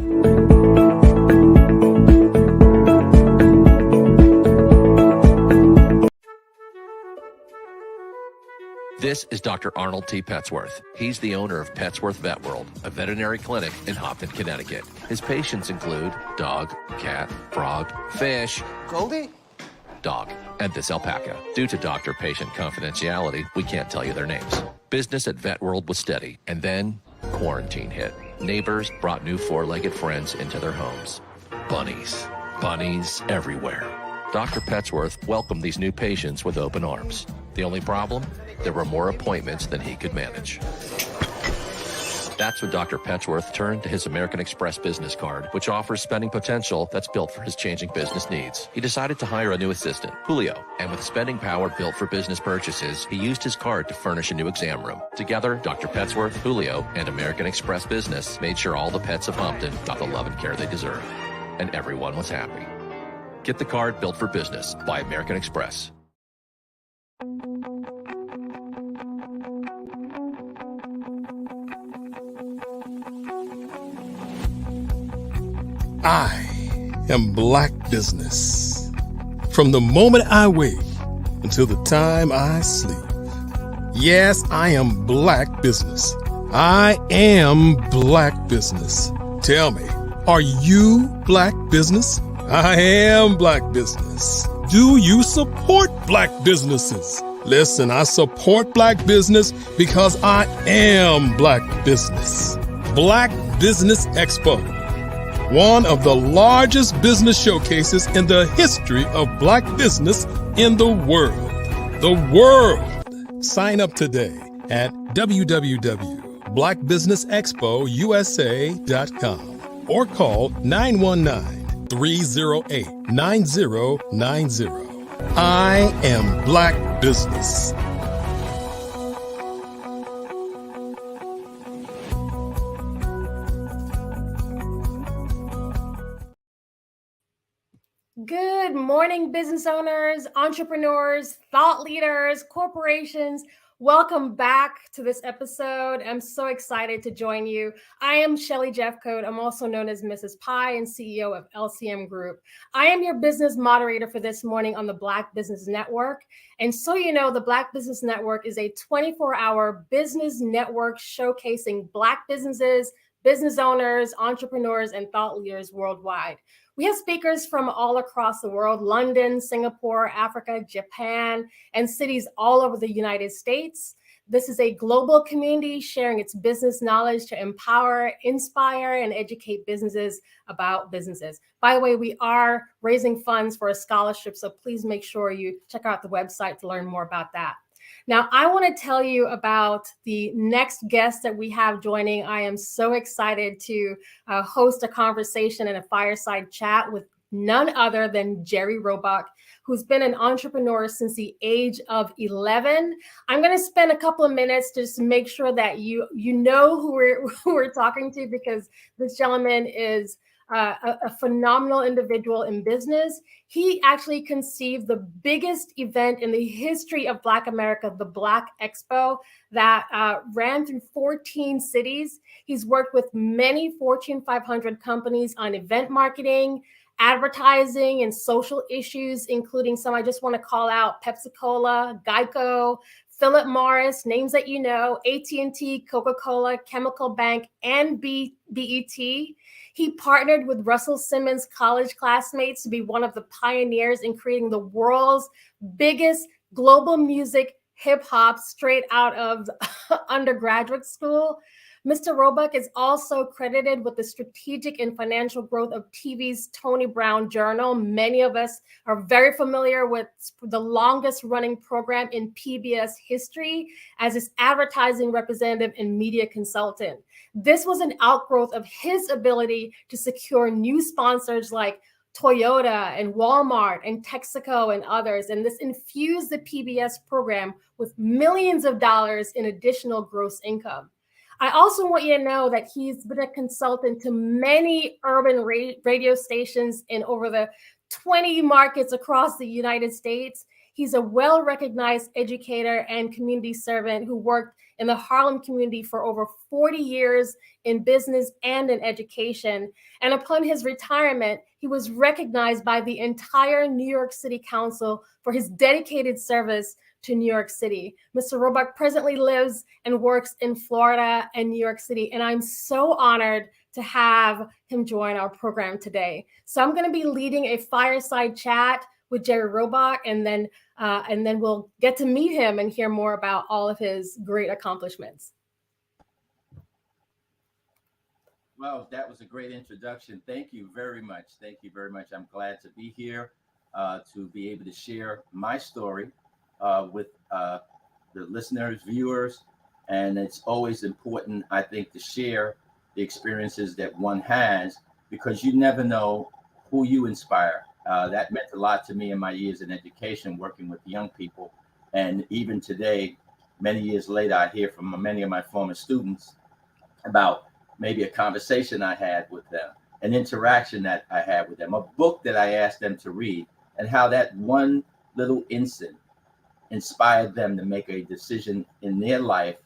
This is Dr. Arnold T. Petsworth. He's the owner of Petsworth Vet World, a veterinary clinic in Hopton, Connecticut. His patients include dog, cat, frog, fish, Goldie, dog, and this alpaca. Due to doctor-patient confidentiality, we can't tell you their names. Business at Vet World was steady, and then quarantine hit. Neighbors brought new four-legged friends into their homes. Bunnies. Bunnies everywhere. Dr. Petsworth welcomed these new patients with open arms. The only problem? There were more appointments than he could manage. That's when Dr. Petsworth turned to his American Express business card, which offers spending potential that's built for his changing business needs. He decided to hire a new assistant, Julio, and with spending power built for business purchases, he used his card to furnish a new exam room. Together, Dr. Petsworth, Julio, and American Express Business made sure all the pets of Hopton got the love and care they deserve. And everyone was happy. Get the card built for business by American Express. I am Black business. From the moment I wake until the time I sleep. Yes, I am Black business. I am Black business. Tell me, are you Black business? I am Black business. Do you support Black businesses? Listen, I support Black business because I am Black business. Black Business Expo, one of the largest business showcases in the history of Black business in the world. The world. Sign up today at www.blackbusinessexpousa.com or call 919-308-9090. I am Black business. Good morning, business owners, entrepreneurs, thought leaders, corporations. Welcome back to this episode. I'm so excited to join you. I am Shelly Jeffcoat. I'm also known as Mrs. Pie and CEO of LCM Group. I am your business moderator for this morning on the Black Business Network. And so you know, the Black Business Network is a 24-hour business network showcasing Black businesses, business owners, entrepreneurs, and thought leaders worldwide. We have speakers from all across the world: London, Singapore, Africa, Japan, and cities all over the United States. This is a global community sharing its business knowledge to empower, inspire, and educate businesses about businesses. By the way, we are raising funds for a scholarship, so please make sure you check out the website to learn more about that. Now, I want to tell you about the next guest that we have joining. I am so excited to host a conversation and a fireside chat with none other than Jerry Roebuck, who's been an entrepreneur since the age of 11. I'm going to spend a couple of minutes just to make sure that you know who we're talking to, because this gentleman is a phenomenal individual in business. He actually conceived the biggest event in the history of Black America, the Black Expo, that ran through 14 cities. He's worked with many Fortune 500 companies on event marketing, advertising, and social issues, including some I just want to call out: Pepsi-Cola, Geico, Philip Morris, names that you know, AT&T, Coca-Cola, Chemical Bank, and BET. He partnered with Russell Simmons' college classmates to be one of the pioneers in creating the world's biggest global music, hip hop, straight out of undergraduate school. Mr. Roebuck is also credited with the strategic and financial growth of TV's Tony Brown Journal. Many of us are very familiar with the longest running program in PBS history as its advertising representative and media consultant. This was an outgrowth of his ability to secure new sponsors like Toyota and Walmart and Texaco and others. And this infused the PBS program with millions of dollars in additional gross income. I also want you to know that he's been a consultant to many urban radio stations in over the 20 markets across the United States. He's a well-recognized educator and community servant who worked in the Harlem community for over 40 years in business and in education. And upon his retirement, he was recognized by the entire New York City Council for his dedicated service to New York City. Mr. Roebuck presently lives and works in Florida and New York City, and I'm so honored to have him join our program today. So I'm going to be leading a fireside chat with Jerry Roebuck, and then we'll get to meet him and hear more about all of his great accomplishments. Well, that was a great introduction. Thank you very much. Thank you very much. I'm glad to be here to be able to share my story with the listeners, viewers, and it's always important, I think, to share the experiences that one has, because you never know who you inspire. That meant a lot to me in my years in education, working with young people, and even today, many years later, I hear from many of my former students about maybe a conversation I had with them, an interaction that I had with them, a book that I asked them to read, and how that one little instant inspired them to make a decision in their life,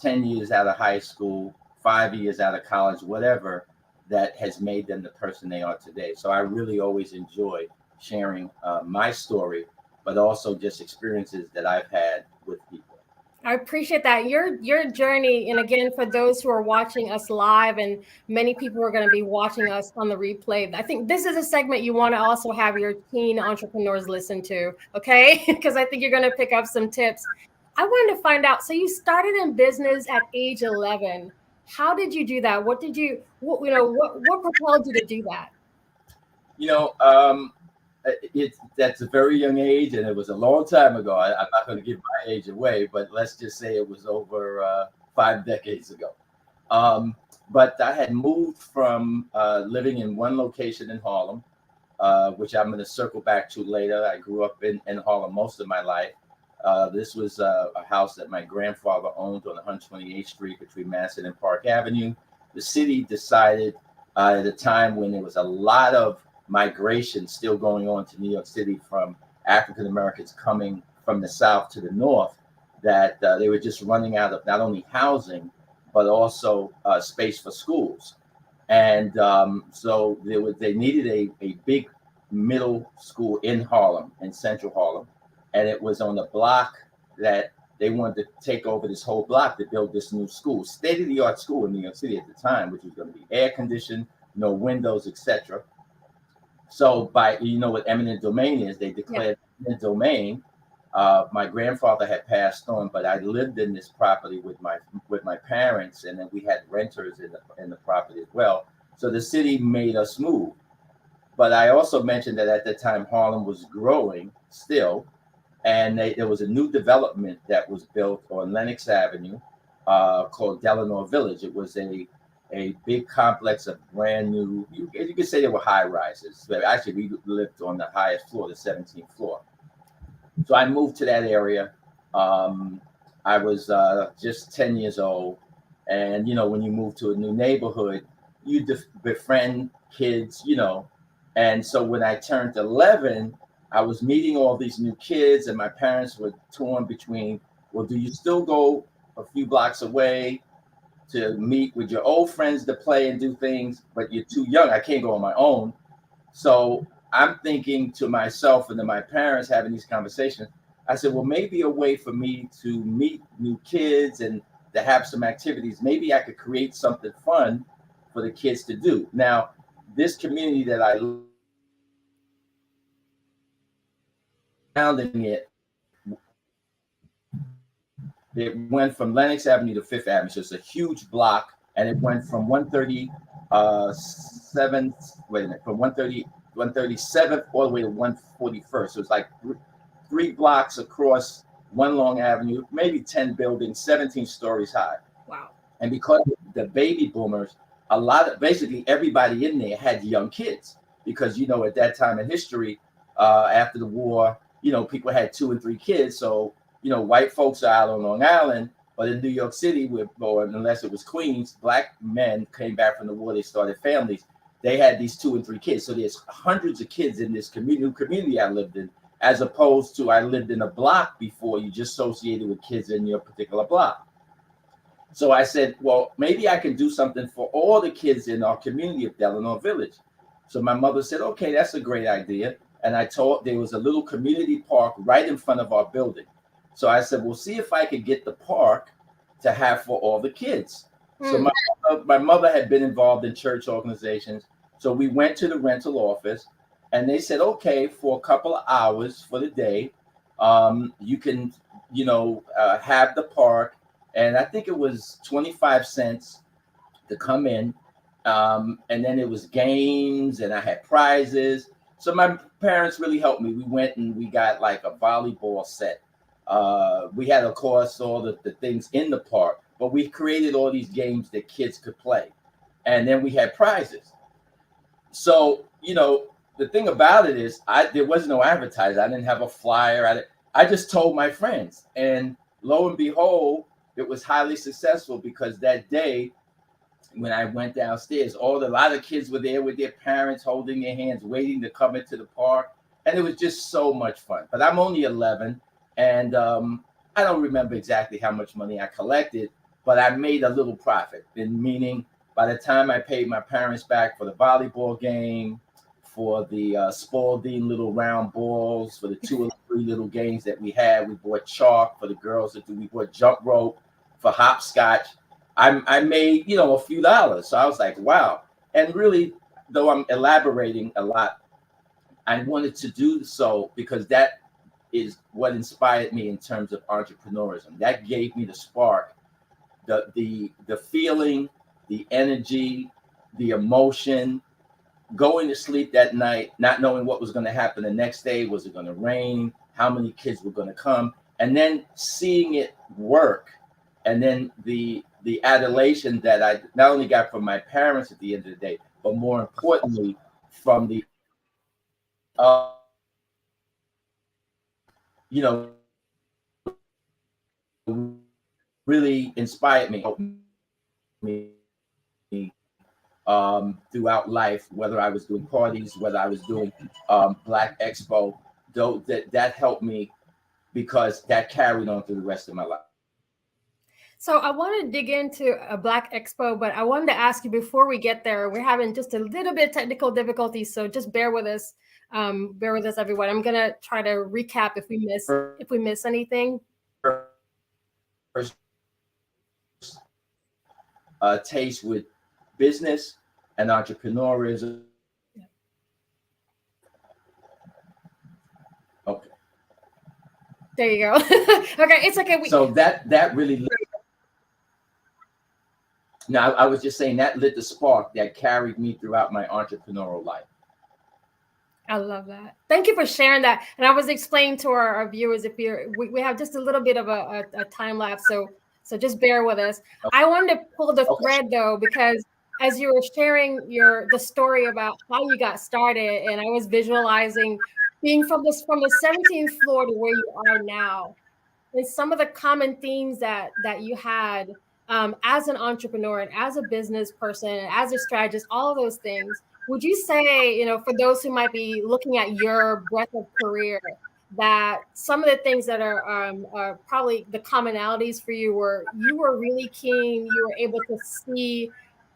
10 years out of high school, 5 years out of college, whatever, that has made them the person they are today. So I really always enjoy sharing my story, but also just experiences that I've had with people. I appreciate that. Your journey, and again, for those who are watching us live, and many people are going to be watching us on the replay, I think this is a segment you want to also have your teen entrepreneurs listen to, okay? Because I think you're going to pick up some tips. I wanted to find out, so you started in business at age 11. How did you do that? What propelled you to do that? That's a very young age, and it was a long time ago. I'm not going to give my age away, but let's just say it was over 5 decades ago. But I had moved from living in one location in Harlem, which I'm going to circle back to later. I grew up in Harlem most of my life. This was a house that my grandfather owned on 128th Street between Madison and Park Avenue. The city decided at a time when there was a lot of migration still going on to New York City from African Americans coming from the South to the North, that they were just running out of not only housing, but also space for schools. And so they needed a big middle school in Harlem, in Central Harlem. And it was on the block that they wanted to take over this whole block to build this new school, state-of-the-art school in New York City at the time, which was going to be air conditioned, no windows, etc. So by, what eminent domain is, they declared eminent domain. My grandfather had passed on, but I lived in this property with my parents, and then we had renters in the property as well. So the city made us move. But I also mentioned that at the time Harlem was growing still, and there was a new development that was built on Lenox Avenue called Delano Village. It was a big complex of brand new, you could say they were high rises. But actually, we lived on the highest floor, the 17th floor. So I moved to that area. I was just 10 years old. And, when you move to a new neighborhood, you befriend kids, you know. And so when I turned 11, I was meeting all these new kids, and my parents were torn between, well, do you still go a few blocks away to meet with your old friends to play and do things, but you're too young. I can't go on my own. So I'm thinking to myself and to my parents having these conversations. I said, well, maybe a way for me to meet new kids and to have some activities. Maybe I could create something fun for the kids to do. Now, this community that I founding it went from Lenox Avenue to Fifth Avenue. So it's a huge block, and it went from 137th all the way to 141st. So it's like three blocks across one long avenue, maybe 10 buildings, 17 stories high. Wow. And because of the baby boomers, basically everybody in there had young kids, because, you know, at that time in history, after the war, you know, people had 2 and 3 kids. So, you know, white folks are out on Long Island, but in New York City, or unless it was Queens, black men came back from the war, they started families. They had these 2 and 3 kids. So there's hundreds of kids in this community I lived in, as opposed to I lived in a block before, you just associated with kids in your particular block. So I said, well, maybe I can do something for all the kids in our community of Delano Village. So my mother said, okay, that's a great idea. And I told, there was a little community park right in front of our building. So I said, well, see if I could get the park to have for all the kids. So my mother had been involved in church organizations. So we went to the rental office, and they said, okay, for a couple of hours for the day, you can, you know, have the park. And I think it was 25 cents to come in. And then it was games, and I had prizes. So my parents really helped me. We went and we got like a volleyball set. We had, of course, all the things in the park, but we created all these games that kids could play. And then we had prizes. So, you know, the thing about it is there was no advertising. I didn't have a flyer. I just told my friends. And lo and behold, it was highly successful, because that day when I went downstairs, a lot of kids were there with their parents holding their hands, waiting to come into the park. And it was just so much fun. But I'm only 11. And I don't remember exactly how much money I collected, but I made a little profit. Meaning, by the time I paid my parents back for the volleyball game, for the Spalding little round balls, for the 2 or 3 little games that we had, we bought chalk for the girls to do. We bought jump rope for hopscotch. I made, you know, a few dollars. So I was like, wow. And really, though I'm elaborating a lot, I wanted to do so because that is what inspired me in terms of entrepreneurism. That gave me the spark, the feeling, the energy, the emotion, going to sleep that night, not knowing what was going to happen the next day. Was it going to rain? How many kids were going to come? And then seeing it work. And then the adulation that I not only got from my parents at the end of the day, but more importantly, from the, you know, really inspired me throughout life, whether I was doing parties, whether I was doing Black Expo, though that helped me because that carried on through the rest of my life. So I want to dig into a Black Expo, but I wanted to ask you before we get there, we're having just a little bit of technical difficulties, so just bear with us. Bear with us, everyone. I'm gonna try to recap if we miss anything. Taste with business and entrepreneurism. Okay. There you go. Okay, it's okay. So that really. Now, I was just saying that lit the spark that carried me throughout my entrepreneurial life. I love that. Thank you for sharing that. And I was explaining to our viewers, if we have just a little bit of a time lapse, so just bear with us. I wanted to pull the thread though, because as you were sharing the story about how you got started, and I was visualizing being from the 17th floor to where you are now, and some of the common themes that you had as an entrepreneur and as a business person, and as a strategist, all of those things, would you say, you know, for those who might be looking at your breadth of career, that some of the things that are probably the commonalities for you were really keen, you were able to see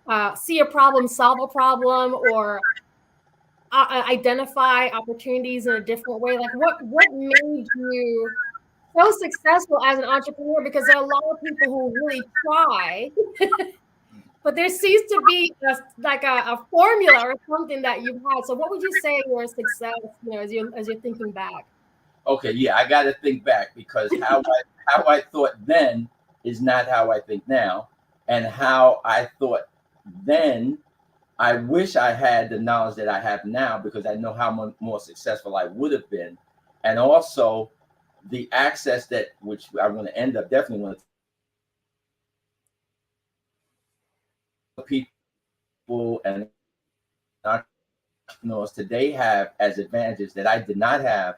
a problem, solve a problem, or identify opportunities in a different way? Like what made you so successful as an entrepreneur? Because there are a lot of people who really try, but there seems to be a formula or something that you've had. So what would you say your success, you know, as you're thinking back? Okay, yeah, I got to think back, because how I thought then is not how I think now, and how I thought then, I wish I had the knowledge that I have now, because I know how much more successful I would have been, and also the access that, which I'm going to end up definitely want to people and entrepreneurs today have as advantages that I did not have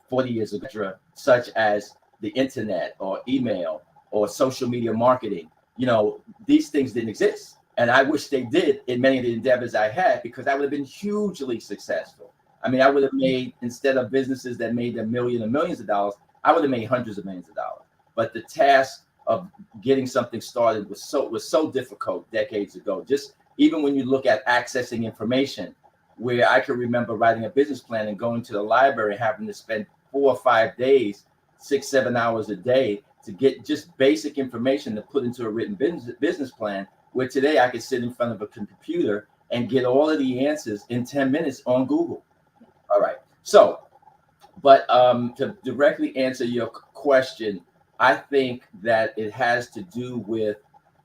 40 years ago, such as the internet or email or social media marketing. You know, these things didn't exist. And I wish they did in many of the endeavors I had, because I would have been hugely successful. I mean, I would have made, instead of businesses that made $1 million or millions of dollars, I would have made hundreds of millions of dollars. But the task of getting something started was so difficult decades ago. Just even when you look at accessing information, where I can remember writing a business plan and going to the library, having to spend 4 or 5 days, 6-7 hours a day to get just basic information to put into a written business plan, where today I could sit in front of a computer and get all of the answers in 10 minutes on Google. All right. So, but to directly answer your question, I think that it has to do with,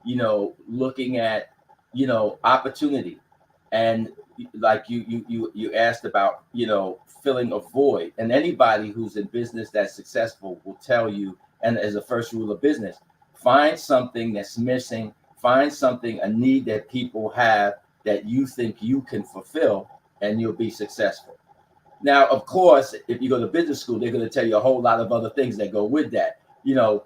you know, looking at, you know, opportunity. And like you asked about, you know, filling a void. And anybody who's in business that's successful will tell you, and as a first rule of business, find something that's missing, find something, a need that people have that you think you can fulfill, and you'll be successful. Now, of course, if you go to business school, they're going to tell you a whole lot of other things that go with that. You know,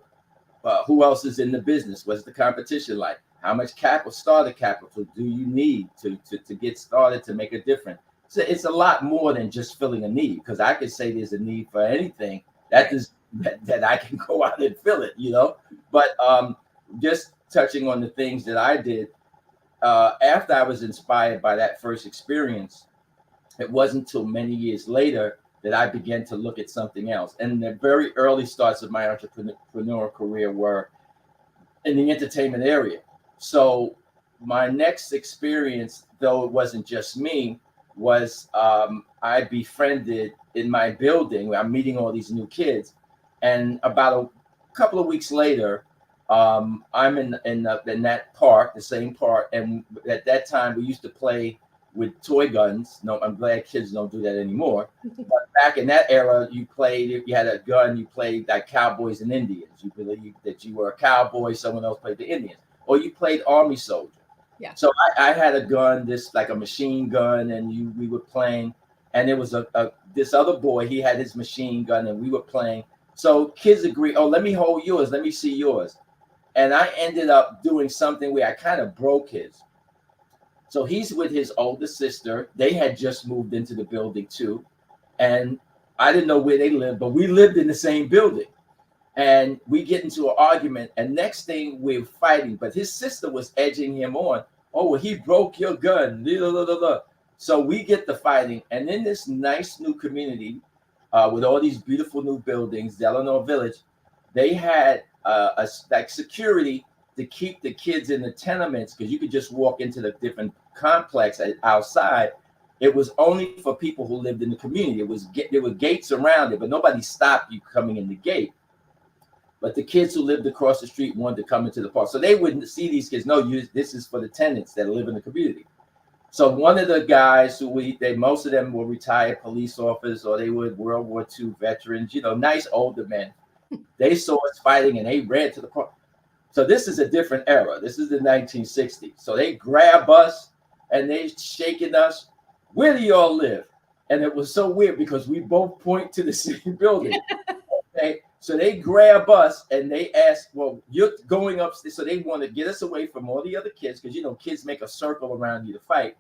who else is in the business? What's the competition like? How much starter capital do you need to get started, to make a difference? So it's a lot more than just filling a need, because I could say there's a need for anything that I can go out and fill it, you know. But just touching on the things that I did after I was inspired by that first experience, it wasn't until many years later that I began to look at something else. And the very early starts of my entrepreneurial career were in the entertainment area. So my next experience, though it wasn't just me, was I befriended in my building where I'm meeting all these new kids. And about a couple of weeks later, I'm in that park, the same park. And at that time, we used to play with toy guns. No, I'm glad kids don't do that anymore. But back in that era, you played, if you had a gun, you played like cowboys and Indians. You believed that you were a cowboy, someone else played the Indians. Or you played army soldier. Yeah. So I had a gun, this like a machine gun, and we were playing. And there was this other boy, he had his machine gun, and we were playing. So kids agreed, oh, let me hold yours, let me see yours. And I ended up doing something where I kind of broke his. So he's with his older sister. They had just moved into the building too. And I didn't know where they lived, but we lived in the same building. And we get into an argument, and next thing we're fighting, but his sister was edging him on. Oh, well, he broke your gun. So we get the fighting, and in this nice new community with all these beautiful new buildings, Delano Village, they had like security to keep the kids in the tenements, because you could just walk into the different complex outside. It was only for people who lived in the community. There were gates around it, but nobody stopped you coming in the gate. But the kids who lived across the street wanted to come into the park. So they wouldn't see these kids. No, this is for the tenants that live in the community. So one of the guys most of them were retired police officers, or they were World War II veterans, you know, nice older men. They saw us fighting and they ran to the park. So this is a different era. This is the 1960s. So they grab us and they shaking us. Where do y'all live? And it was so weird because we both point to the same building. Okay. So they grab us and they ask, well, you're going upstairs. So they want to get us away from all the other kids because, you know, kids make a circle around you to fight.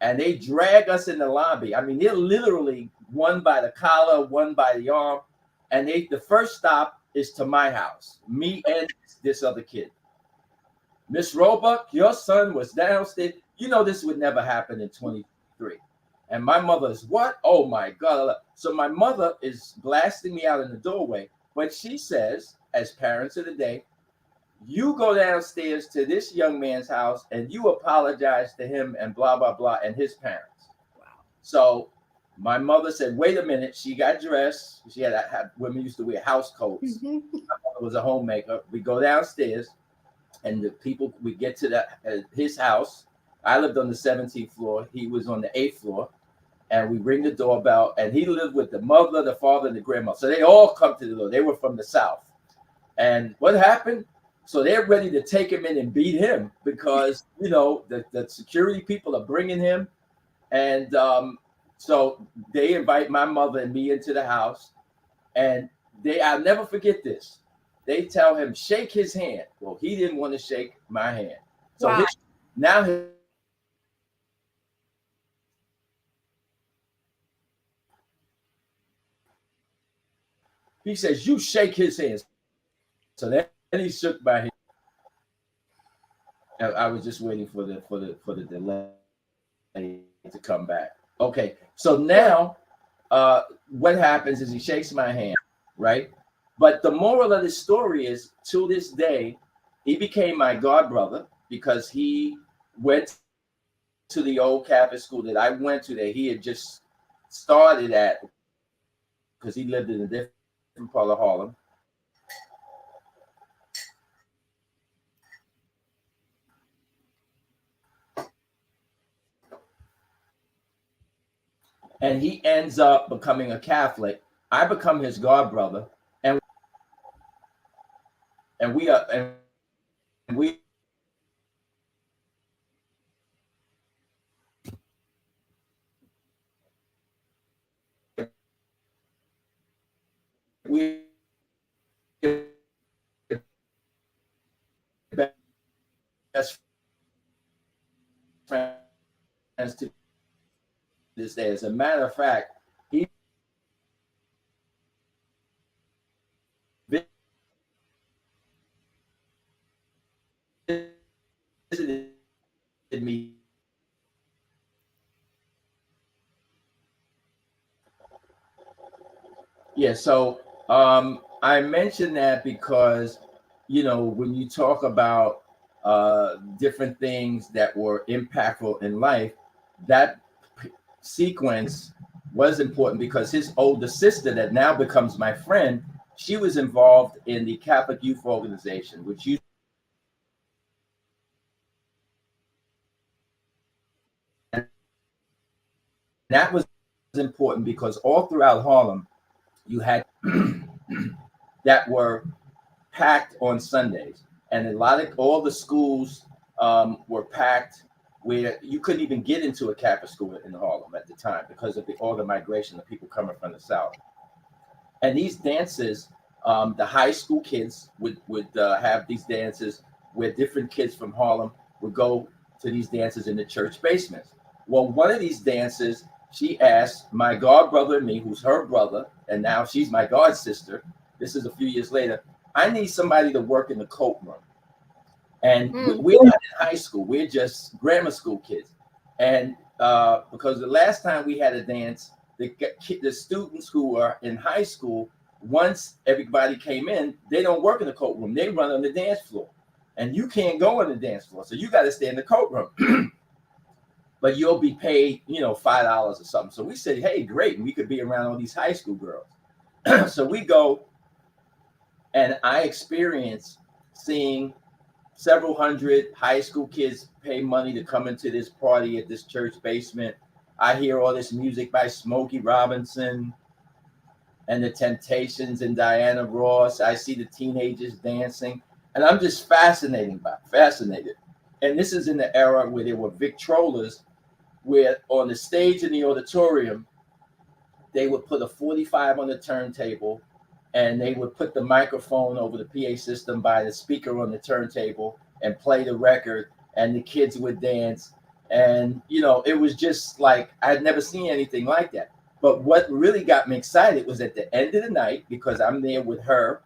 And they drag us in the lobby. I mean, they're literally one by the collar, one by the arm. And the first stop is to my house, me and this other kid. Miss Roebuck, your son was downstairs. You know, this would never happen in 23. And my mother is, what? Oh, my God. So my mother is blasting me out in the doorway. But she says, as parents of the day, you go downstairs to this young man's house and you apologize to him and blah, blah, blah, and his parents. Wow. So my mother said, wait a minute. She got dressed. She had women used to wear house coats. My mother was a homemaker. We go downstairs and the people, we get to his house. I lived on the 17th floor. He was on the 8th floor. And we ring the doorbell, and he lived with the mother, the father, and the grandmother. So they all come to the door. They were from the South. And what happened? So they're ready to take him in and beat him because, you know, the security people are bringing him. And so they invite my mother and me into the house. And I'll never forget this. They tell him, shake his hand. Well, he didn't want to shake my hand. So Wow. now he says, you shake his hands. So then he shook my hand. I was just waiting for the delay to come back. Okay, so now what happens is he shakes my hand, right? But the moral of the story is, to this day, he became my god brother because he went to the old Catholic school that I went to that he had just started at because he lived in a different part of Harlem. And he ends up becoming a Catholic. I become his god brother, and we best friends to this day. As a matter of fact, he visited me. Yeah, so I mentioned that because, you know, when you talk about different things that were impactful in life, that sequence was important because his older sister that now becomes my friend, she was involved in the Catholic Youth Organization, which used that was important because all throughout Harlem, you had that were packed on Sundays, and all the schools were packed where you couldn't even get into a Catholic school in Harlem at the time because of all the migration of people coming from the South. And these dances, the high school kids would have these dances where different kids from Harlem would go to these dances in the church basements. Well, one of these dances, she asked my god brother and me, who's her brother, and now she's my god sister. This is a few years later. I need somebody to work in the coat room. And we're not in high school. We're just grammar school kids. And because the last time we had a dance, the students who are in high school, once everybody came in, they don't work in the coat room. They run on the dance floor. And you can't go on the dance floor. So you got to stay in the coat room. But you'll be paid, you know, $5 or something. So we said, hey, great. We could be around all these high school girls. So we go, and I experience seeing several hundred high school kids pay money to come into this party at this church basement. I hear all this music by Smokey Robinson and the Temptations and Diana Ross. I see the teenagers dancing, and I'm just fascinated. And this is in the era where there were Victrolas, where on the stage in the auditorium, they would put a 45 on the turntable, and they would put the microphone over the PA system by the speaker on the turntable and play the record, and the kids would dance. And, you know, it was just like, I'd never seen anything like that. But what really got me excited was at the end of the night, because I'm there with her.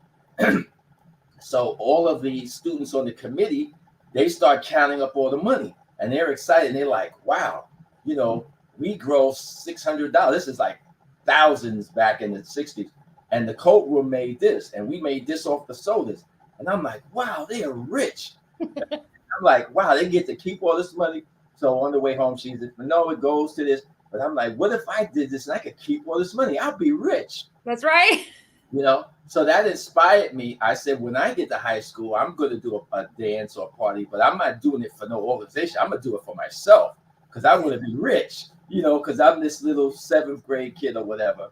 So all of the students on the committee, they start counting up all the money, and they're excited. And they're like, wow, you know, we grossed $600. This is like thousands back in the 60s. And the coat room made this, and we made this off the sodas. And I'm like, wow, they are rich. I'm like, wow, they get to keep all this money. So on the way home, she said, no, it goes to this. But I'm like, what if I did this and I could keep all this money? I'll be rich. That's right. You know, so that inspired me. I said, when I get to high school, I'm going to do a dance or a party, but I'm not doing it for no organization. I'm going to do it for myself because I want to be rich, you know, because I'm this little 7th grade kid or whatever.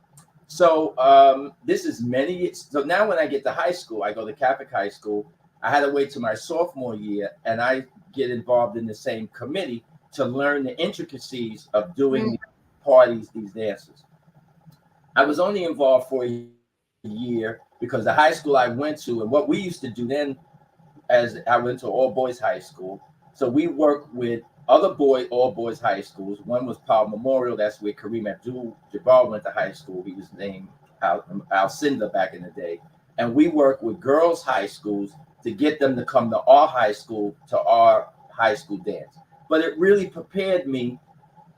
So this is so now when I get to high school, I go to Catholic high school. I had to wait till my sophomore year, and I get involved in the same committee to learn the intricacies of doing these parties, these dances. I was only involved for a year because the high school I went to, and what we used to do then, as I went to all boys high school, so we worked with other all boys high schools. One was Powell Memorial. That's where Kareem Abdul-Jabbar went to high school. He was named Alcinda back in the day. And we worked with girls high schools to get them to come to our high school, to our high school dance. But it really prepared me.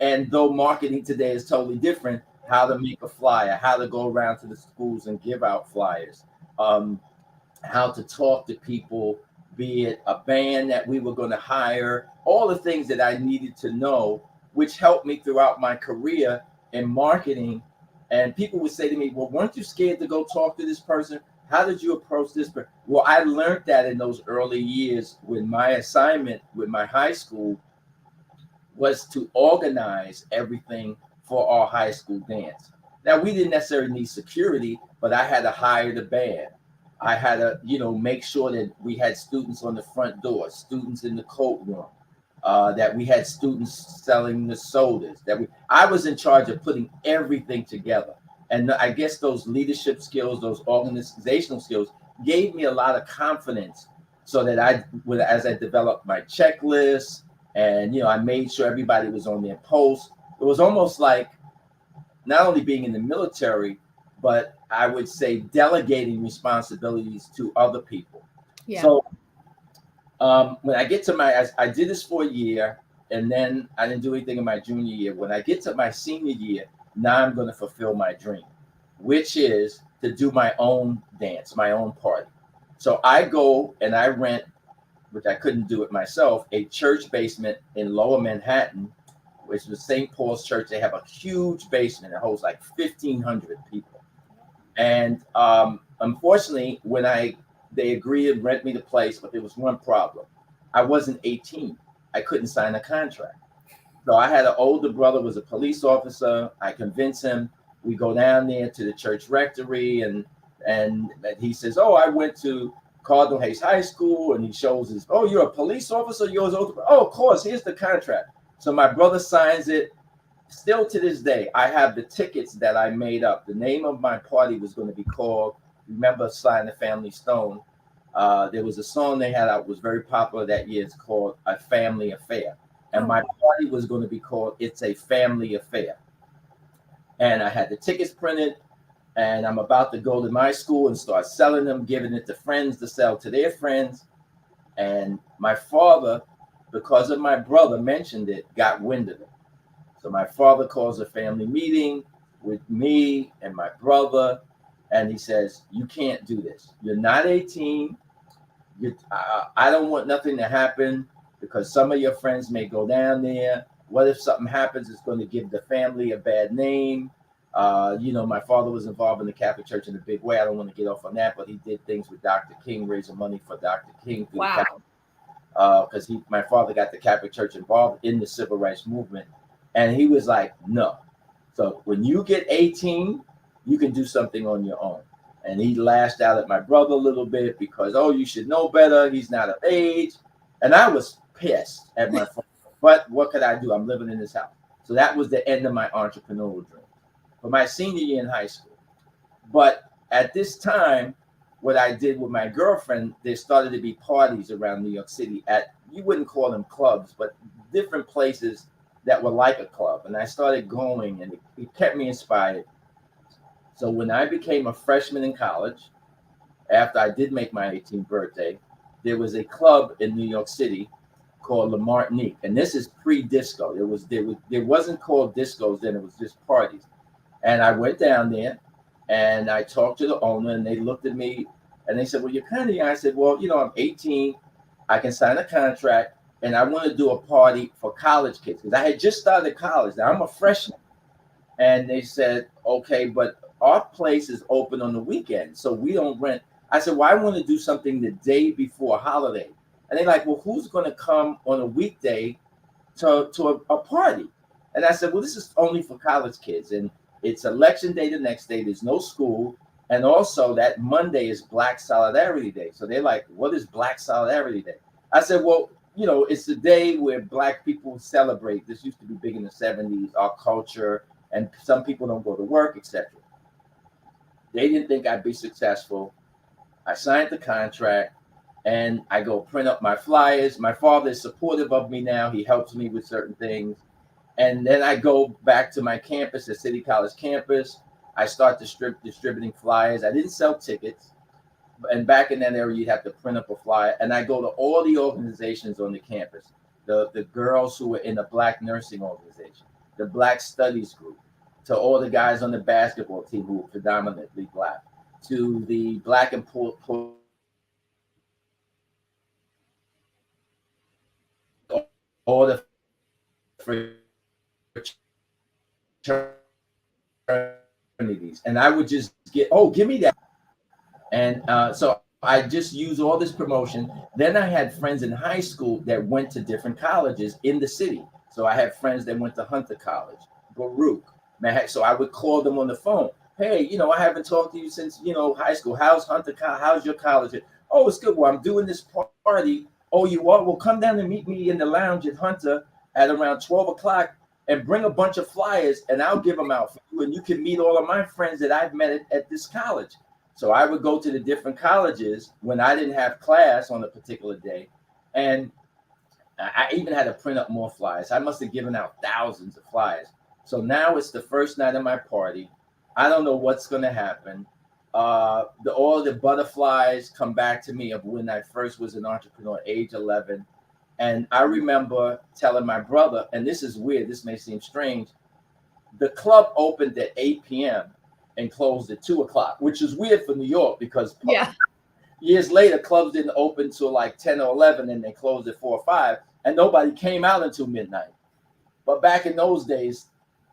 And though marketing today is totally different, how to make a flyer, how to go around to the schools and give out flyers, how to talk to people, be it a band that we were going to hire, all the things that I needed to know, which helped me throughout my career in marketing. And people would say to me, well, weren't you scared to go talk to this person? How did you approach this person? Well, I learned that in those early years when my assignment with my high school was to organize everything for our high school dance. Now, we didn't necessarily need security, but I had to hire the band. I had to, you know, make sure that we had students on the front door, students in the coat room, that we had students selling the sodas. I was in charge of putting everything together. And I guess those leadership skills, those organizational skills gave me a lot of confidence so that as I developed my checklist and, you know, I made sure everybody was on their post. It was almost like not only being in the military, but I would say delegating responsibilities to other people. Yeah. So when I get to I did this for a year, and then I didn't do anything in my junior year. When I get to my senior year, now I'm going to fulfill my dream, which is to do my own dance, my own party. So I go and I rent, which I couldn't do it myself, a church basement in Lower Manhattan, which is St. Paul's Church. They have a huge basement that holds like 1,500 people. And unfortunately, when they agreed to rent me the place, but there was one problem. I wasn't 18. I couldn't sign a contract. So I had an older brother, was a police officer. I convinced him. We go down there to the church rectory, and he says, oh, I went to Cardinal Hayes High School, and he shows his, oh, you're a police officer? You're older? Oh, of course, here's the contract. So my brother signs it. Still to this day, I have the tickets that I made up. The name of my party was going to be called, remember Sly and the Family Stone? There was a song they had out, was very popular that year. It's called A Family Affair. And my party was going to be called It's a Family Affair. And I had the tickets printed, and I'm about to go to my school and start selling them, giving it to friends to sell to their friends. And my father, because of my brother mentioned it, got wind of it. So my father calls a family meeting with me and my brother, and he says, you can't do this. You're not 18. I don't want nothing to happen because some of your friends may go down there. What if something happens? It's going to give the family a bad name. You know, my father was involved in the Catholic Church in a big way. I don't want to get off on that, but he did things with Dr. King, raising money for Dr. King. Wow. Because my father got the Catholic Church involved in the civil rights movement. And he was like, no. So when you get 18, you can do something on your own. And he lashed out at my brother a little bit because, oh, you should know better. He's not of age. And I was pissed at my father. But what could I do? I'm living in this house. So that was the end of my entrepreneurial dream for my senior year in high school. But at this time, what I did with my girlfriend, there started to be parties around New York City at, you wouldn't call them clubs, but different places that were like a club. And I started going, and it kept me inspired. So when I became a freshman in college, after I did make my 18th birthday, there was a club in New York City called La Martinique, and this is pre-disco. There wasn't called discos then; it was just parties. And I went down there, and I talked to the owner, and they looked at me, and they said, "Well, you're kind of young." I said, "Well, I'm 18. I can sign a contract, and I want to do a party for college kids because I had just started college. Now I'm a freshman." And they said, "Okay, but our place is open on the weekend, so we don't rent." I said, "Well, I want to do something the day before a holiday." And they're like, "Well, who's going to come on a weekday to a party?" And I said, "Well, this is only for college kids. And it's election day the next day. There's no school. And also that Monday is Black Solidarity Day." So they're like, "What is Black Solidarity Day?" I said, "Well, it's the day where Black people celebrate. This used to be big in the 70s, our culture, and some people don't go to work, etc." They didn't think I'd be successful. I signed the contract, and I go print up my flyers. My father is supportive of me now. He helps me with certain things. And then I go back to my campus, the City College campus. I start distributing flyers. I didn't sell tickets. And back in that area, you'd have to print up a flyer. And I go to all the organizations on the campus, the girls who were in the Black nursing organization, the Black studies group, to all the guys on the basketball team who were predominantly Black, to the Black and all the fraternities. And I would just give me that. And so I just use all this promotion. Then I had friends in high school that went to different colleges in the city. So I had friends that went to Hunter College, Baruch. So I would call them on the phone. "Hey, I haven't talked to you since, high school. How's Hunter College? How's your college?" "Oh, it's good. Well, I'm doing this party." "Oh, you are? Well, come down and meet me in the lounge at Hunter at around 12 o'clock and bring a bunch of flyers, and I'll give them out for you. And you can meet all of my friends that I've met at this college." So I would go to the different colleges when I didn't have class on a particular day. And I even had to print up more flyers. I must have given out thousands of flyers. So now it's the first night of my party. I don't know what's going to happen. All the butterflies come back to me of when I first was an entrepreneur, age 11. And I remember telling my brother, and this is weird, this may seem strange, the club opened at 8 p.m. and closed at 2 o'clock, which is weird for New York because years later, clubs didn't open till like 10 or 11 and they closed at 4 or 5, and nobody came out until midnight. But back in those days,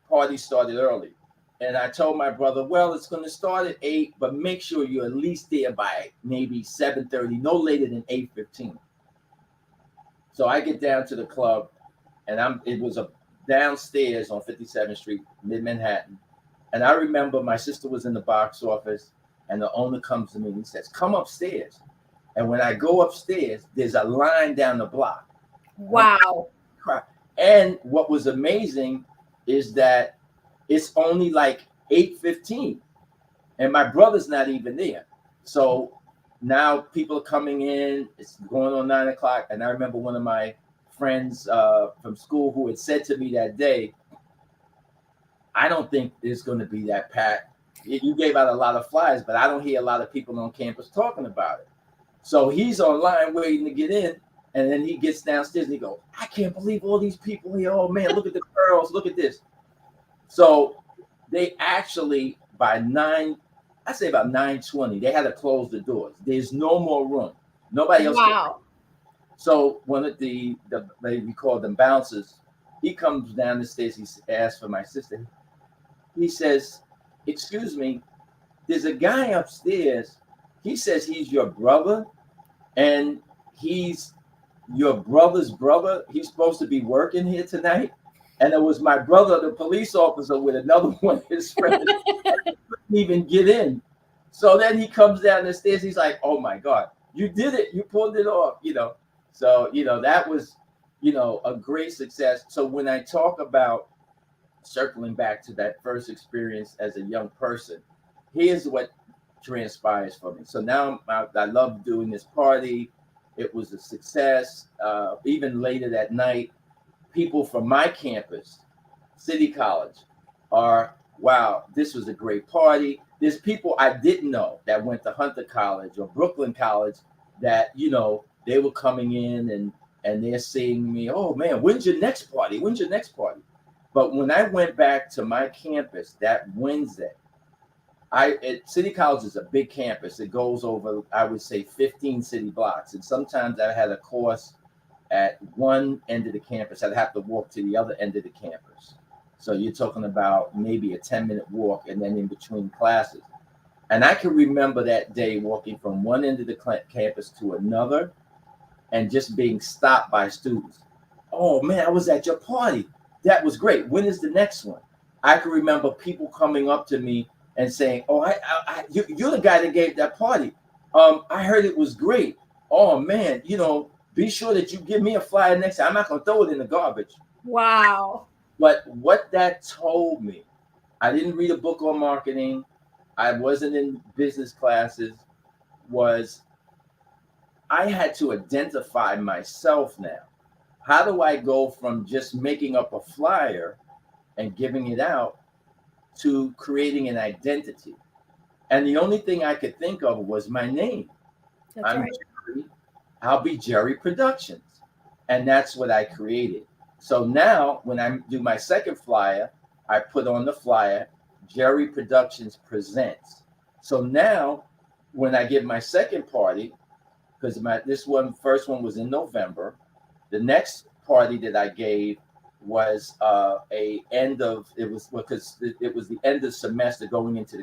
parties started early. And I told my brother, "Well, it's going to start at 8, but make sure you're at least there by maybe 7:30, no later than 8:15. So I get down to the club, and it was a downstairs on 57th Street, mid-Manhattan. And I remember my sister was in the box office, and the owner comes to me and he says, "Come upstairs." And when I go upstairs, there's a line down the block. Wow. And what was amazing is that it's only like 8:15, and my brother's not even there. So now people are coming in. It's going on 9 o'clock. And I remember one of my friends from school who had said to me that day, "I don't think it's going to be that packed. You gave out a lot of flyers, but I don't hear a lot of people on campus talking about it." So he's online waiting to get in. And then he gets downstairs and he goes, "I can't believe all these people here. Oh, man, look at the girls. Look at this." So they actually, by about 9:20, they had to close the doors. There's no more room. Nobody else. Wow. So one of we call them bouncers, he comes down the stairs. He asks for my sister. He says, "Excuse me, there's a guy upstairs. He says he's your brother, and he's your brother's brother. He's supposed to be working here tonight." And it was my brother, the police officer, with another one of his friends. Couldn't even get in. So then he comes down the stairs. He's like, "Oh my God, you did it. You pulled it off." So, that was, a great success. So when I talk about circling back to that first experience as a young person, here's what transpires for me. So now I love doing this party. It was a success. Even later that night, people from my campus, City College, are, wow, this was a great party. There's people I didn't know that went to Hunter College or Brooklyn College that, you know, they were coming in and they're seeing me, oh man, when's your next party? When's your next party? But when I went back to my campus that Wednesday, City College is a big campus. It goes over, I would say, 15 city blocks. And sometimes I had a course at one end of the campus. I'd have to walk to the other end of the campus. So you're talking about maybe a 10-minute walk and then in between classes. And I can remember that day walking from one end of the campus to another and just being stopped by students. Oh man, I was at your party. That was great. When is the next one? I can remember people coming up to me and saying, oh, you're the guy that gave that party. I heard it was great. Oh man, you know, be sure that you give me a flyer next time. I'm not gonna throw it in the garbage. Wow. But what that told me, I didn't read a book on marketing. I wasn't in business classes, was I had to identify myself now. How do I go from just making up a flyer and giving it out to creating an identity? And the only thing I could think of was my name. That's right. Jerry. I'll be Jerry Productions. And that's what I created. So now when I do my second flyer, I put on the flyer, Jerry Productions Presents. So now when I give my second party, because first one was in November, the next party that I gave was it was the end of semester going into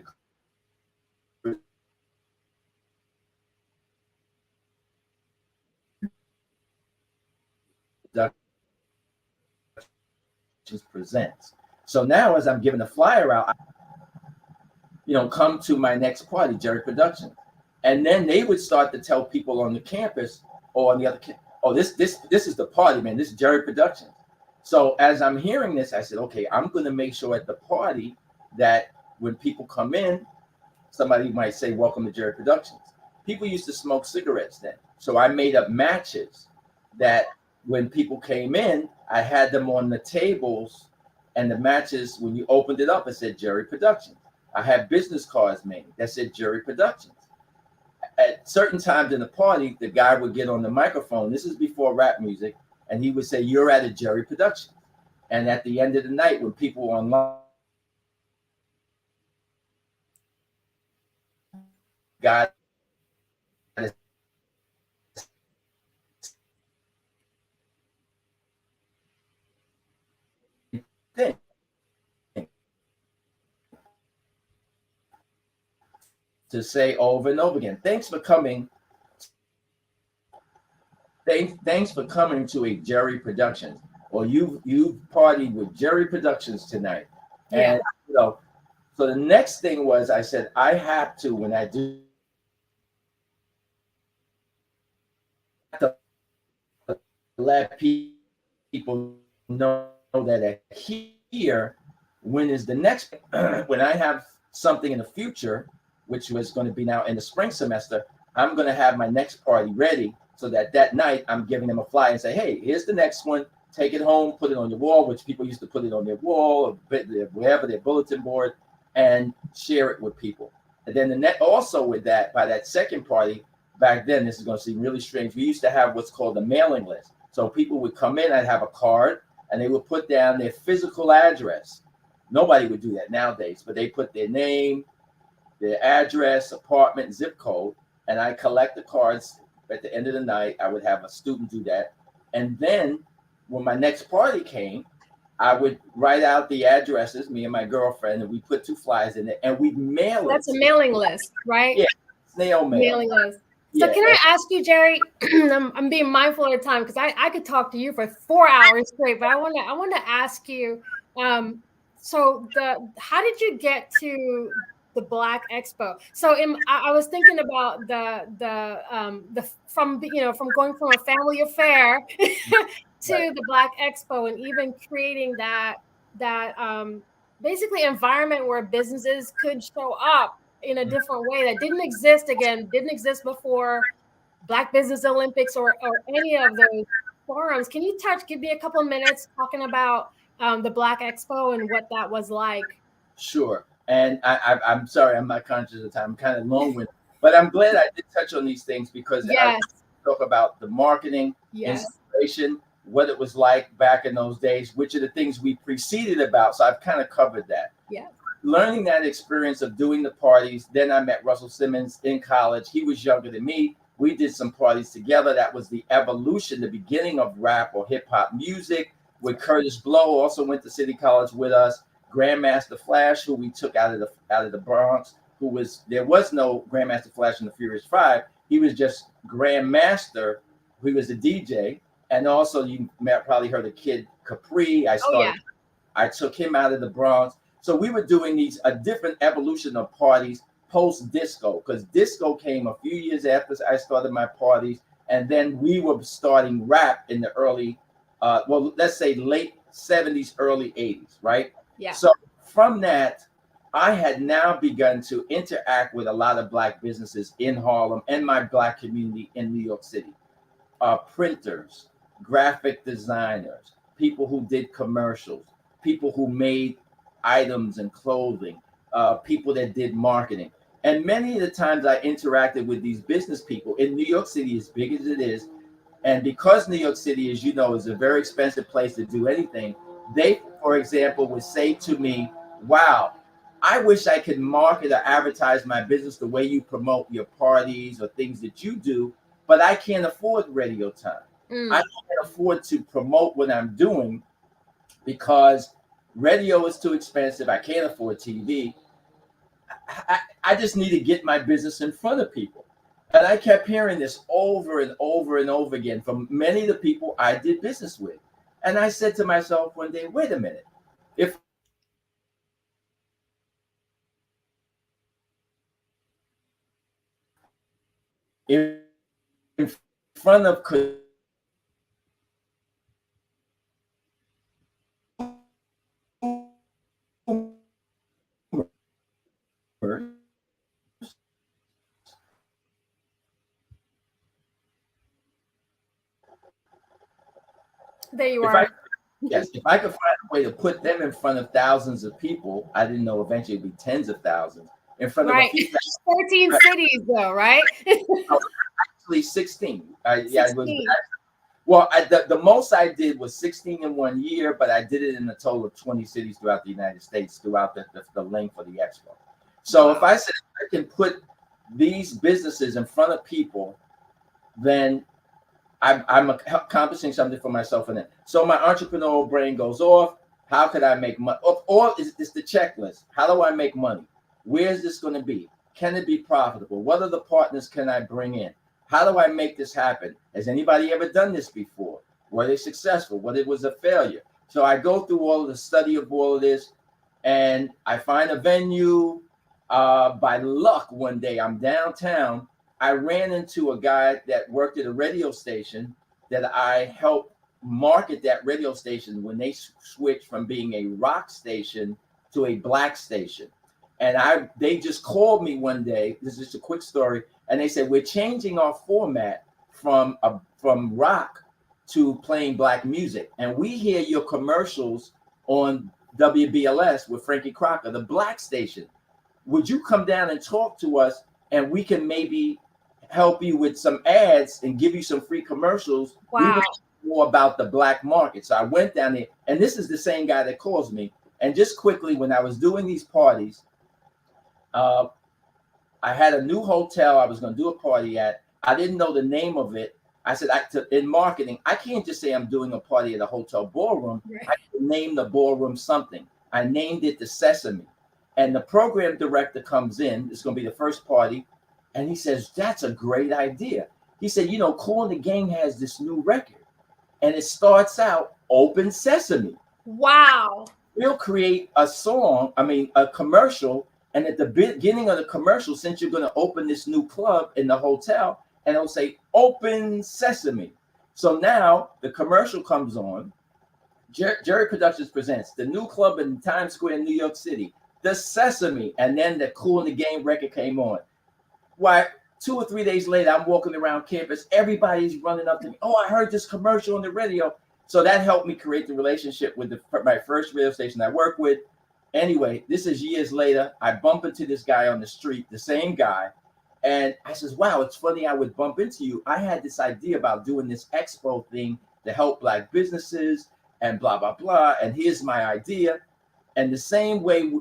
the Presents. So now as I'm giving the flyer out, come to my next party, Jerry Productions. And then they would start to tell people on the campus or on the other this is the party, man. This is Jerry Productions. So as I'm hearing this, I said, okay, I'm going to make sure at the party that when people come in, somebody might say, welcome to Jerry Productions. People used to smoke cigarettes then. So I made up matches that when people came in, I had them on the tables, and the matches, when you opened it up, it said Jerry Productions. I had business cards made that said Jerry Productions. At certain times in the party, the guy would get on the microphone. This is before rap music. And he would say, you're at a Jerry Productions. And at the end of the night, when people were online, God thing. To say over and over again, thanks for coming. Thanks for coming to a Jerry Productions, or you partied with Jerry Productions tonight. Yeah. And so the next thing was, I said, I have to, when I do, let people know that here, when is the next, when I have something in the future, which was going to be now in the spring semester, I'm going to have my next party ready so that night I'm giving them a flyer and say, hey, here's the next one. Take it home, put it on your wall, which people used to put it on their wall or wherever, their bulletin board, and share it with people. And then also with that, by that second party, back then, this is going to seem really strange, we used to have what's called a mailing list. So people would come in, I'd have a card, and they would put down their physical address. Nobody would do that nowadays, but they put their name, their address, apartment, zip code, and I collect the cards. At the end of the night, I would have a student do that. And then when my next party came, I would write out the addresses, me and my girlfriend, and we put 2 flyers in it, and we'd mail it. That's a mailing list, right? Yeah, snail mail. Mailing list. So can I ask you, Jerry, I'm being mindful of the time because I could talk to you for 4 hours straight, but I want to ask you, how did you get to the Black Expo? So I was thinking about from going from a family affair to the Black Expo, and even creating that basically environment where businesses could show up in a different way that didn't exist before Black Business Olympics or any of those forums. Can you give me a couple of minutes talking about the Black Expo and what that was like? Sure. And I'm sorry, I'm not conscious of the time. I'm kind of long-winded, but I'm glad I did touch on these things because I talk about the marketing, inspiration, what it was like back in those days, which are the things we preceded about. So I've kind of covered that. Yeah. Learning that experience of doing the parties. Then I met Russell Simmons in college. He was younger than me. We did some parties together. That was the evolution, the beginning of rap or hip hop music. With Curtis Blow, also went to City College with us. Grandmaster Flash, who we took out of the Bronx, there was no Grandmaster Flash in the Furious Five. He was just Grandmaster. He was a DJ, and also you probably heard of Kid Capri. I took him out of the Bronx. So we were doing a different evolution of parties post disco, because disco came a few years after I started my parties, and then we were starting rap in the early, let's say late 70s, early 80s, right? Yeah. So from that, I had now begun to interact with a lot of Black businesses in Harlem and my Black community in New York City. Printers, graphic designers, people who did commercials, people who made items and clothing, people that did marketing. And many of the times I interacted with these business people in New York City, as big as it is. And because New York City, as you know, is a very expensive place to do anything, they, for example, would say to me, wow, I wish I could market or advertise my business the way you promote your parties or things that you do, but I can't afford radio time. I can't afford to promote what I'm doing because radio is too expensive. I can't afford TV. I just need to get my business in front of people. And I kept hearing this over and over and over again from many of the people I did business with. And I said to myself one day, wait a minute. If in front of there you are. If I could find a way to put them in front of thousands of people, I didn't know eventually it'd be tens of thousands in front of a few 13 cities though, right? Actually 16. It was well, the most I did was 16 in 1 year, but I did it in a total of 20 cities throughout the United States throughout the length of the expo. So if I said I can put these businesses in front of people, then I'm accomplishing something for myself in it. So my entrepreneurial brain goes off. How could I make money? Or it's the checklist. How do I make money? Where is this going to be? Can it be profitable? What other partners can I bring in? How do I make this happen? Has anybody ever done this before? Were they successful? What it was a failure? So I go through all of the study of all of this, and I find a venue. By luck, one day I'm downtown. I ran into a guy that worked at a radio station that I helped market that radio station when they switched from being a rock station to a Black station. And they just called me one day. This is just a quick story. And they said, we're changing our format from rock to playing Black music. And we hear your commercials on WBLS with Frankie Crocker, the Black station. Would you come down and talk to us, and we can maybe help you with some ads and give you some free commercials? Wow. We want to know more about the Black market. So I went down there, and this is the same guy that calls me. And just quickly, when I was doing these parties, I had a new hotel I was going to do a party at. I didn't know the name of it. I said, in marketing, I can't just say I'm doing a party at a hotel ballroom. Right. I can name the ballroom something. I named it the Sesame. And the program director comes in. It's going to be the first party. And he says, that's a great idea. He said, Kool and the Gang has this new record. And it starts out Open Sesame. Wow. We'll create a commercial. And at the beginning of the commercial, since you're going to open this new club in the hotel, and it'll say Open Sesame. So now the commercial comes on. Jerry Productions presents the new club in Times Square in New York City. the Sesame, and then the Cool in the Game record came on. Why, 2 or 3 days later, I'm walking around campus. Everybody's running up to me. Oh, I heard this commercial on the radio. So that helped me create the relationship with my first radio station I worked with. Anyway, this is years later. I bump into this guy on the street, the same guy. And I says, wow, it's funny I would bump into you. I had this idea about doing this expo thing to help Black businesses and blah, blah, blah. And here's my idea. And the same way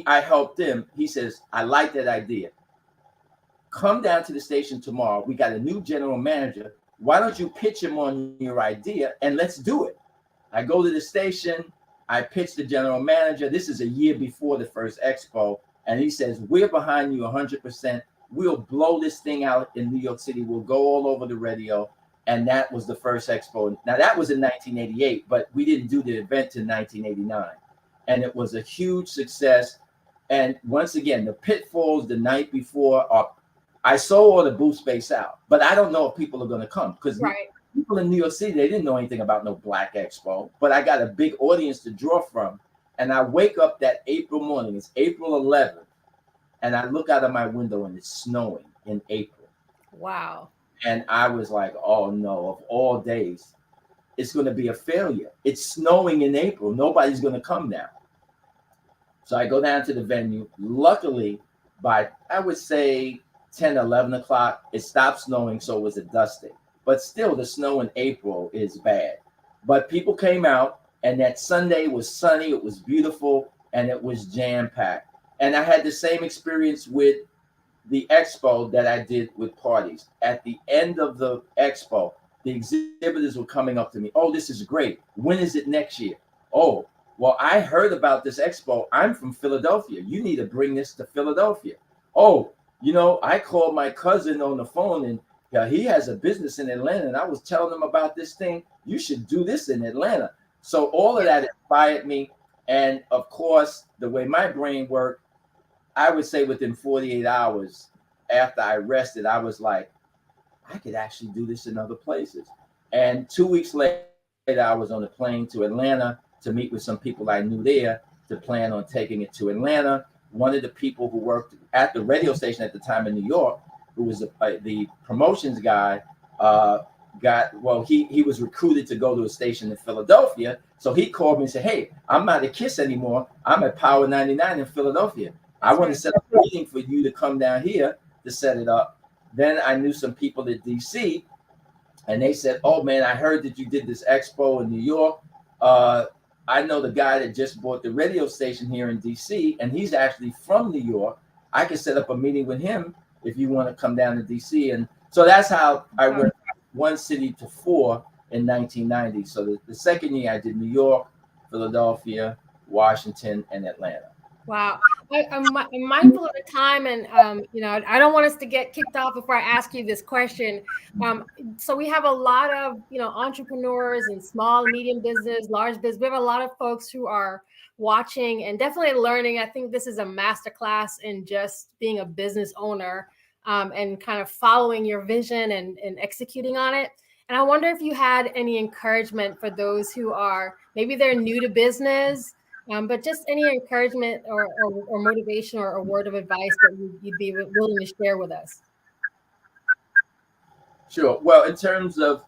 I helped him, he says, I like that idea. Come down to the station tomorrow. We got a new general manager. Why don't you pitch him on your idea and let's do it? I go to the station. I pitch the general manager. This is a year before the first expo. And he says, we're behind you 100%. We'll blow this thing out in New York City. We'll go all over the radio. And that was the first expo. Now, that was in 1988, but we didn't do the event in 1989. And it was a huge success. And once again, the pitfalls the night before are, I sold all the booth space out, but I don't know if people are going to come because people in New York City, they didn't know anything about no Black Expo, but I got a big audience to draw from. And I wake up that April morning, it's April 11th, and I look out of my window and it's snowing in April. Wow. And I was like, oh no, of all days, it's going to be a failure. It's snowing in April. Nobody's going to come now. So I go down to the venue. Luckily, by, I would say, 10, 11 o'clock, it stopped snowing, so it was a dusting. But still, the snow in April is bad. But people came out, and that Sunday was sunny, it was beautiful, and it was jam-packed. And I had the same experience with the expo that I did with parties. At the end of the expo, the exhibitors were coming up to me. Oh, this is great. When is it next year? Oh, well, I heard about this expo. I'm from Philadelphia. You need to bring this to Philadelphia. Oh, you know, I called my cousin on the phone and he has a business in Atlanta. And I was telling him about this thing. You should do this in Atlanta. So all of that inspired me. And of course, the way my brain worked, I would say within 48 hours after I rested, I was like, I could actually do this in other places. And 2 weeks later, I was on a plane to Atlanta to meet with some people I knew there to plan on taking it to Atlanta. One of the people who worked at the radio station at the time in New York, who was the promotions guy, he was recruited to go to a station in Philadelphia. So he called me and said, hey, I'm not at KISS anymore. I'm at Power 99 in Philadelphia. I want to set up a meeting for you to come down here to set it up. Then I knew some people at DC, and they said, oh, man, I heard that you did this expo in New York. I know the guy that just bought the radio station here in DC, and he's actually from New York. I can set up a meeting with him if you want to come down to DC. And so that's how I went from one city to 4 in 1990. So the second year I did New York, Philadelphia, Washington, and Atlanta. Wow. I'm mindful of the time, and I don't want us to get kicked off before I ask you this question. So we have a lot of entrepreneurs and small, medium business, large business. We have a lot of folks who are watching and definitely learning. I think this is a masterclass in just being a business owner and kind of following your vision and executing on it. And I wonder if you had any encouragement for those who are maybe they're new to business. But just any encouragement or motivation or a word of advice that you'd be willing to share with us. Sure. Well, in terms of,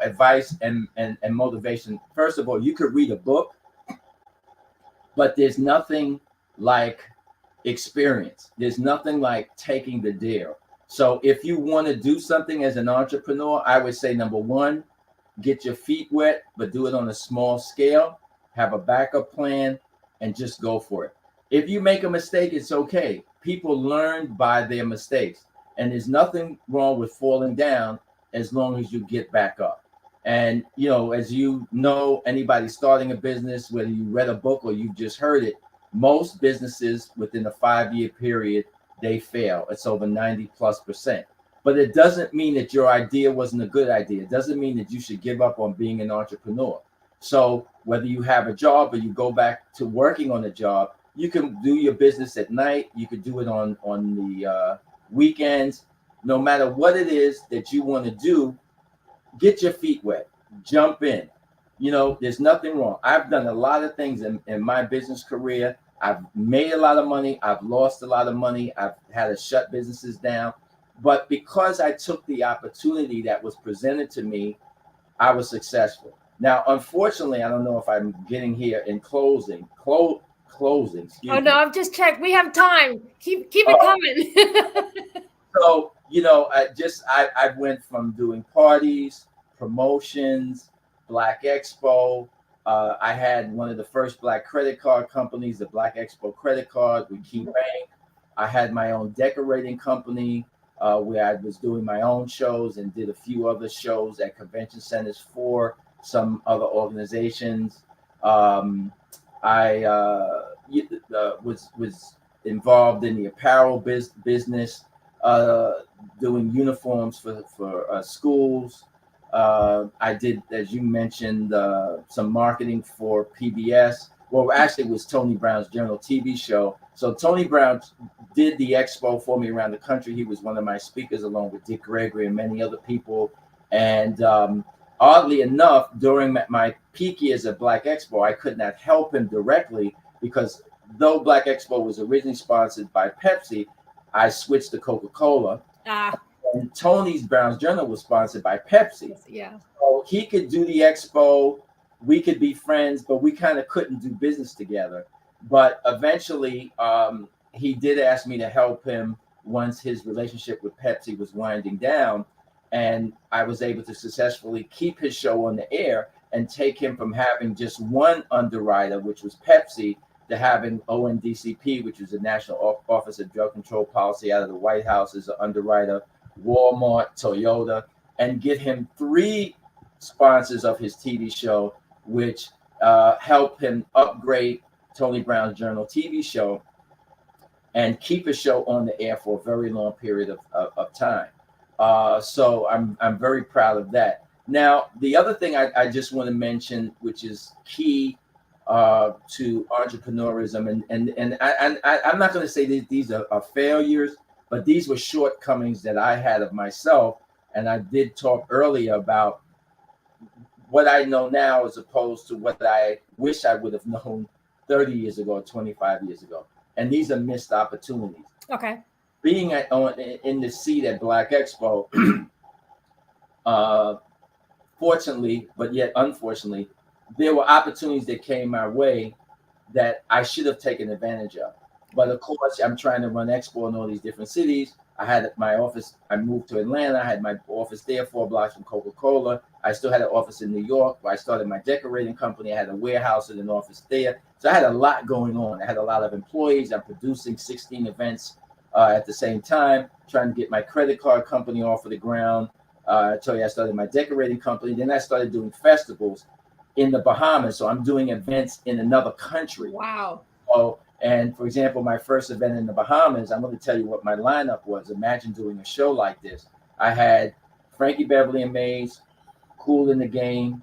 advice and motivation, first of all, you could read a book, but there's nothing like experience. There's nothing like taking the dare. So if you want to do something as an entrepreneur, I would say, number one, get your feet wet, but do it on a small scale. Have a backup plan, and just go for it. If you make a mistake, it's okay. People learn by their mistakes, and there's nothing wrong with falling down as long as you get back up. And, as anybody starting a business, whether you read a book or you just heard it, most businesses within a 5-year period, they fail. It's over 90+%. But it doesn't mean that your idea wasn't a good idea. It doesn't mean that you should give up on being an entrepreneur. So whether you have a job or you go back to working on a job, you can do your business at night. You could do it on the weekends. No matter what it is that you want to do, get your feet wet, jump in. There's nothing wrong. I've done a lot of things in my business career I've made a lot of money. I've lost a lot of money. I've had to shut businesses down. But because I took the opportunity that was presented to me, I was successful. Now, unfortunately, I don't know if I'm getting here in closing. Closing. Excuse Oh me. no, I've just checked. We have time. Keep it coming. So, you know, I went from doing parties, promotions, Black Expo. I had one of the first Black credit card companies, the Black Expo credit card with Key Bank. I had my own decorating company where I was doing my own shows and did a few other shows at convention centers for some other organizations. I was involved in the apparel business, doing uniforms for schools. I did, as you mentioned, some marketing for PBS. Well, actually, it was Tony Brown's Journal TV show. So Tony Brown did the expo for me around the country. He was one of my speakers, along with Dick Gregory and many other people. And oddly enough, during my peak years at Black Expo, I could not help him directly because though Black Expo was originally sponsored by Pepsi, I switched to Coca-Cola. And Tony's Brown's Journal was sponsored by Pepsi. Yeah. So he could do the expo, we could be friends, but we kind of couldn't do business together. But eventually, he did ask me to help him once his relationship with Pepsi was winding down. And I was able to successfully keep his show on the air and take him from having just one underwriter, which was Pepsi, to having ONDCP, which is the National Office of Drug Control Policy out of the White House, as an underwriter, Walmart, Toyota, and get him 3 sponsors of his TV show, which helped him upgrade Tony Brown's Journal TV show and keep his show on the air for a very long period of time. So I'm very proud of that. Now, the other thing I just want to mention, which is key to entrepreneurism, and I'm not going to say that these are failures, but these were shortcomings that I had of myself. And I did talk earlier about what I know now as opposed to what I wish I would have known 30 years ago or 25 years ago. And these are missed opportunities. Okay. Being in the seat at Black Expo, fortunately, but yet unfortunately, there were opportunities that came my way that I should have taken advantage of. But of course, I'm trying to run Expo in all these different cities. I had my office, I moved to Atlanta. I had my office there 4 blocks from Coca-Cola. I still had an office in New York where I started my decorating company. I had a warehouse and an office there. So I had a lot going on. I had a lot of employees. I'm producing 16 events at the same time, trying to get my credit card company off of the ground. I told you I started my decorating company. Then I started doing festivals in the Bahamas. So I'm doing events in another country. Wow. Oh, and for example, my first event in the Bahamas, I'm going to tell you what my lineup was. Imagine doing a show like this. I had Frankie Beverly and Mays, Kool in the Game,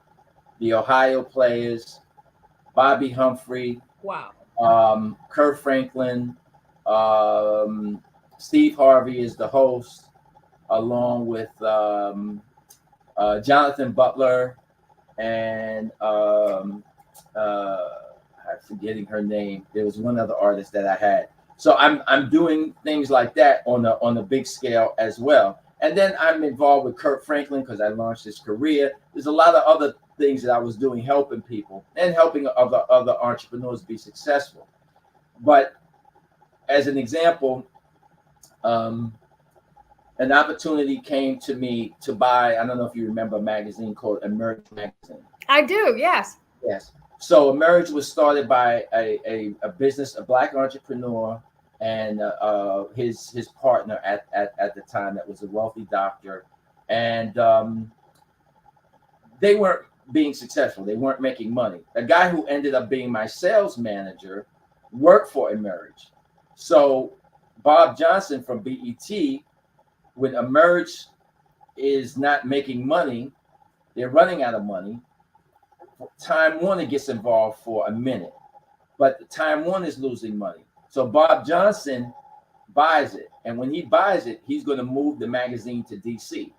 the Ohio Players, Bobby Humphrey, wow, Kurt Franklin, Steve Harvey is the host, along with Jonathan Butler and I'm forgetting her name. There was one other artist that I had. So I'm doing things like that on a big scale as well. And then I'm involved with Kurt Franklin because I launched his career. There's a lot of other things that I was doing, helping people and helping other entrepreneurs be successful. But as an example, an opportunity came to me to buy, I don't know if you remember a magazine called Emerge Magazine. I do, yes. Yes. So Emerge was started by a business, a Black entrepreneur, and his partner at the time that was a wealthy doctor. And they weren't being successful. They weren't making money. A guy who ended up being my sales manager worked for Emerge. So Bob Johnson from BET, when Emerge is not making money, they're running out of money. Time Warner gets involved for a minute, but Time Warner is losing money. So Bob Johnson buys it. And when he buys it, he's going to move the magazine to DC.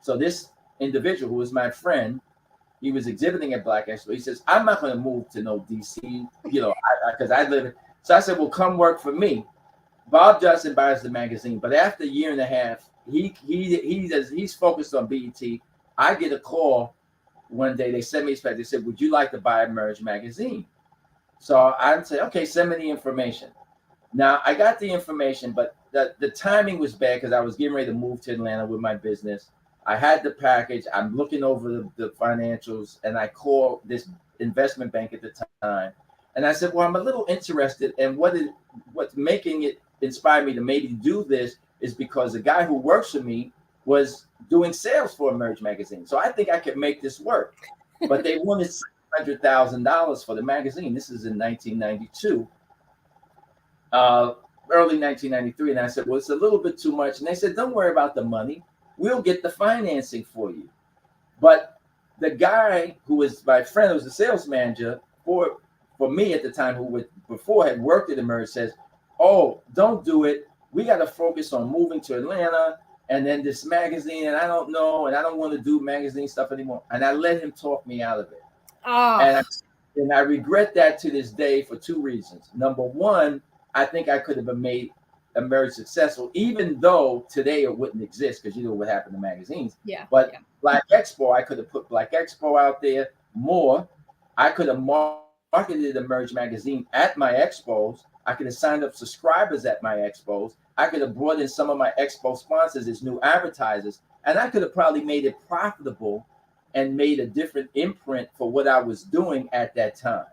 So this individual who is my friend, he was exhibiting at Black Expo. He says, I'm not going to move to no DC, because I live in. So I said, well, come work for me. Bob Justin buys the magazine, but after a year and a half, he's focused on BET. I get a call one day. They sent me a spec. They said, would you like to buy Emerge magazine? So I said, okay, send me the information. Now I got the information, but the timing was bad because I was getting ready to move to Atlanta with my business. I had the package. I'm looking over the financials, and I called this investment bank at the time, and I said, well, I'm a little interested, and what's making it inspire me to maybe do this is because the guy who works for me was doing sales for Emerge magazine. So I think I could make this work. But they wanted $600,000 for the magazine. This is in 1992, early 1993. And I said, well, it's a little bit too much. And they said, don't worry about the money. We'll get the financing for you. But the guy who was my friend, who was the sales manager for me at the time, who before had worked at Emerge, says, oh, don't do it. We got to focus on moving to Atlanta and then this magazine. And I don't know. And I don't want to do magazine stuff anymore. And I let him talk me out of it. Oh. And I regret that to this day for two reasons. Number one, I think I could have made Emerge successful, even though today it wouldn't exist because you know what happened to magazines. Yeah. But Black Expo, I could have put Black Expo out there more. I could have marketed Emerge magazine at my expos. I could have signed up subscribers at my expos. I could have brought in some of my expo sponsors as new advertisers, and I could have probably made it profitable and made a different imprint for what I was doing at that time.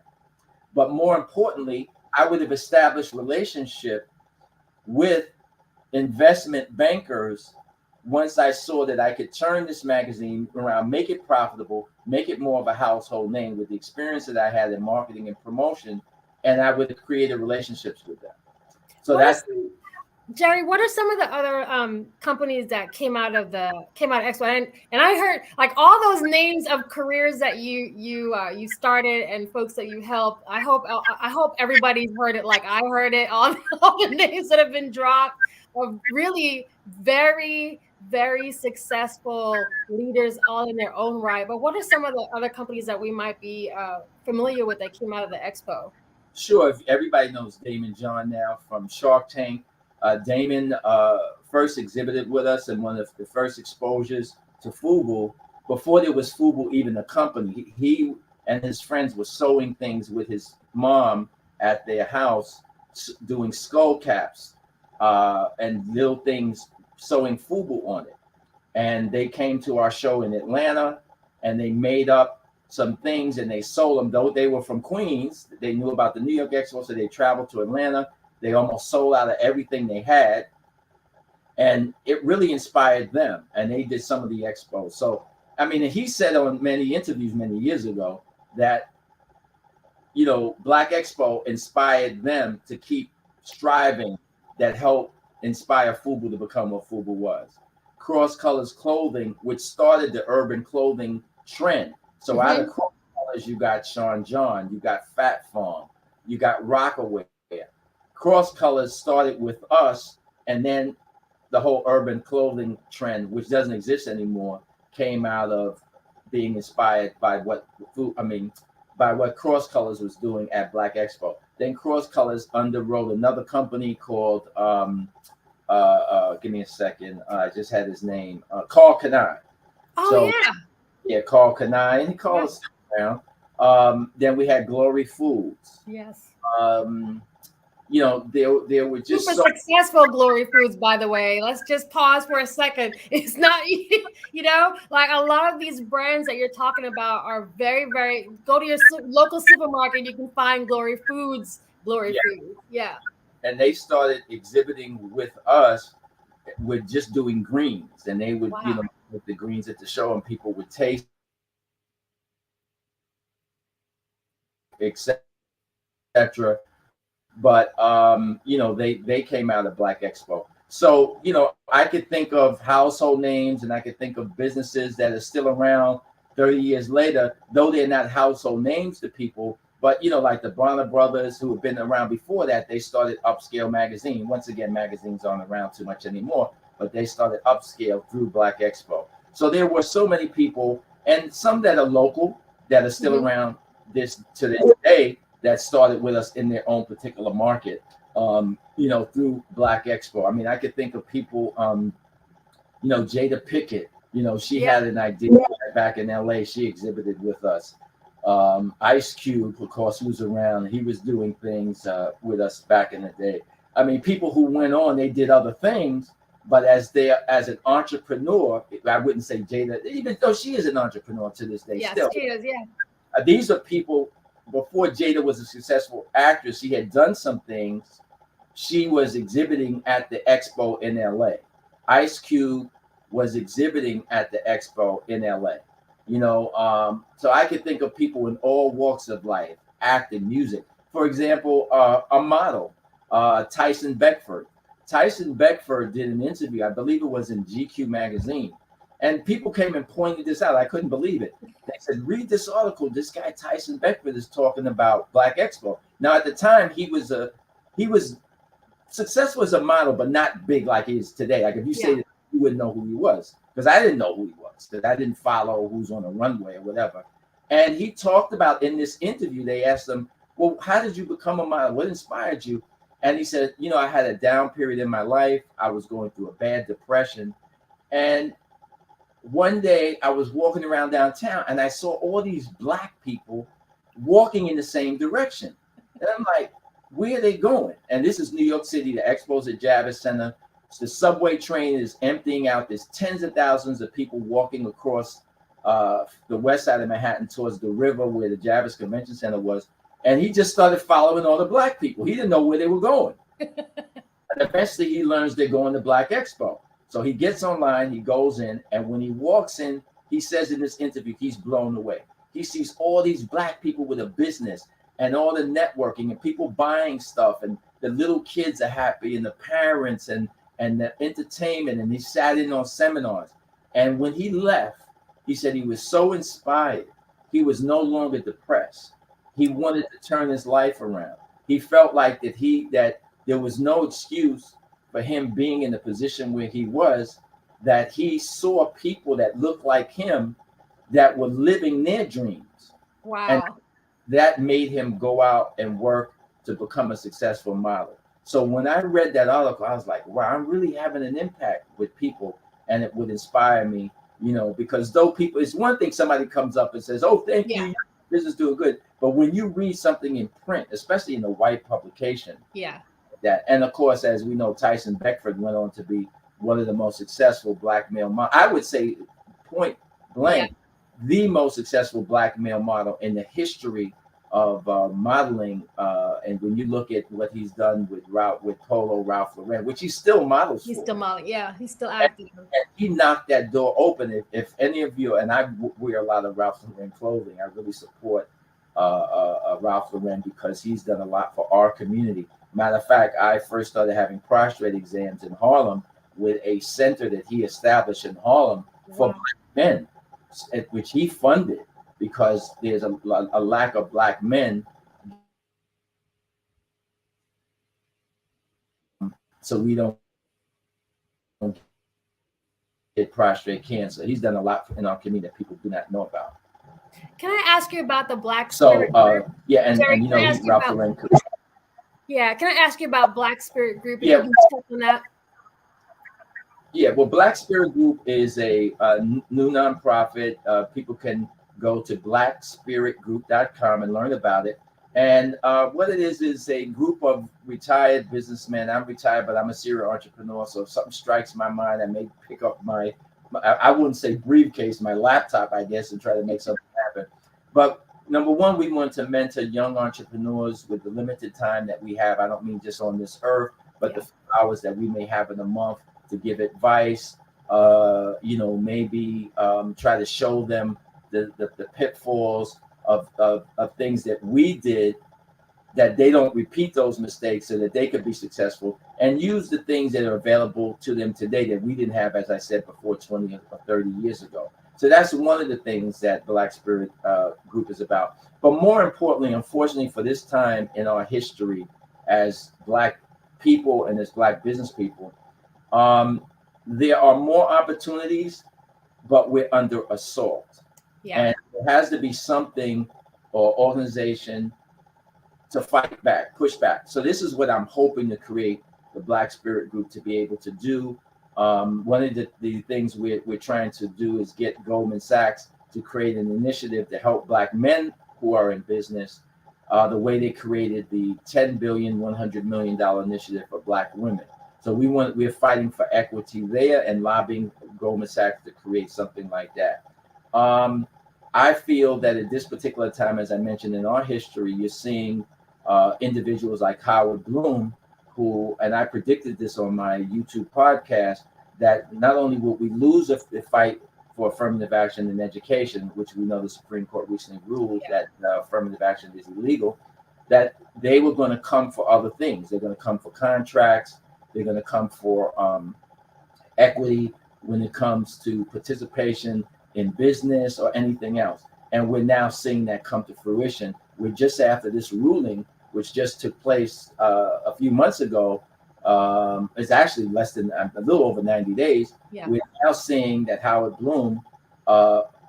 But more importantly, I would have established relationship with investment bankers once I saw that I could turn this magazine around, make it profitable, make it more of a household name with the experience that I had in marketing and promotion, and I would have created relationships with them. So Jerry, what are some of the other companies that came out of Expo? And I heard like all those names of careers that you started and folks that you helped. I hope everybody's heard it like I heard it. All the names that have been dropped of really very, very successful leaders, all in their own right. But what are some of the other companies that we might be familiar with that came out of the Expo? Sure, everybody knows Damon John now from Shark Tank. Damon first exhibited with us in one of the first exposures to FUBU. Before there was FUBU even a company, he and his friends were sewing things with his mom at their house, doing skull caps and little things, sewing FUBU on it. And they came to our show in Atlanta, and they made up some things and they sold them. Though they were from Queens, they knew about the New York Expo, so they traveled to Atlanta. They almost sold out of everything they had, and it really inspired them. And they did some of the expos. So, I mean, he said on many interviews many years ago that, you know, Black Expo inspired them to keep striving, that helped inspire FUBU to become what FUBU was. Cross Colors Clothing, which started the urban clothing trend. So out of Cross Colors, you got Sean John, you got Fat Farm, you got Rockaway. Cross Colors started with us, and then the whole urban clothing trend, which doesn't exist anymore, came out of being inspired by what Cross Colors was doing at Black Expo. Then Cross Colors underwrote another company called give me a second. I just had his name, Carl Kanai. Yeah, Carl Kanai, and he called us around. Then we had Glory Foods. Yes. You know, there were just super successful Glory Foods, by the way. Let's just pause for a second. It's not, you know, like a lot of these brands that you're talking about are very, very, go to your local supermarket, you can find Glory Foods, Foods. Yeah. And they started exhibiting with us with just doing greens. And they would, you know, with the greens at the show, and people would taste, etc. But you know, they came out of Black Expo. So, you know, I could think of household names, and I could think of businesses that are still around 30 years later, though they're not household names to people. But, you know, like the Bronner brothers, who have been around before that, they started Upscale Magazine. Once again, magazines aren't around too much anymore, but they started Upscale through Black Expo. So there were so many people, and some that are local that are still around to this day, that started with us in their own particular market, through Black Expo. I mean, I could think of people, Jada Pickett, she had an idea back in LA. She exhibited with us. Ice Cube, of course, was around. He was doing things with us back in the day. I mean, people who went on, they did other things, but as an entrepreneur, I wouldn't say Jada, even though she is an entrepreneur to this day. Yes, still. she is, yeah. These are people, before Jada was a successful actress, she had done some things. She was exhibiting at the expo in LA. Ice Cube was exhibiting at the expo in LA. So I could think of people in all walks of life, acting, music. For example, a model, Tyson Beckford. Tyson Beckford did an interview, I believe it was in GQ magazine, and people came and pointed this out. I couldn't believe it. They said, read this article. This guy Tyson Beckford is talking about Black Expo. Now at the time he was successful as a model, but not big like he is today. Like if you say that, you wouldn't know who he was, because I didn't know who he was, because I didn't follow who's on a runway or whatever. And he talked about, in this interview, they asked him, well, how did you become a model? What inspired you? And he said, I had a down period in my life. I was going through a bad depression. And one day I was walking around downtown and I saw all these Black people walking in the same direction. And I'm like, where are they going? And this is New York City. The expo's at Javits Center. The subway train is emptying out. There's tens of thousands of people walking across the west side of Manhattan towards the river where the Javits Convention Center was. And he just started following all the Black people. He didn't know where they were going. And eventually he learns they're going to Black Expo. So he gets online, he goes in, and when he walks in, he says in this interview, he's blown away. He sees all these Black people with a business and all the networking and people buying stuff, and the little kids are happy, and the parents and the entertainment, and he sat in on seminars. And when he left, he said he was so inspired. He was no longer depressed. He wanted to turn his life around. He felt like that there was no excuse for him being in the position where he was, that he saw people that looked like him that were living their dreams. Wow. And that made him go out and work to become a successful model. So when I read that article, I was like, wow, I'm really having an impact with people, and it would inspire me, because though people, it's one thing somebody comes up and says, oh, thank you, your business is doing good. But when you read something in print, especially in a white publication, and of course, as we know, Tyson Beckford went on to be one of the most successful Black male models. I would say, point blank, the most successful Black male model in the history of modeling. And when you look at what he's done with Polo Ralph Lauren, which he still models He's for. still modeling, yeah, he's still active. And he knocked that door open. If any of you, and I wear a lot of Ralph Lauren clothing, I really support Ralph Lauren because he's done a lot for our community. Matter of fact, I first started having prostate exams in Harlem with a center that he established in Harlem for Black men, which he funded because there's a lack of Black men. So we don't get prostate cancer. He's done a lot in our community that people do not know about. Can I ask you about the Black So Spirit group? and Ralph Lauren. Yeah, can I ask you about Black Spirit Group? Yeah. You can touch on that. Yeah, well, Black Spirit Group is a new nonprofit. People can go to blackspiritgroup.com and learn about it. And what it is a group of retired businessmen. I'm retired, but I'm a serial entrepreneur. So if something strikes my mind, I may pick up I wouldn't say briefcase, my laptop, I guess, and try to make something happen. But number one, we want to mentor young entrepreneurs with the limited time that we have. I don't mean just on this earth, but the hours that we may have in a month to give advice, maybe try to show them the pitfalls of things that we did, that they don't repeat those mistakes so that they could be successful, and use the things that are available to them today that we didn't have, as I said before, 20 or 30 years ago. So that's one of the things that Black Spirit Group is about. But more importantly, unfortunately, for this time in our history as Black people and as Black business people, there are more opportunities, but we're under assault. Yeah. And there has to be something or organization to fight back, push back. So this is what I'm hoping to create the Black Spirit Group to be able to do. One of the things we're trying to do is get Goldman Sachs to create an initiative to help Black men who are in business, the way they created the $10 billion, $100 million initiative for Black women. So we're fighting for equity there and lobbying Goldman Sachs to create something like that. I feel that at this particular time, as I mentioned in our history, you're seeing individuals like Howard Bloom, who, and I predicted this on my YouTube podcast, that not only will we lose the fight for affirmative action in education, which we know the Supreme Court recently ruled that affirmative action is illegal, that they were going to come for other things. They're going to come for contracts. They're going to come for equity when it comes to participation in business or anything else. And we're now seeing that come to fruition. We're just after this ruling, which just took place a few months ago. It's actually less than a little over 90 days. Yeah. We're now seeing that Howard Bloom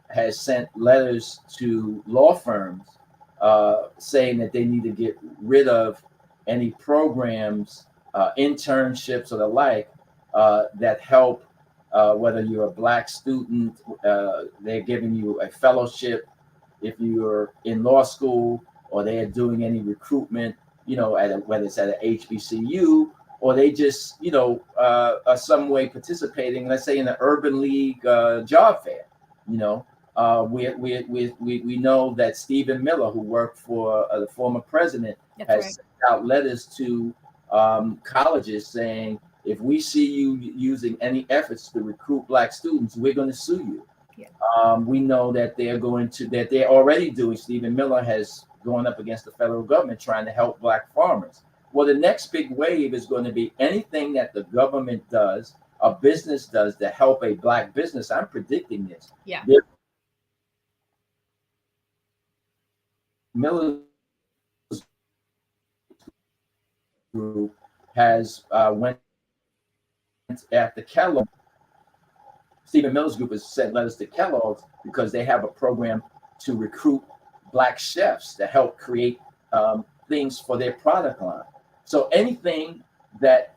has sent letters to law firms saying that they need to get rid of any programs, internships or the like that help, whether you're a Black student, they're giving you a fellowship if you're in law school, or they are doing any recruitment, whether it's at an HBCU, or they just, are some way participating, let's say in the Urban League job fair. We know that Stephen Miller, who worked for the former president, has sent out letters to colleges saying, if we see you using any efforts to recruit Black students, we're going to sue you. Yeah. We know that they're already doing. Stephen Miller has gone up against the federal government trying to help Black farmers. Well, the next big wave is going to be anything that the government does, a business does to help a Black business. I'm predicting this. Yeah. Miller's group has went after Kellogg. Stephen Miller's group has sent letters to Kellogg's because they have a program to recruit Black chefs to help create things for their product line. So anything that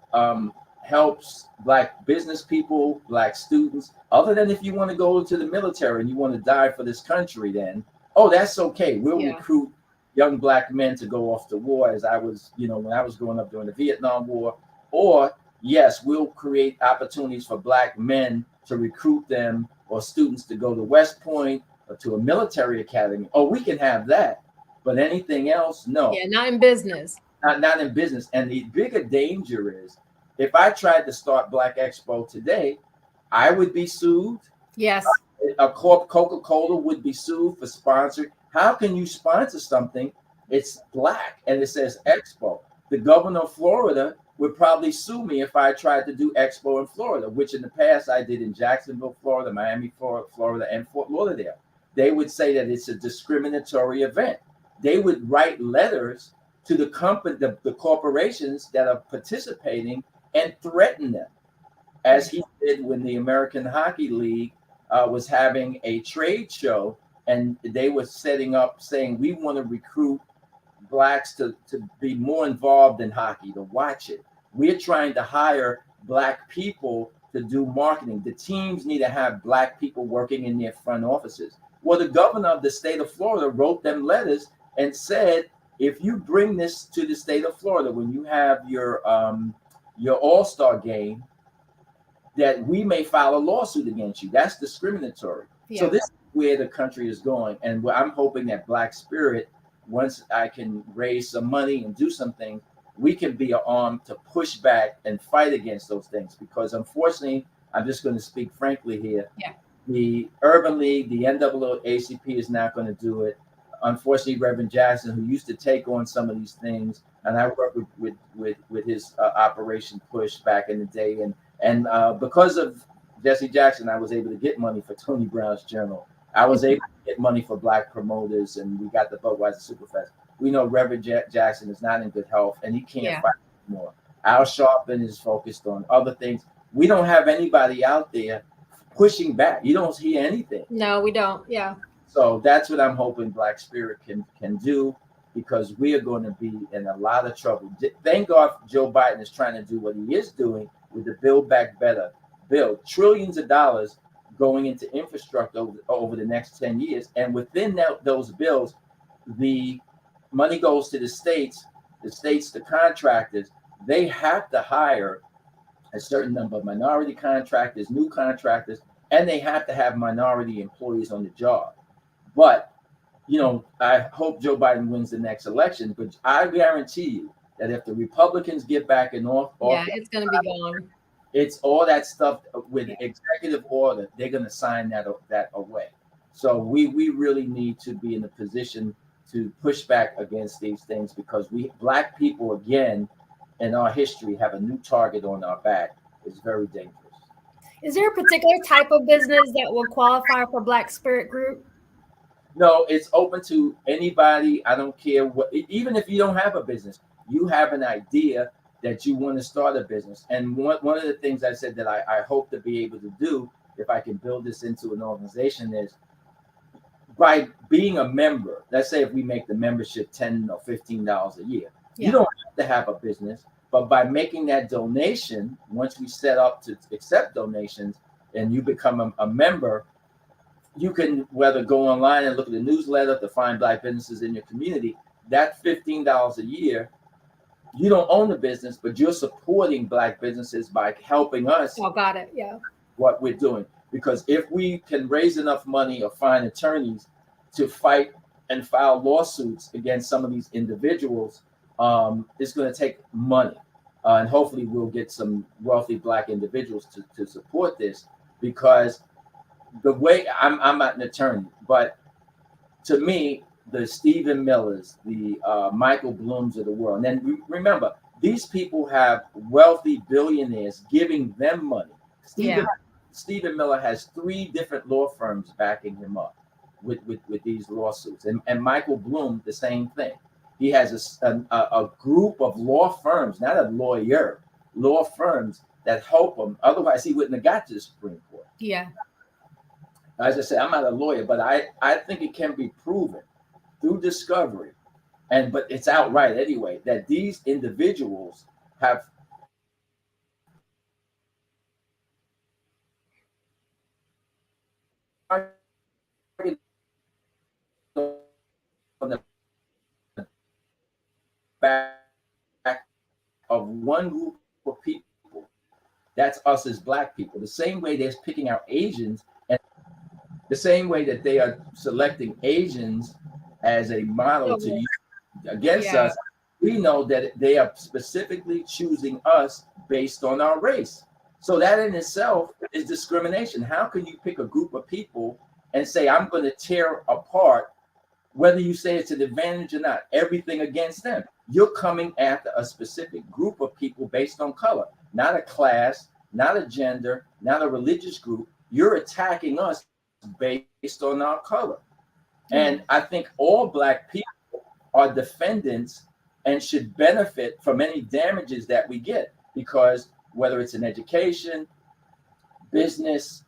helps Black business people, Black students, other than if you want to go into the military and you want to die for this country, then, that's okay. We'll recruit young Black men to go off to war, as I was, when I was growing up during the Vietnam War. Or, yes, we'll create opportunities for Black men to recruit them or students to go to West Point or to a military academy. Oh, we can have that. But anything else, no. Yeah, not in business. Not in business. And the bigger danger is, if I tried to start Black Expo today, I would be sued. Yes. Coca-Cola would be sued for sponsoring. How can you sponsor something? It's Black and it says Expo. The governor of Florida would probably sue me if I tried to do Expo in Florida, which in the past I did in Jacksonville, Florida, Miami, Florida, and Fort Lauderdale. They would say that it's a discriminatory event. They would write letters to the company, the corporations that are participating, and threaten them, as he did when the American Hockey League was having a trade show, and they were setting up saying, we want to recruit Blacks to be more involved in hockey, to watch it. We're trying to hire Black people to do marketing. The teams need to have Black people working in their front offices. Well, the governor of the state of Florida wrote them letters and said, if you bring this to the state of Florida, when you have your All-Star game, that we may file a lawsuit against you. That's discriminatory. Yeah. So this is where the country is going. And I'm hoping that Black Spirit, once I can raise some money and do something, we can be an arm to push back and fight against those things. Because unfortunately, I'm just going to speak frankly here. Yeah. The Urban League, the NAACP is not going to do it. Unfortunately, Reverend Jackson, who used to take on some of these things, and I worked with his Operation Push back in the day, and because of Jesse Jackson, I was able to get money for Tony Brown's Journal. I was able to get money for Black promoters, and we got the Budweiser Superfest. We know Reverend Jackson is not in good health, and he can't fight anymore. Al Sharpton is focused on other things. We don't have anybody out there pushing back. You don't hear anything. No, we don't. Yeah. So that's what I'm hoping Black Spirit can do. because we are going to be in a lot of trouble. Thank God Joe Biden is trying to do what he is doing with the Build Back Better bill. Trillions of dollars going into infrastructure over the next 10 years. And within those bills, the money goes to the states, the contractors, they have to hire a certain number of minority contractors, new contractors, and they have to have minority employees on the job. But, you know, I hope Joe Biden wins the next election, but I guarantee you that if the Republicans get back in office, it's going to be gone. It's all that stuff with executive order. They're going to sign that away. So we really need to be in a position to push back against these things, because we Black people, again, in our history, have a new target on our back. It's very dangerous. Is there a particular type of business that will qualify for Black Spirit Group? No, it's open to anybody. I don't care what, even if you don't have a business, you have an idea that you want to start a business. And one of the things I said that I hope to be able to do, if I can build this into an organization, is by being a member. Let's say if we make the membership $10 or $15 a year, you don't have to have a business, but by making that donation, once we set up to accept donations and you become a member, you can whether go online and look at the newsletter to find Black businesses in your community. That $15 a year, you don't own the business, but you're supporting Black businesses by helping us. Oh, got it. Yeah. What we're doing. Because if we can raise enough money or find attorneys to fight and file lawsuits against some of these individuals, it's going to take money. And hopefully we'll get some wealthy Black individuals to support this, because the way I'm not an attorney, but to me, the Stephen Millers, the Michael Blooms of the world. And then remember, these people have wealthy billionaires giving them money. Stephen Miller has 3 different law firms backing him up with these lawsuits. And Michael Bloom, the same thing. He has a group of law firms, not a lawyer, law firms that help him. Otherwise, he wouldn't have got to the Supreme Court. Yeah. As I said, I'm not a lawyer, but I think it can be proven through discovery, but it's outright anyway, that these individuals have on the back of one group of people. That's us as Black people. The same way they're picking out Asians, and the same way that they are selecting Asians as a model to use against us, we know that they are specifically choosing us based on our race. So that in itself is discrimination. How can you pick a group of people and say, I'm going to tear apart, whether you say it's an advantage or not, everything against them? You're coming after a specific group of people based on color, not a class, not a gender, not a religious group. You're attacking us based on our color. And I think all Black people are defendants and should benefit from any damages that we get, because whether it's in education, business,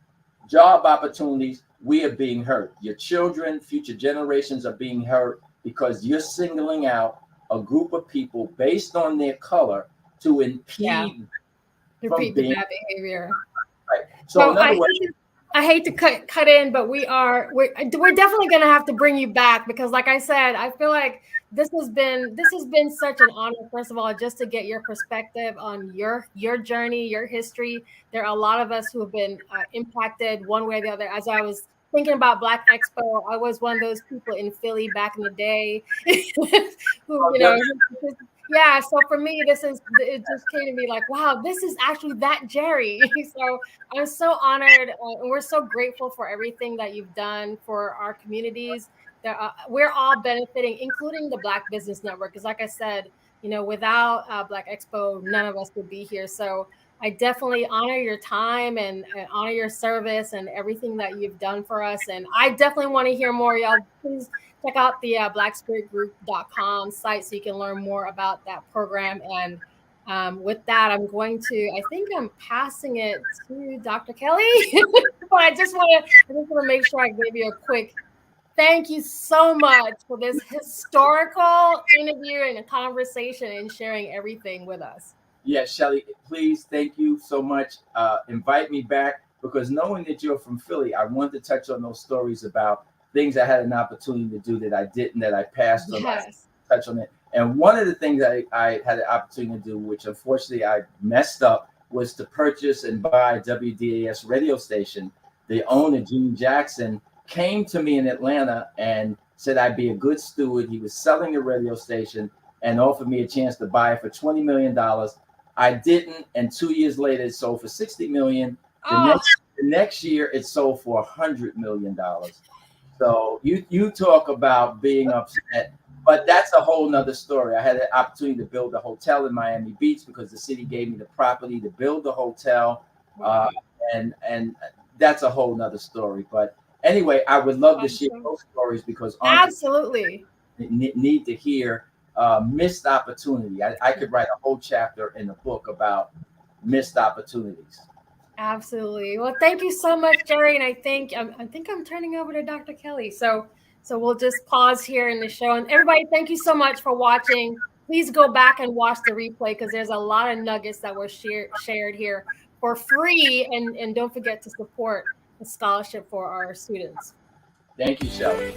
job opportunities, we are being hurt. Your children, future generations are being hurt because you're singling out a group of people based on their color to impede the bad behavior. Right. So in other words, I hate to cut in, but we're definitely going to have to bring you back, because like I said, I feel like this has been such an honor, first of all, just to get your perspective on your journey, your history. There are a lot of us who have been impacted one way or the other. As I was thinking about Black Expo, I was one of those people in Philly back in the day who, yeah. So for me, it just came to me like, wow, this is actually that Jerry. So I'm so honored, and we're so grateful for everything that you've done for our communities. We're all benefiting, including the Black Business Network. Because like I said, without Black Expo, none of us would be here. So I definitely honor your time and honor your service and everything that you've done for us. And I definitely want to hear more. Y'all, please check out the blackspiritgroup.com site so you can learn more about that program. And with that, I think I'm passing it to Dr. Kelly. But I just want to make sure I give you a quick Thank you so much for this historical interview and a conversation and sharing everything with us. Yes, Shelly, please, thank you so much. Invite me back, because knowing that you're from Philly, I want to touch on those stories about things I had an opportunity to do that I didn't, that I passed on. Yes. Touch on it. And one of the things I had the opportunity to do, which unfortunately I messed up, was to purchase and buy a WDAS radio station. The owner, Jimmy Jackson, came to me in Atlanta and said I'd be a good steward. He was selling a radio station and offered me a chance to buy it for $20 million. I didn't, and 2 years later, it sold for $60 million. The next year, it sold for $100 million. So you talk about being upset, but that's a whole nother story. I had an opportunity to build a hotel in Miami Beach because the city gave me the property to build the hotel, and that's a whole nother story. But anyway, I would love to share those stories, because absolutely need to hear missed opportunity. I could write a whole chapter in the book about missed opportunities. Absolutely. Well, thank you so much, Jerry. And I think I'm turning over to Dr. Kelly. So we'll just pause here in the show. And everybody, thank you so much for watching. Please go back and watch the replay, because there's a lot of nuggets that were shared here for free. And don't forget to support the scholarship for our students. Thank you, Shelly.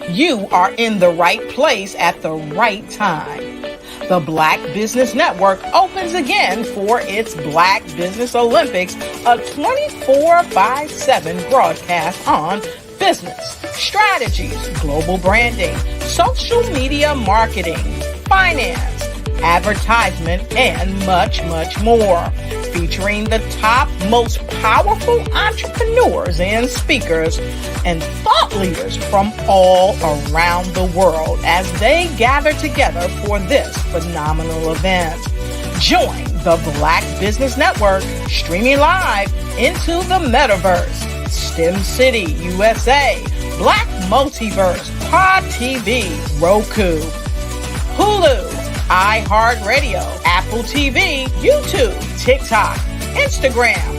You are in the right place at the right time. The Black Business Network opens again for its Black Business Olympics, a 24/7 broadcast on business, strategies, global branding, social media marketing, finance, advertisement, and much, much more. Featuring the top, most powerful entrepreneurs and speakers and thought leaders from all around the world as they gather together for this phenomenal event. Join the Black Business Network streaming live into the metaverse, STEM City, USA, Black Multiverse, Pod TV, Roku, Hulu, iHeartRadio, Apple TV, YouTube, TikTok, Instagram,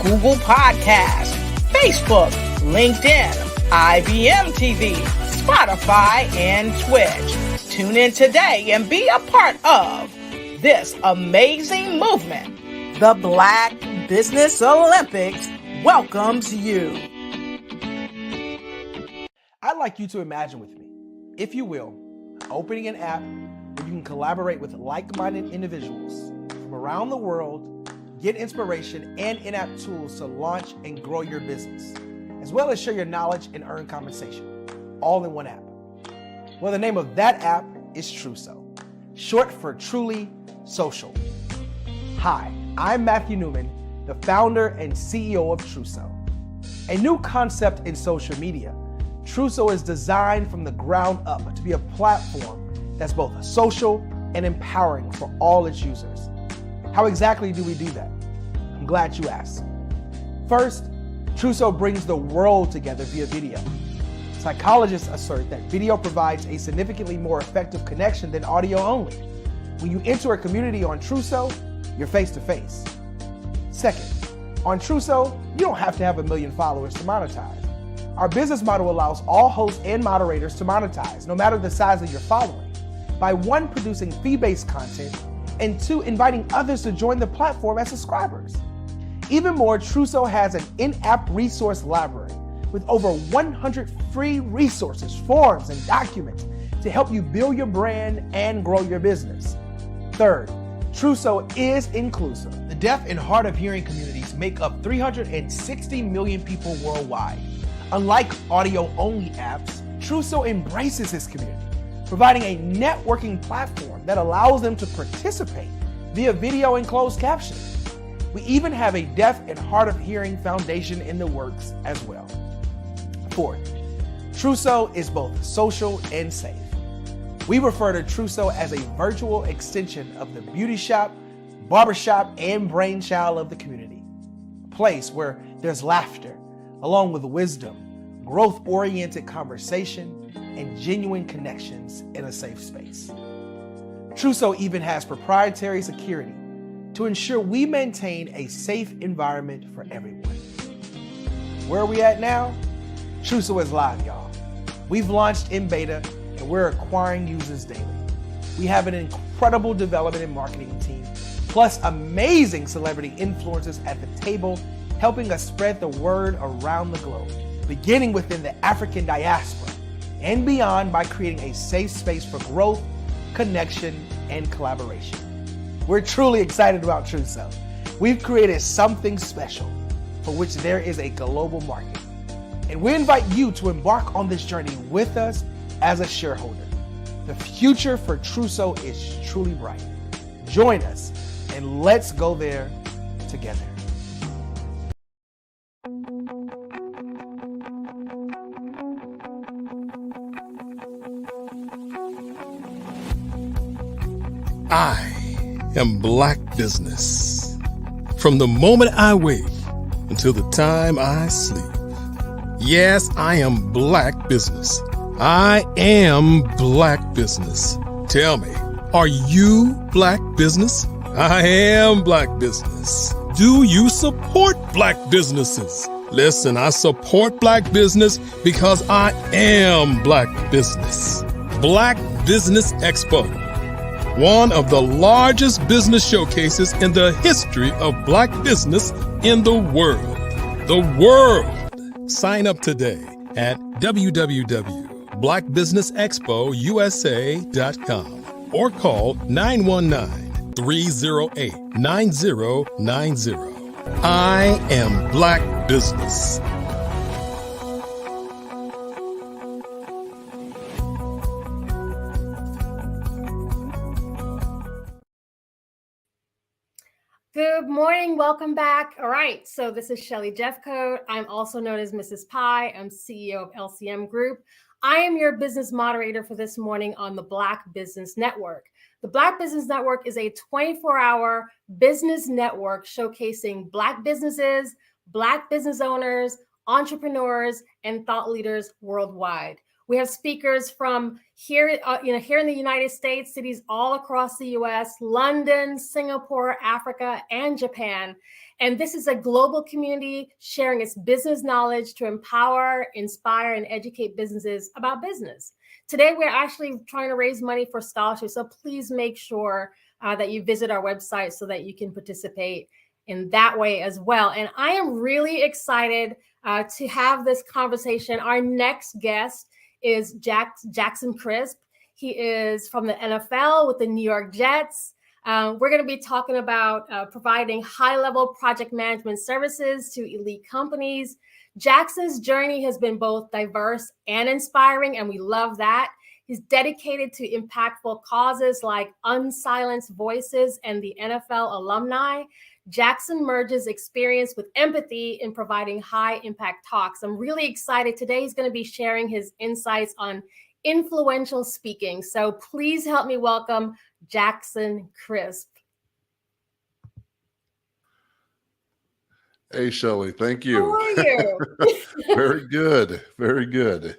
Google Podcasts, Facebook, LinkedIn, IBM TV, Spotify, and Twitch. Tune in today and be a part of this amazing movement. The Black Business Olympics welcomes you. I'd like you to imagine with me, if you will, opening an app where you can collaborate with like-minded individuals from around the world, get inspiration and in-app tools to launch and grow your business, as well as share your knowledge and earn compensation, all in one app. Well, the name of that app is Truso, short for Truly Social. Hi, I'm Matthew Newman, the founder and CEO of Truso. A new concept in social media, Truso is designed from the ground up to be a platform that's both social and empowering for all its users. How exactly do we do that? I'm glad you asked. First, Truso brings the world together via video. Psychologists assert that video provides a significantly more effective connection than audio only. When you enter a community on Truso, you're face to face. Second, on Truso, you don't have to have 1 million followers to monetize. Our business model allows all hosts and moderators to monetize, no matter the size of your following, by 1, producing fee-based content, and 2, inviting others to join the platform as subscribers. Even more, Truso has an in-app resource library with over 100 free resources, forms, and documents to help you build your brand and grow your business. Third, Truso is inclusive. The deaf and hard of hearing communities make up 360 million people worldwide. Unlike audio-only apps, Truso embraces this community, providing a networking platform that allows them to participate via video and closed captioning. We even have a deaf and hard of hearing foundation in the works as well. Fourth, Truso is both social and safe. We refer to Truso as a virtual extension of the beauty shop, barbershop, and brainchild of the community. A place where there's laughter, along with wisdom, growth-oriented conversation, and genuine connections in a safe space. Truso even has proprietary security to ensure we maintain a safe environment for everyone. Where are we at now? Truso is live, y'all. We've launched in beta and we're acquiring users daily. We have an incredible development and marketing team, plus amazing celebrity influencers at the table, helping us spread the word around the globe, beginning within the African diaspora and beyond by creating a safe space for growth, connection, and collaboration. We're truly excited about Truso. We've created something special for which there is a global market. And we invite you to embark on this journey with us as a shareholder. The future for Truso is truly bright. Join us and let's go there together. I am Black business. From the moment I wake until the time I sleep. Yes, I am Black business. I am Black business. Tell me, are you Black business? I am Black business. Do you support Black businesses? Listen, I support Black business because I am Black business. Black Business Expo, one of the largest business showcases in the history of Black business in the world. The world. Sign up today at www.blackbusinessexpousa.com or call 919-308-9090. I am Black business. Good morning. Welcome back. All right. So this is Shelly Jeffcoat. I'm also known as Mrs. Pie. I'm CEO of LCM Group. I am your business moderator for this morning on the Black Business Network. The Black Business Network is a 24-hour business network showcasing Black businesses, Black business owners, entrepreneurs, and thought leaders worldwide. We have speakers from here in the United States, cities all across the US, London, Singapore, Africa, and Japan. And this is a global community sharing its business knowledge to empower, inspire, and educate businesses about business. Today, we're actually trying to raise money for scholarships. So please make sure that you visit our website so that you can participate in that way as well. And I am really excited to have this conversation. Our next guest is Jackson Crisp. He is from the NFL with the New York Jets. We're going to be talking about providing high-level project management services to elite companies. Jackson's journey has been both diverse and inspiring, and we love that. He's dedicated to impactful causes like Unsilenced Voices and the NFL alumni. Jackson merges experience with empathy in providing high-impact talks. I'm really excited. Today he's going to be sharing his insights on influential speaking. So please help me welcome Jackson Crisp. Hey, Shelly, thank you. How are you? Very good. Very good.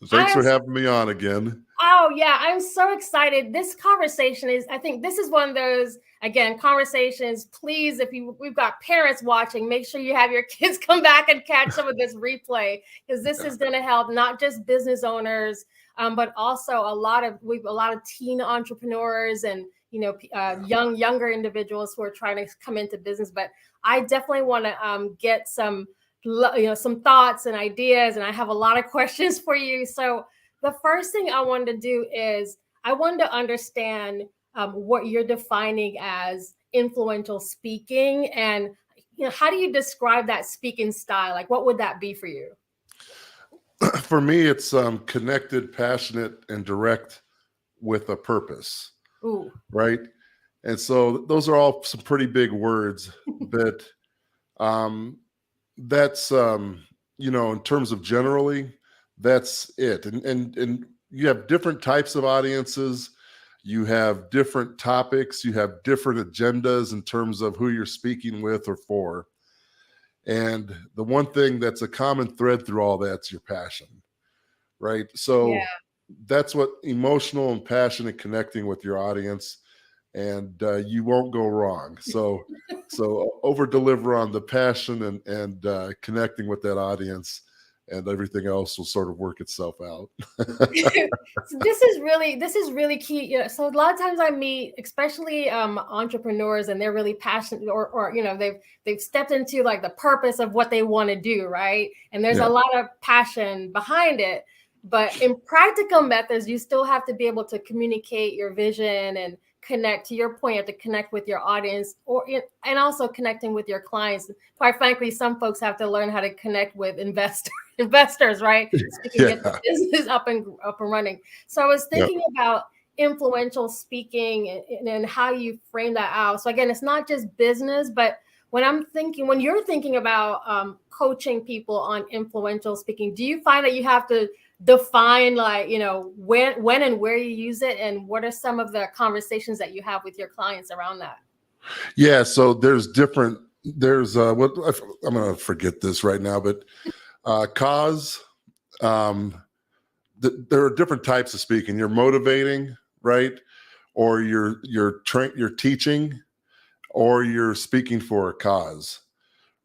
Thanks for having me on again. Oh, yeah, I'm so excited. This conversation I think this is one of those, again, conversations. Please, we've got parents watching, make sure you have your kids come back and catch some of this replay, because this is going to help not just business owners, but also a lot of teen entrepreneurs and younger individuals who are trying to come into business. But I definitely want to get some thoughts and ideas, and I have a lot of questions for you. So the first thing I wanted to do is I wanted to understand what you're defining as influential speaking, and how do you describe that speaking style? Like, what would that be for you? For me, it's connected, passionate, and direct with a purpose. Ooh. Right? And so those are all some pretty big words, but that's in terms of generally, that's it. And you have different types of audiences, you have different topics, you have different agendas in terms of who you're speaking with or for. And the one thing that's a common thread through all that's your passion, right? So that's what emotional and passionate connecting with your audience, and you won't go wrong. So over deliver on the passion and connecting with that audience, and everything else will sort of work itself out. So this is really key. You know, so a lot of times I meet, especially entrepreneurs, and they're really passionate, or you know, they've stepped into like the purpose of what they want to do, right? And there's a lot of passion behind it. But in practical methods, you still have to be able to communicate your vision and connect. To your point, you have to connect with your audience, and also connecting with your clients. Quite frankly, some folks have to learn how to connect with investors, right? So you can get the business up and running. So I was thinking about influential speaking and how you frame that out. So again, it's not just business, but when you're thinking about coaching people on influential speaking, do you find that you have to define, like, you know, when and where you use it, and what are some of the conversations that you have with your clients around that? Yeah, so there's what I'm going to forget this right now, but cause, there are different types of speaking. You're motivating, right? Or you're teaching, or you're speaking for a cause,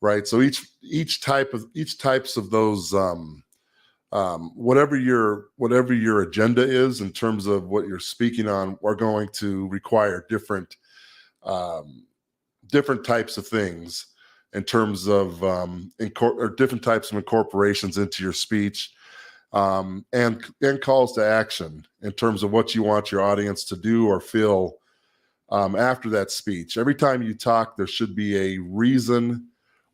right? So each types of those, whatever your agenda is in terms of what you're speaking on, are going to require different types of things in terms of or different types of incorporations into your speech, and calls to action in terms of what you want your audience to do or feel after that speech. Every time you talk, there should be a reason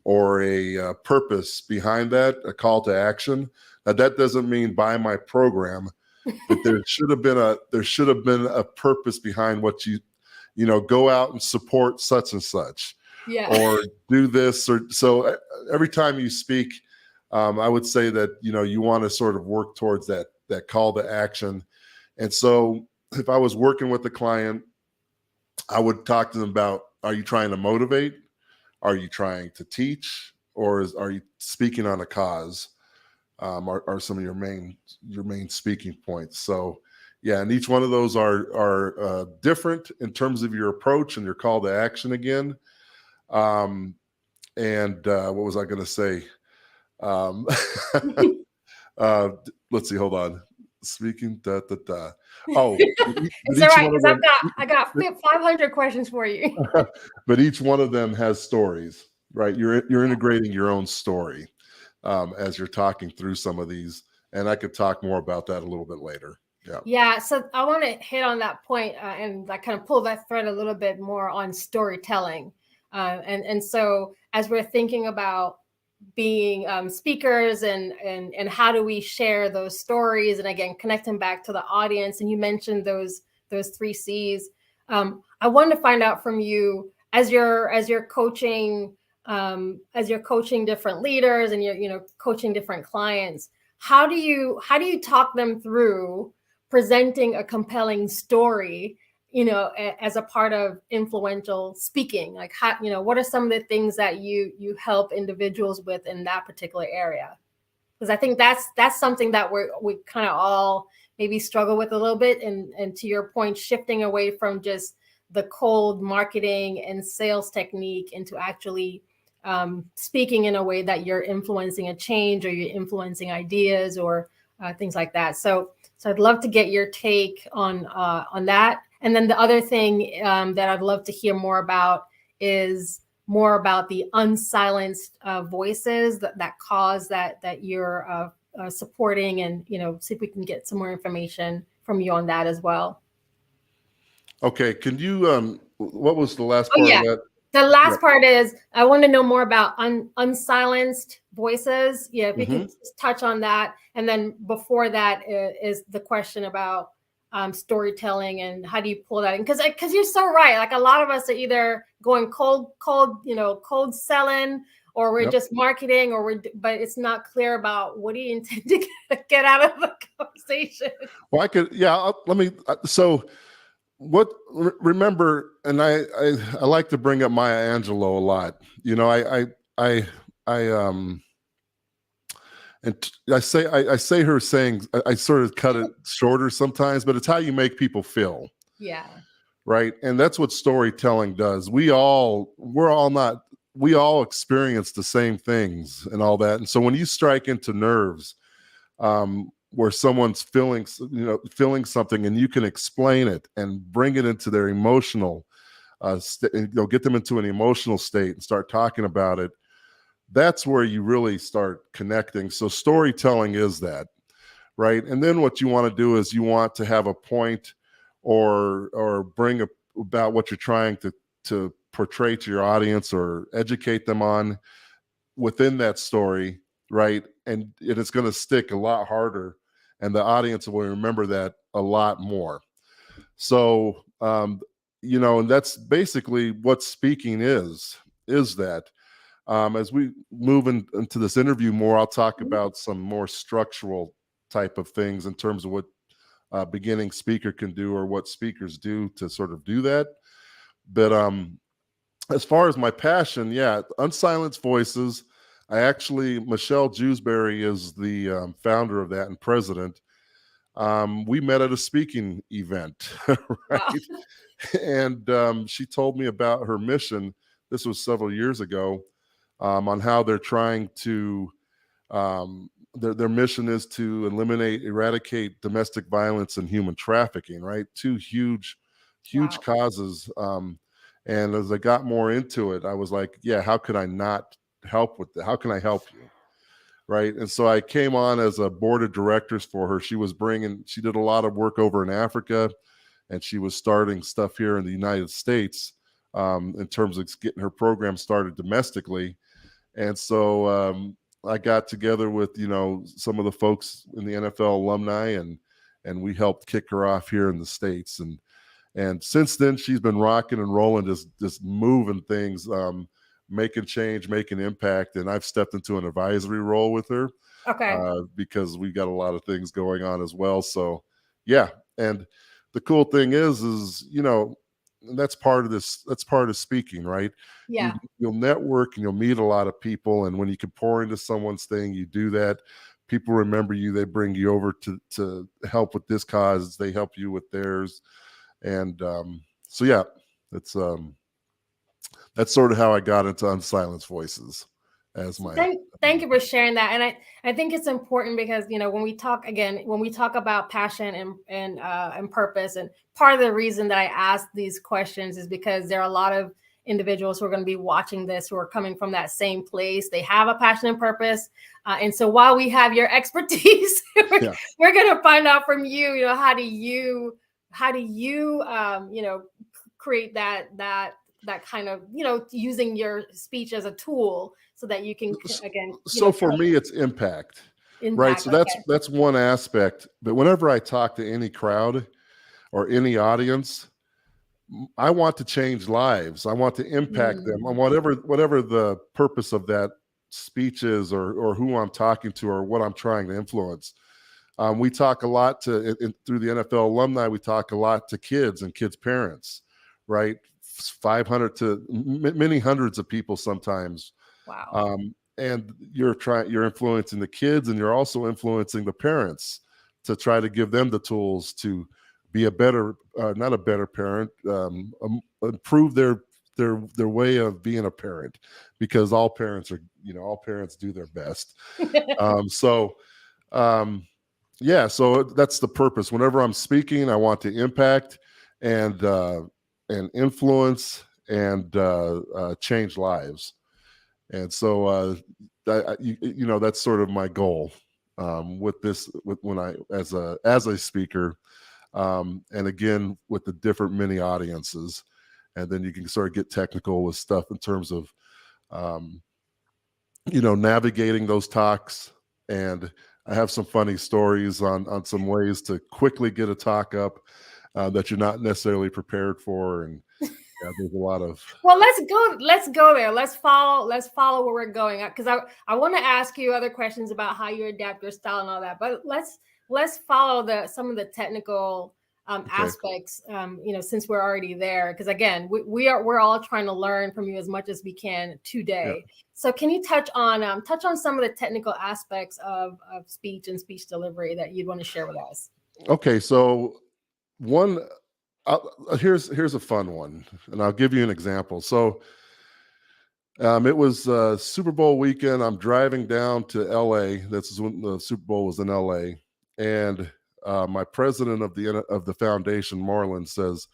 or a purpose behind that, a call to action. Now, that doesn't mean buy my program, but there should have been a purpose behind what you go out and support such and such, or do this, or so. Every time you speak, I would say that you want to sort of work towards that call to action. And so, if I was working with a client, I would talk to them about: are you trying to motivate? Are you trying to teach? Or are you speaking on a cause? Are some of your main speaking points. So yeah, and each one of those are different in terms of your approach and your call to action again. And what was I going to say? Let's see, hold on. Speaking, Oh, it's all right, because I got 500 questions for you. But each one of them has stories, right? You're integrating your own story as you're talking through some of these, and I could talk more about that a little bit later. Yeah. So I want to hit on that point, and like kind of pull that thread a little bit more on storytelling. And so as we're thinking about being speakers and how do we share those stories, and again connecting back to the audience, and you mentioned those 3 C's. I wanted to find out from you, as you're coaching different leaders, and you're coaching different clients, how do you talk them through presenting a compelling story, as a part of influential speaking? Like, how, what are some of the things that you help individuals with in that particular area? Because I think that's something that we kind of all maybe struggle with a little bit. And to your point, shifting away from just the cold marketing and sales technique into actually speaking in a way that you're influencing a change, or you're influencing ideas, or things like that. So I'd love to get your take on that. And then the other thing that I'd love to hear more about is more about the unsilenced voices that cause that you're supporting, and see if we can get some more information from you on that as well. Okay, can you what was the last part of that? The last part is, I want to know more about unsilenced voices. Yeah, if we could just touch on that. And then before that is the question about storytelling, and how do you pull that in? Because you're so right. Like, a lot of us are either going cold selling, or we're just marketing, but it's not clear about what do you intend to get out of the conversation. Well, remember, and I like to bring up Maya Angelou a lot. And I say her saying, I sort of cut it shorter sometimes, but it's how you make people feel. Yeah. Right. And that's what storytelling does. We're we all experience the same things and all that. And so when you strike into nerves, where someone's feeling something, and you can explain it and bring it into their emotional, get them into an emotional state and start talking about it, that's where you really start connecting. So storytelling is that, right? And then what you want to do is you want to have a point or bring about what you're trying to portray to your audience or educate them on within that story, right? And it's going to stick a lot harder, and the audience will remember that a lot more. So, and that's basically what speaking is that. As we move into this interview more, I'll talk about some more structural type of things in terms of what a beginning speaker can do or what speakers do to sort of do that. But as far as my passion, Unsilenced Voices, Michelle Jewsbury is the founder of that and president. We met at a speaking event, right? And she told me about her mission. This was several years ago, on how they're trying to, their mission is to eradicate domestic violence and human trafficking, right? Two huge causes. And as I got more into it, I was like, how could I not help with that? How can I help you? Right. And so I came on as a board of directors for her. She did a lot of work over in Africa, and she was starting stuff here in the United States, in terms of getting her program started domestically. And so I got together with, some of the folks in the NFL alumni, and we helped kick her off here in the States. And since then, she's been rocking and rolling, just moving things, making change, making impact. And I've stepped into an advisory role with her, because we've got a lot of things going on as well. So, and the cool thing is, that's part of this. That's part of speaking, right? Yeah. You'll network and you'll meet a lot of people. And when you can pour into someone's thing, you do that. People remember you. They bring you over to help with this cause. They help you with theirs. And that's sort of how I got into Unsilenced Voices as my. Thank you for sharing that. And I think it's important because, when we talk about passion and purpose, and part of the reason that I ask these questions is because there are a lot of individuals who are going to be watching this who are coming from that same place. They have a passion and purpose. And so while we have your expertise, we're going to find out from you, how do you create that kind of, using your speech as a tool so that you can, again. So for me, it's impact, right? So that's one aspect. But whenever I talk to any crowd or any audience, I want to change lives. I want to impact them on whatever the purpose of that speech is, or who I'm talking to, or what I'm trying to influence. We talk a lot through the NFL alumni. We talk a lot to kids and kids' parents, right? 500 to many hundreds of people sometimes. Wow. And you're influencing the kids, and you're also influencing the parents to try to give them the tools to be a better, not a better parent, improve their way of being a parent, because all parents do their best. So that's the purpose. Whenever I'm speaking, I want to impact and influence and change lives. And so that's sort of my goal as a speaker, and again with the different mini audiences. And then you can sort of get technical with stuff in terms of navigating those talks. And I have some funny stories on some ways to quickly get a talk up that you're not necessarily prepared for. And there's a lot of. Well, let's go there. Let's follow where we're going, because I want to ask you other questions about how you adapt your style and all that. But let's follow some of the technical aspects. Since we're already there, because again, we're all trying to learn from you as much as we can today. Yeah. So can you touch on some of the technical aspects of speech and speech delivery that you'd want to share with us? Okay, so here's a fun one, and I'll give you an example. So It was Super Bowl weekend. I'm driving down to LA. This is when the Super Bowl was in LA. And my president of the foundation, Marlon, says,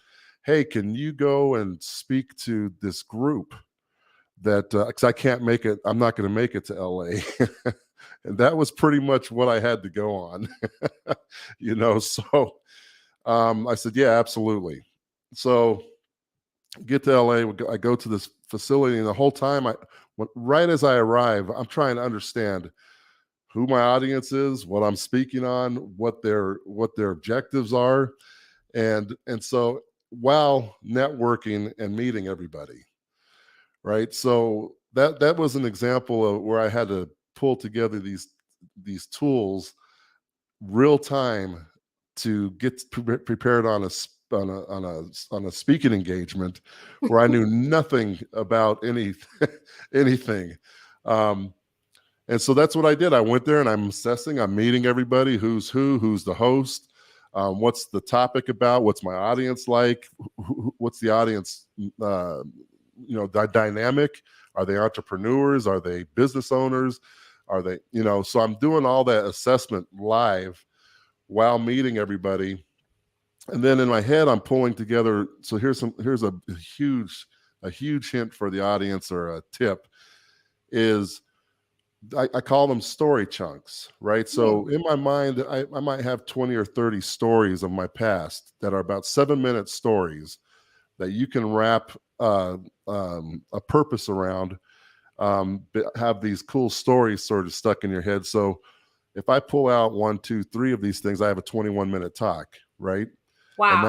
"Hey, can you go and speak to this group that, because I can't make it, I'm not going to make it to LA." And that was pretty much what I had to go on, so I said, yeah, absolutely. So get to LA, I go to this facility, and the whole time, right as I arrive, I'm trying to understand who my audience is, what I'm speaking on, what their objectives are. And so while networking and meeting everybody, right? So that was an example of where I had to pull together these tools real time to get prepared on a speaking engagement where I knew nothing about anything. And so that's what I did. I went there and I'm assessing, I'm meeting everybody, who's the host, what's the topic about, what's my audience like, what's the audience, dynamic. Are they entrepreneurs? Are they business owners? Are they, so I'm doing all that assessment live while meeting everybody. And then in my head, I'm pulling together. So here's a huge hint for the audience, or a tip is, I call them story chunks, right? So in my mind, I might have 20 or 30 stories of my past that are about 7-minute stories that you can wrap a purpose around, have these cool stories sort of stuck in your head. So if I pull out 1, 2, 3 of these things, I have a 21-minute talk, right? Wow. And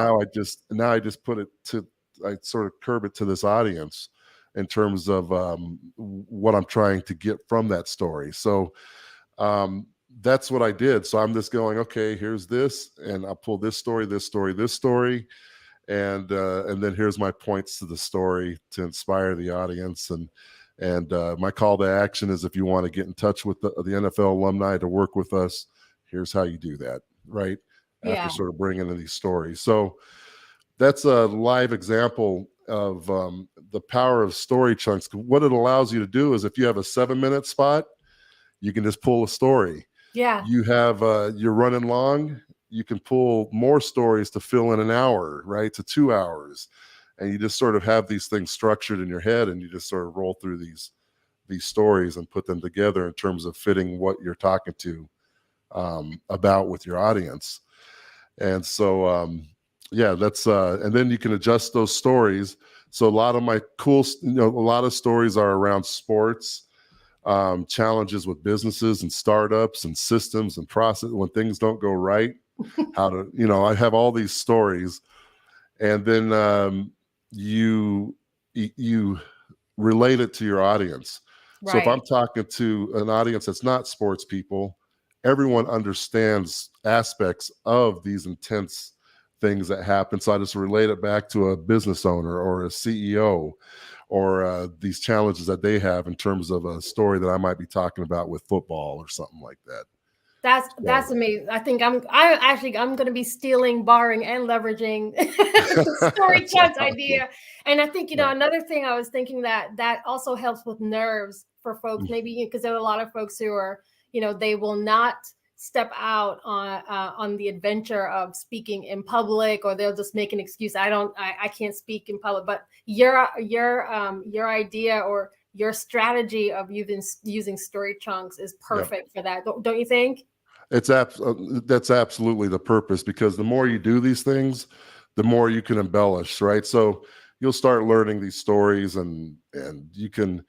now I just put it to, I sort of curb it to this audience in terms of what I'm trying to get from that story. So that's what I did. So I'm just going, okay, here's this, and I'll pull this story, and then here's my points to the story to inspire the audience. And my call to action is, if you want to get in touch with the NFL alumni to work with us, here's how you do that, right? After sort of bringing in these stories. So that's a live example of the power of story chunks. What it allows you to do is, if you have a 7-minute spot, you can just pull a story. Yeah. You have, you're running long, you can pull more stories to fill in an hour, right? To 2 hours. And you just sort of have these things structured in your head, and you just sort of roll through these stories and put them together in terms of fitting what you're talking to about with your audience. And so, that's, and then you can adjust those stories. So a lot of my a lot of stories are around sports, challenges with businesses and startups and systems and process when things don't go right, how to, I have all these stories. And then you relate it to your audience. Right. So if I'm talking to an audience that's not sports people, everyone understands aspects of these intense things that happen. So I just relate it back to a business owner or a CEO, or these challenges that they have in terms of a story that I might be talking about with football or something like that. That's amazing. I think I'm going to be stealing, borrowing, and leveraging the story chunks idea. And I think, another thing I was thinking that also helps with nerves for folks, maybe because there are a lot of folks who are, they will not step out on the adventure of speaking in public, or they'll just make an excuse. I can't speak in public. But your idea or your strategy of using story chunks is perfect for that. Don't you think? That's absolutely the purpose, because the more you do these things, the more you can embellish, right? So you'll start learning these stories, and you can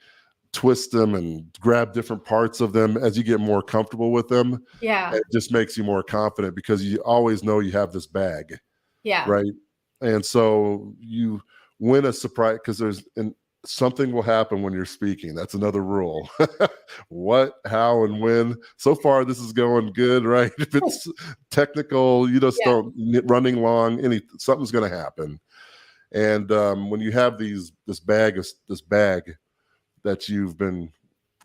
twist them and grab different parts of them as you get more comfortable with them. Yeah. It just makes you more confident, because you always know you have this bag. Yeah. Right. And so you win a surprise, because something will happen when you're speaking. That's another rule. What, how, and when. So far, this is going good, right? If it's technical, you just don't running long. Something's going to happen. And when you have this bag that you've been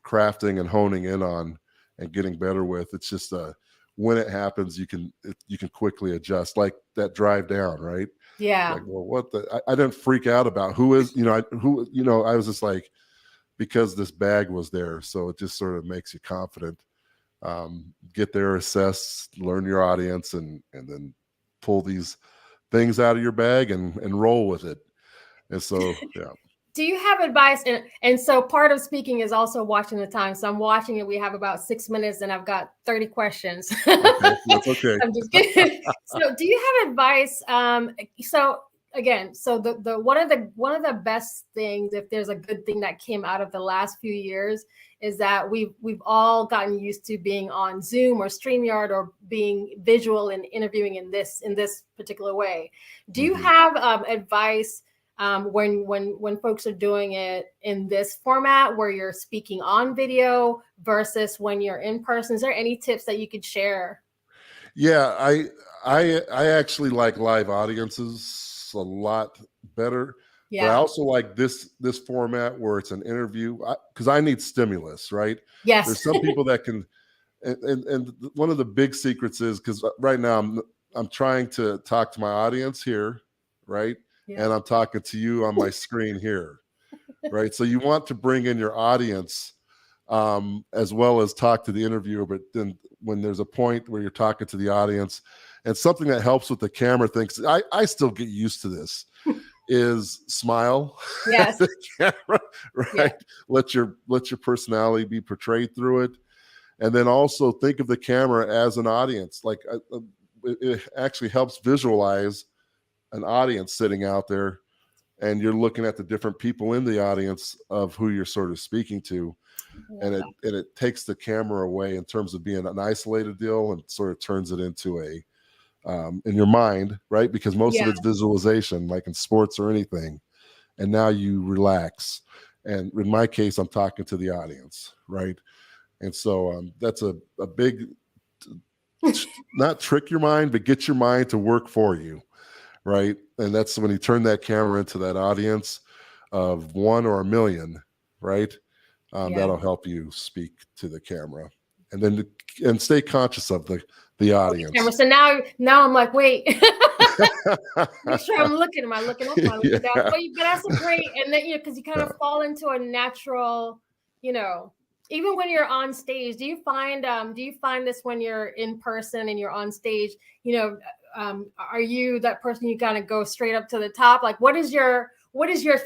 crafting and honing in on and getting better with, it's just when it happens, you can quickly adjust, like that drive down, right? Yeah. Like, well, I didn't freak out about who is, I was just like, because this bag was there. So it just sort of makes you confident. Get there, assess, learn your audience, and then pull these things out of your bag and roll with it. And so, yeah. Do you have advice? And so part of speaking is also watching the time. So I'm watching it. We have about 6 minutes and I've got 30 questions. Okay, that's okay. I'm just kidding. So do you have advice? So again, so the one of the best things, if there's a good thing that came out of the last few years, is that we've all gotten used to being on Zoom or StreamYard or being visual and interviewing in this particular way. Do you have advice when folks are doing it in this format where you're speaking on video versus when you're in person? Is there any tips that you could share? Yeah, I actually like live audiences a lot better. Yeah. But I also like this format where it's an interview, because I need stimulus, right? Yes. There's some people that can, and one of the big secrets is, because right now I'm trying to talk to my audience here, right? Yeah. And I'm talking to you on my screen here, right? So you want to bring in your audience as well as talk to the interviewer, but then when there's a point where you're talking to the audience, and something that helps with the camera things, I still get used to this, is smile. Yes. At the camera, right? Yeah. Let your personality be portrayed through it, and then also think of the camera as an audience. Like it actually helps visualize an audience sitting out there, and you're looking at the different people in the audience of who you're sort of speaking to. And it takes the camera away in terms of being an isolated deal and sort of turns it into a in your mind, right? Because most of it's visualization, like in sports or anything. And now you relax. And in my case, I'm talking to the audience, right? And so that's a big, not trick your mind, but get your mind to work for you, right? And that's when you turn that camera into that audience of 1 or 1 million, right? That'll help you speak to the camera, and then and stay conscious of the audience. So now I'm like, wait, make sure I'm looking. Am I looking up? Am I looking down? But that's a great, and then because you kind of fall into a natural, even when you're on stage. Do you find this when you're in person and you're on stage? Are you that person you kind of go straight up to the top? Like, what is your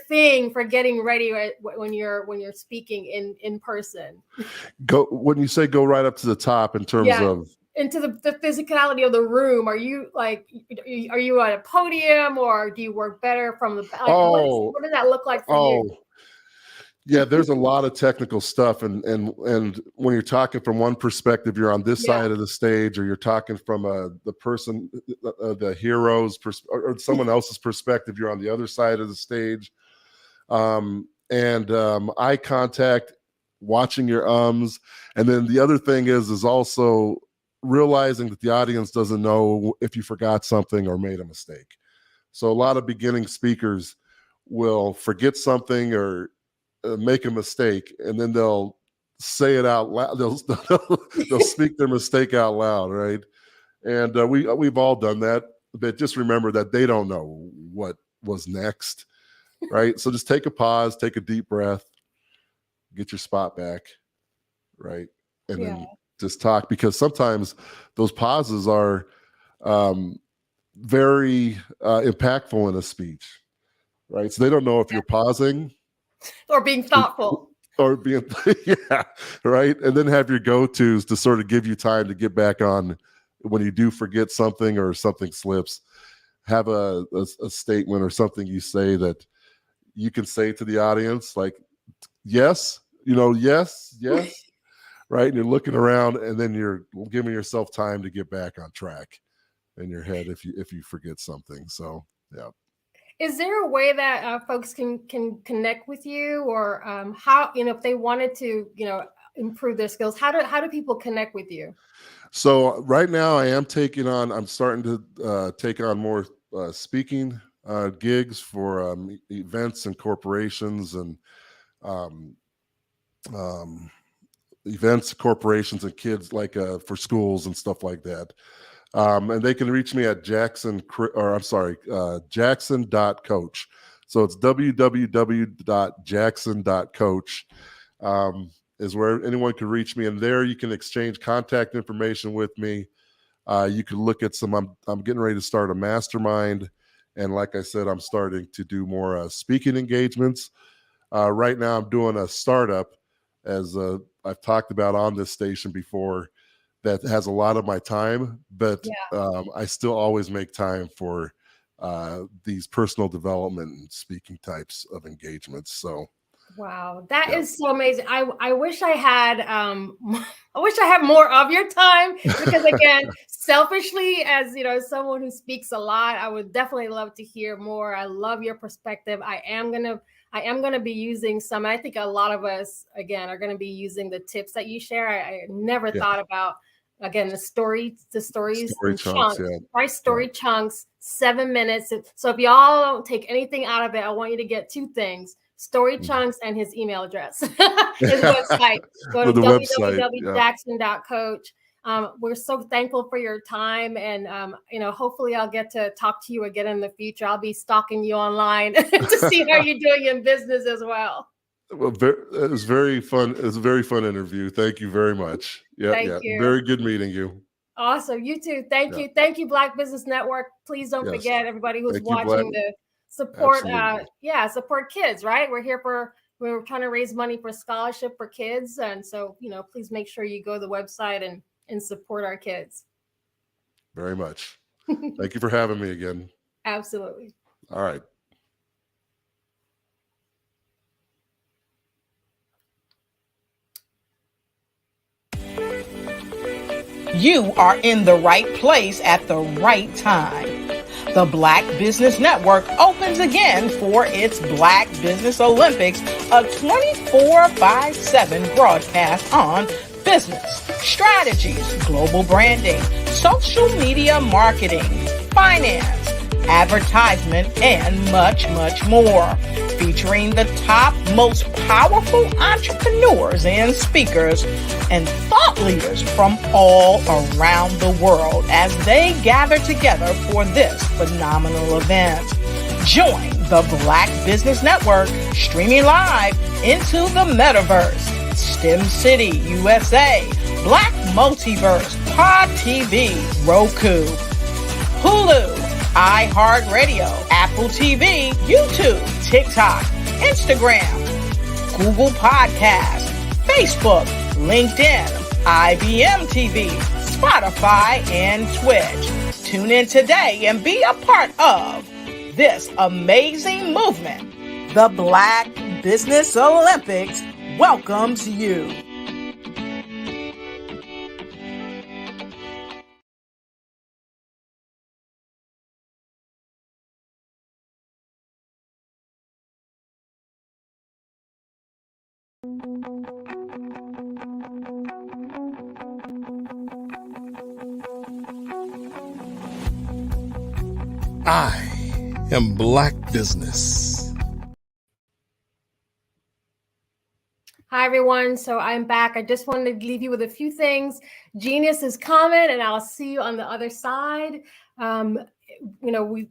thing for getting ready when you're speaking in person? When you say go right up to the top in terms of into the physicality of the room, are you at a podium, or do you work better from the back? What does that look like for you? Yeah, there's a lot of technical stuff, and when you're talking from one perspective, you're on this side of the stage, or you're talking from the person, the hero's or someone else's perspective, you're on the other side of the stage, and eye contact, watching your ums, and then the other thing is also realizing that the audience doesn't know if you forgot something or made a mistake. So a lot of beginning speakers will forget something or make a mistake, and then they'll say it out loud. They'll speak their mistake out loud, right? And we've all done that. But just remember that they don't know what was next, right? So just take a pause, take a deep breath, get your spot back, right? And then just talk, because sometimes those pauses are very impactful in a speech, right? So they don't know if you're pausing or being thoughtful or being right. And then have your go-tos to sort of give you time to get back on when you do forget something or something slips. Have a statement or something you say that you can say to the audience, like, yes, yes, right? And you're looking around, and then you're giving yourself time to get back on track in your head if you forget something. So, yeah. Is there a way that folks can connect with you, or how, if they wanted to, improve their skills, how do people connect with you? So right now I'm starting to take on more speaking gigs for events and corporations and events, corporations, and kids, like for schools and stuff like that. And they can reach me at jackson.coach. So it's www.jackson.coach is where anyone can reach me. And there you can exchange contact information with me. You can look at I'm getting ready to start a mastermind. And like I said, I'm starting to do more speaking engagements. Right now I'm doing a startup, as I've talked about on this station before, that has a lot of my time, but I still always make time for these personal development and speaking types of engagements. So wow, that is so amazing. I wish I had I wish I had more of your time, because again, selfishly, as you know, someone who speaks a lot, I would definitely love to hear more. I love your perspective. I am gonna be using some. I think a lot of us again are gonna be using the tips that you share. I never thought about, again, the stories story in chunks, chunks, right? Story chunks, 7 minutes. So if y'all don't take anything out of it, I want you to get two things: story chunks and his email address, his website. Go to www.jackson.coach. We're so thankful for your time, and you know, hopefully I'll get to talk to you again in the future. I'll be stalking you online to see how you're doing in business as well. Well, it was very fun. It was a very fun interview. Thank you very much. Thank you. Very good meeting you. Awesome. You too. Thank you. Thank you, Black Business Network. Please don't forget, everybody who's watching, to support, support kids, right? We're trying to raise money for scholarship for kids. And so, you know, please make sure you go to the website and support our kids. Very much. Thank you for having me again. Absolutely. All right. You are in the right place at the right time. The Black Business Network opens again for its Black Business Olympics, a 24/7 broadcast on business, strategies, global branding, social media marketing, finance, advertisement, and much, much more. Featuring the top, most powerful entrepreneurs and speakers and thought leaders from all around the world as they gather together for this phenomenal event. Join the Black Business Network streaming live into the metaverse, STEM City, USA, Black Multiverse, Pod TV, Roku, Hulu, iHeartRadio, Apple TV, YouTube, TikTok, Instagram, Google Podcasts, Facebook, LinkedIn, IBM TV, Spotify, and Twitch. Tune in today and be a part of this amazing movement. The Black Business Olympics welcomes you. I am Black Business. Hi, everyone. So I'm back. I just wanted to leave you with a few things. Genius is coming, and I'll see you on the other side. You know, we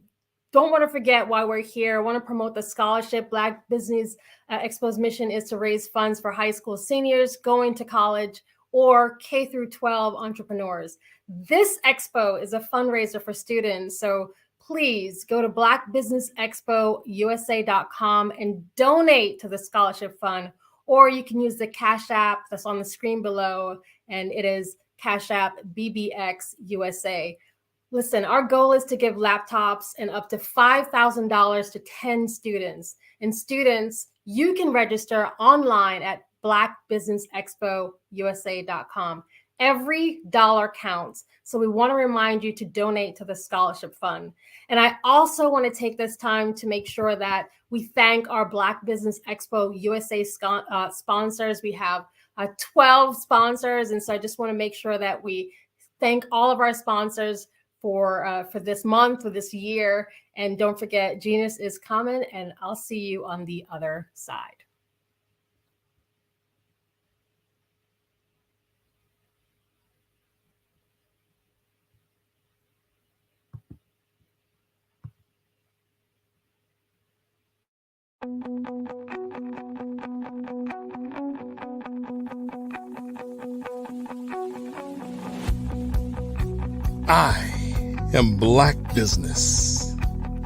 don't want to forget why we're here. I want to promote the scholarship. Black Business Expo's mission is to raise funds for high school seniors going to college or K through 12 entrepreneurs. This expo is a fundraiser for students. So please go to blackbusinessexpousa.com and donate to the scholarship fund, or you can use the Cash App that's on the screen below, and it is Cash App BBX USA. Listen, our goal is to give laptops and up to $5,000 to 10 students. And students, you can register online at blackbusinessexpousa.com. Every dollar counts. So we want to remind you to donate to the scholarship fund. And I also want to take this time to make sure that we thank our Black Business Expo USA sponsors. We have 12 sponsors. And so I just want to make sure that we thank all of our sponsors for this month, for this year. And don't forget, Genius is coming, and I'll see you on the other side. I am Black business.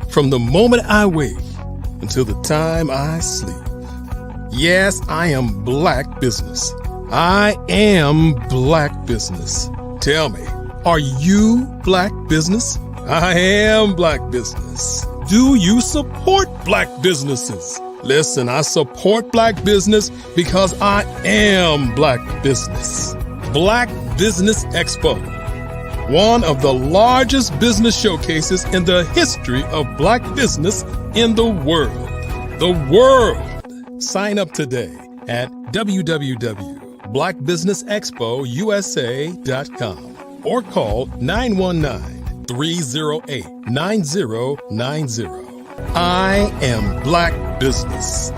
From the moment I wake until the time I sleep. Yes, I am Black business. I am Black business. Tell me, are you Black business? I am Black business. Do you support Black businesses? Listen, I support Black business because I am Black business. Black Business Expo, one of the largest business showcases in the history of Black business in the world. The world! Sign up today at www.blackbusinessexpousa.com or call 919-308-9090. I am Black business.